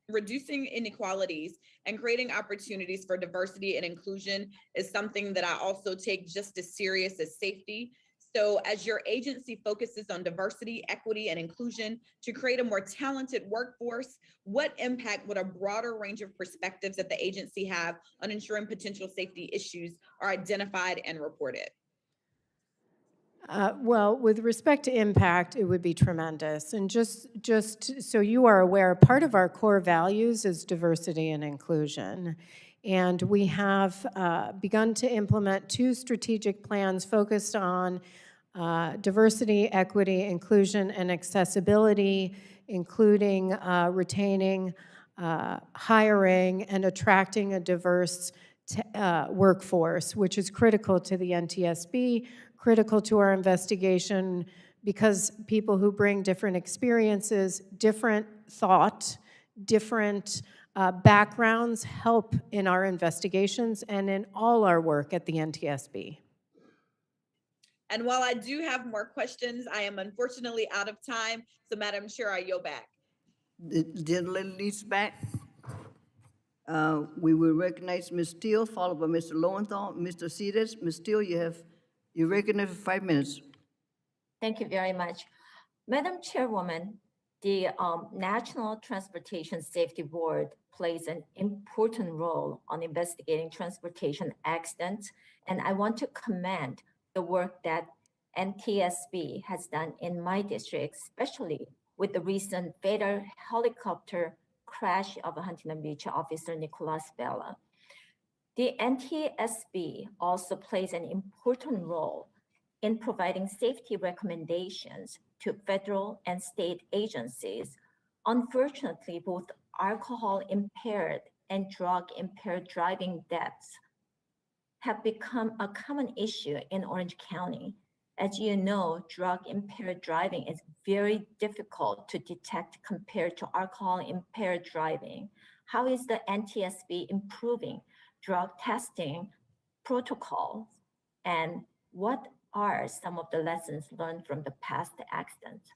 reducing inequalities and creating opportunities for diversity and inclusion is something that I also take just as serious as safety. So as your agency focuses on diversity, equity, and inclusion to create a more talented workforce, what impact would a broader range of perspectives that the agency have on ensuring potential safety issues are identified and reported? Well, with respect to impact, it would be tremendous. And just so you are aware, part of our core values is diversity and inclusion. And we have begun to implement 2 strategic plans focused on diversity, equity, inclusion, and accessibility, including retaining, hiring, and attracting a diverse workforce, which is critical to the NTSB, critical to our investigation, because people who bring different experiences, different thought, different backgrounds help in our investigations and in all our work at the NTSB. And while I do have more questions, I am unfortunately out of time. So Madam Chair, I yield back. The gentleman leads back. We will recognize Ms. Steele, followed by Mr. Lowenthal, Mr. Cedars. Ms. Steele, you recognize for 5 minutes. Thank you very much. Madam Chairwoman, the National Transportation Safety Board plays an important role on investigating transportation accidents, and I want to commend the work that NTSB has done in my district, especially with the recent fatal helicopter crash of Huntington Beach officer Nicholas Bella. The NTSB also plays an important role in providing safety recommendations to federal and state agencies. Unfortunately, both alcohol-impaired and drug-impaired driving deaths have become a common issue in Orange County. As you know, drug-impaired driving is very difficult to detect compared to alcohol-impaired driving. How is the NTSB improving drug testing protocols, and what are some of the lessons learned from the past accidents?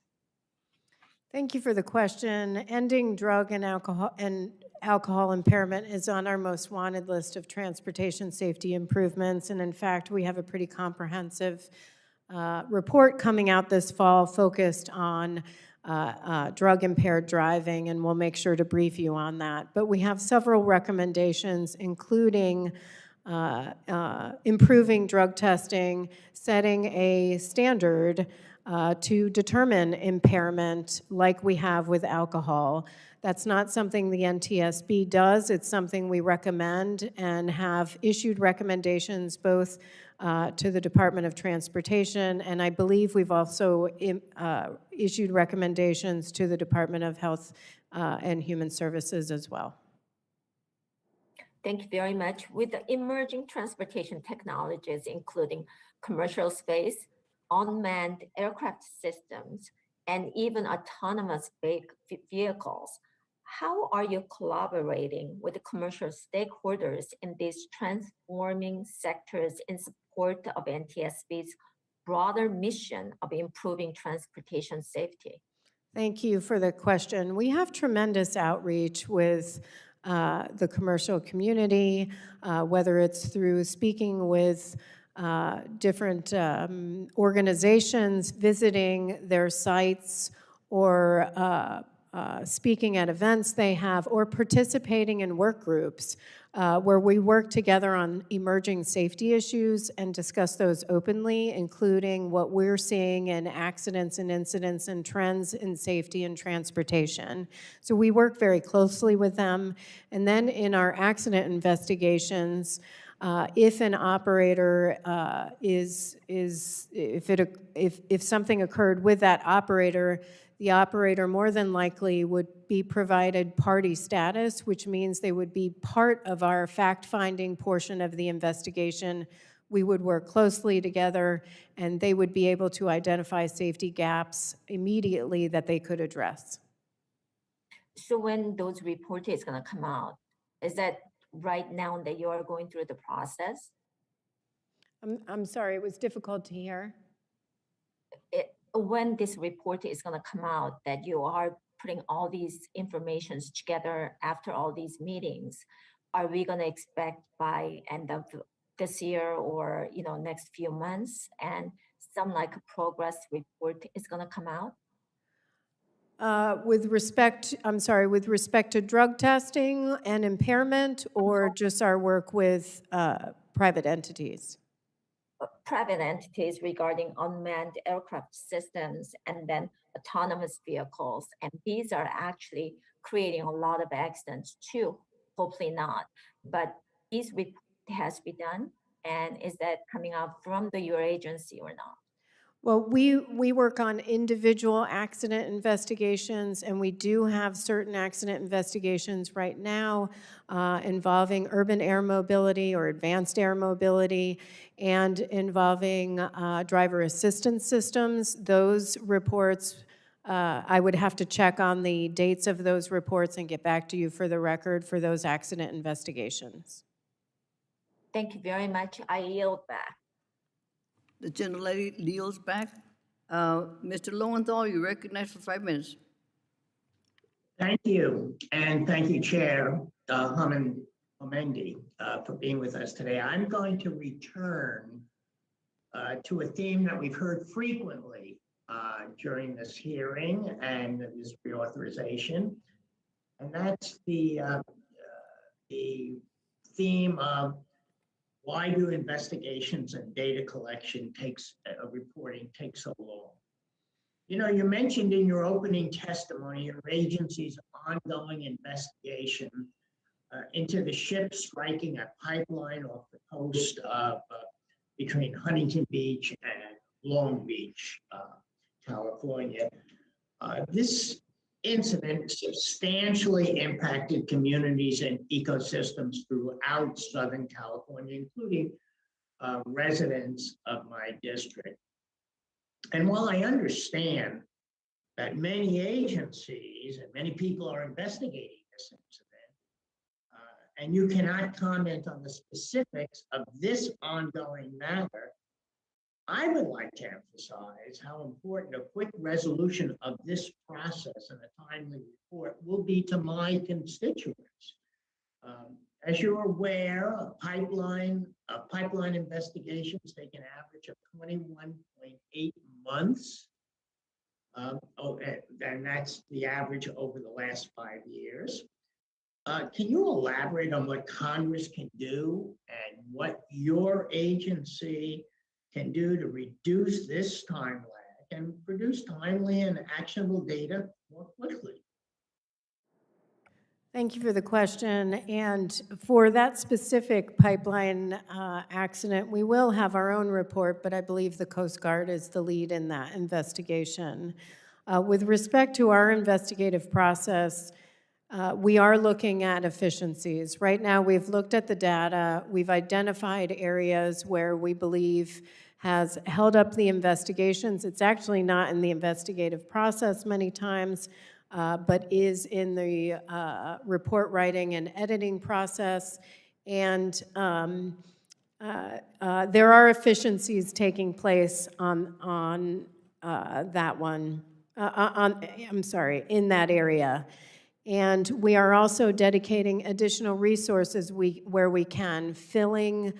Thank you for the question. Ending drug and alcohol impairment is on our most wanted list of transportation safety improvements. And in fact, we have a pretty comprehensive report coming out this fall focused on drug impaired driving, and we'll make sure to brief you on that. But we have several recommendations, including improving drug testing, setting a standard to determine impairment like we have with alcohol. That's not something the NTSB does. It's something we recommend and have issued recommendations both to the Department of Transportation, and I believe we've also issued recommendations to the Department of Health and Human Services as well. Thank you very much. With the emerging transportation technologies, including commercial space, unmanned aircraft systems, and even autonomous vehicles, how are you collaborating with the commercial stakeholders in these transforming sectors in support of NTSB's broader mission of improving transportation safety? Thank you for the question. We have tremendous outreach with the commercial community, whether it's through speaking with different organizations, visiting their sites, or speaking at events they have, or participating in work groups where we work together on emerging safety issues and discuss those openly, including what we're seeing in accidents and incidents and trends in safety and transportation. So we work very closely with them. And then in our accident investigations, if an operator if something occurred with that operator, the operator more than likely would be provided party status, which means they would be part of our fact-finding portion of the investigation. We would work closely together, and they would be able to identify safety gaps immediately that they could address. So when those reports is going to come out, is that right now that you are going through the process? I'm sorry, it was difficult to hear. When this report is going to come out, that you are putting all these informations together after all these meetings, are we going to expect by end of this year or next few months, and some like a progress report is going to come out? With respect to drug testing and impairment, or just our work with private entities? Private entities regarding unmanned aircraft systems and then autonomous vehicles. And these are actually creating a lot of accidents too. Hopefully not. But these reports has been done. And is that coming out from your agency or not? Well, we work on individual accident investigations, and we do have certain accident investigations right now involving urban air mobility or advanced air mobility, and involving driver assistance systems. Those reports, I would have to check on the dates of those reports and get back to you for the record for those accident investigations. Thank you very much. I yield back. The gentlelady yields back. Mr. Lowenthal, you recognize for 5 minutes. Thank you, and thank you, Chair Homendy, for being with us today. I'm going to return to a theme that we've heard frequently during this hearing and this reauthorization, and that's the theme of why do investigations and data collection reporting take so long? You mentioned in your opening testimony your agency's ongoing investigation into the ship striking a pipeline off the coast of between Huntington Beach and Long Beach, California. This incident substantially impacted communities and ecosystems throughout Southern California, including residents of my district. And while I understand that many agencies and many people are investigating this incident, and you cannot comment on the specifics of this ongoing matter, I would like to emphasize how important a quick resolution of this process and a timely report will be to my constituents. As you're aware, pipeline investigations take an average of 21.8 months. And that's the average over the last 5 years. Can you elaborate on what Congress can do and what your agency can do to reduce this time lag and produce timely and actionable data more quickly? Thank you for the question. And for that specific pipeline accident, we will have our own report, but I believe the Coast Guard is the lead in that investigation. With respect to our investigative process, we are looking at efficiencies. Right now, we've looked at the data. We've identified areas where we believe has held up the investigations. It's actually not in the investigative process many times, but is in the report writing and editing process. And there are efficiencies taking place on that one, in that area. And we are also dedicating additional resources where we can, filling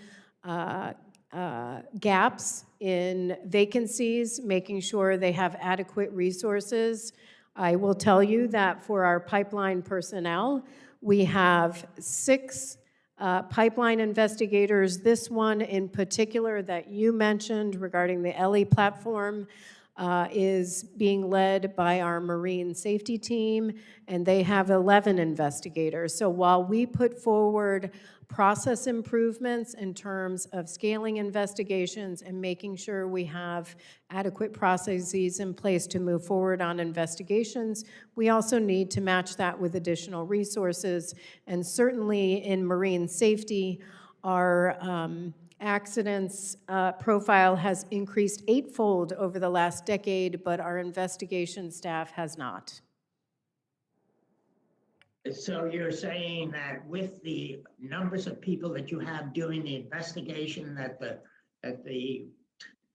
gaps in vacancies, making sure they have adequate resources. I will tell you that for our pipeline personnel, we have 6 pipeline investigators. This one in particular that you mentioned regarding the LE platform is being led by our marine safety team, and they have 11 investigators. So while we put forward process improvements in terms of scaling investigations and making sure we have adequate processes in place to move forward on investigations, we also need to match that with additional resources. And certainly in marine safety, our accidents profile has increased 8-fold over the last decade, but our investigation staff has not. So you're saying that with the numbers of people that you have doing the investigation, that the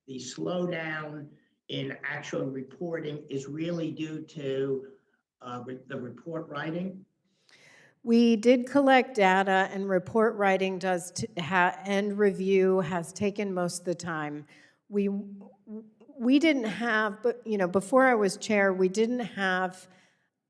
slowdown in actual reporting is really due to the report writing? We did collect data, and report writing and review has taken most of the time. We didn't have, but before I was chair, we didn't have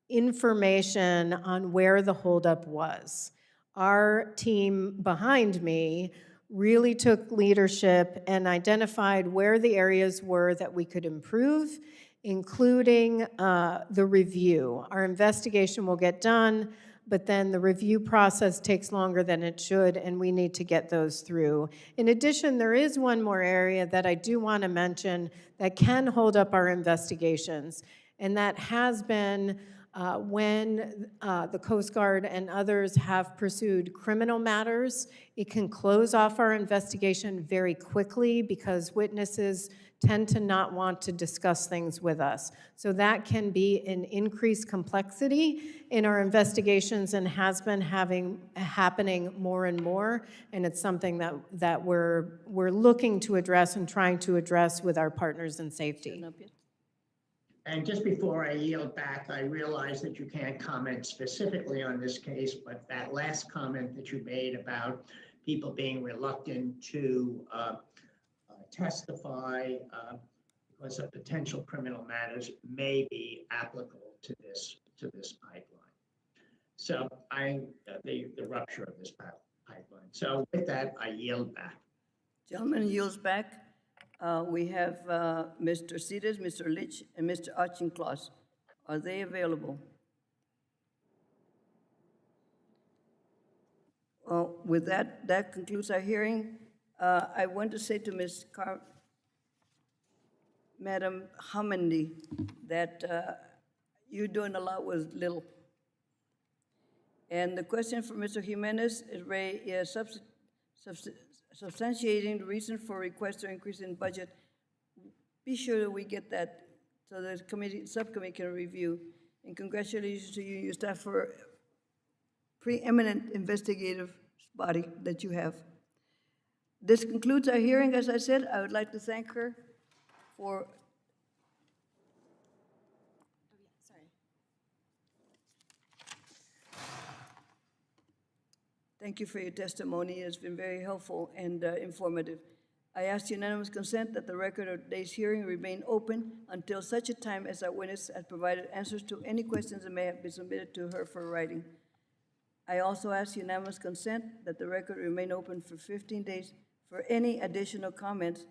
information on where the holdup was. Our team behind me really took leadership and identified where the areas were that we could improve, including the review. Our investigation will get done, but then the review process takes longer than it should, and we need to get those through. In addition, there is one more area that I do want to mention that can hold up our investigations, and that has been when the Coast Guard and others have pursued criminal matters. It can close off our investigation very quickly because witnesses tend to not want to discuss things with us. So that can be an increased complexity in our investigations and has been happening more and more, and it's something that we're looking to address and trying to address with our partners in safety. And just before I yield back, I realize that you can't comment specifically on this case, but that last comment that you made about people being reluctant to testify because of potential criminal matters may be applicable to this pipeline. So the rupture of this pipeline. So with that, I yield back. Gentleman yields back. We have Mr. Cedars, Mr. Litch, and Mr. Auchincloss. Are they available? Well, with that concludes our hearing. I want to say to Madam Hamandi that you're doing a lot with little. And the question for Mr. Jimenez is substantiating the reason for request to increase in budget. Be sure that we get that so the subcommittee can review. And congratulations to you and your staff for a preeminent investigative body that you have. This concludes our hearing. As I said, I would like to thank her for Thank you for your testimony. It's been very helpful and informative. I ask unanimous consent that the record of today's hearing remain open until such a time as our witness has provided answers to any questions that may have been submitted to her for writing. I also ask unanimous consent that the record remain open for 15 days for any additional comments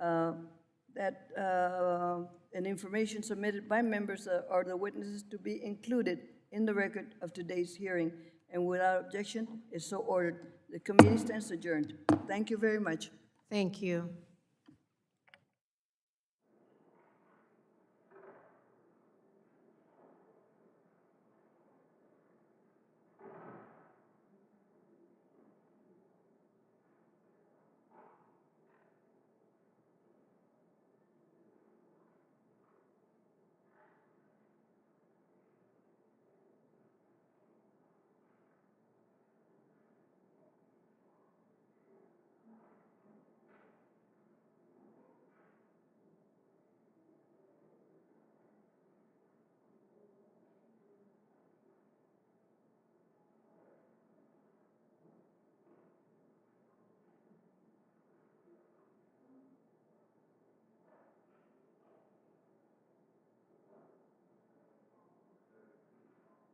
and information submitted by members or the witnesses to be included in the record of today's hearing. And without objection, is so ordered. The committee stands adjourned. Thank you very much. Thank you.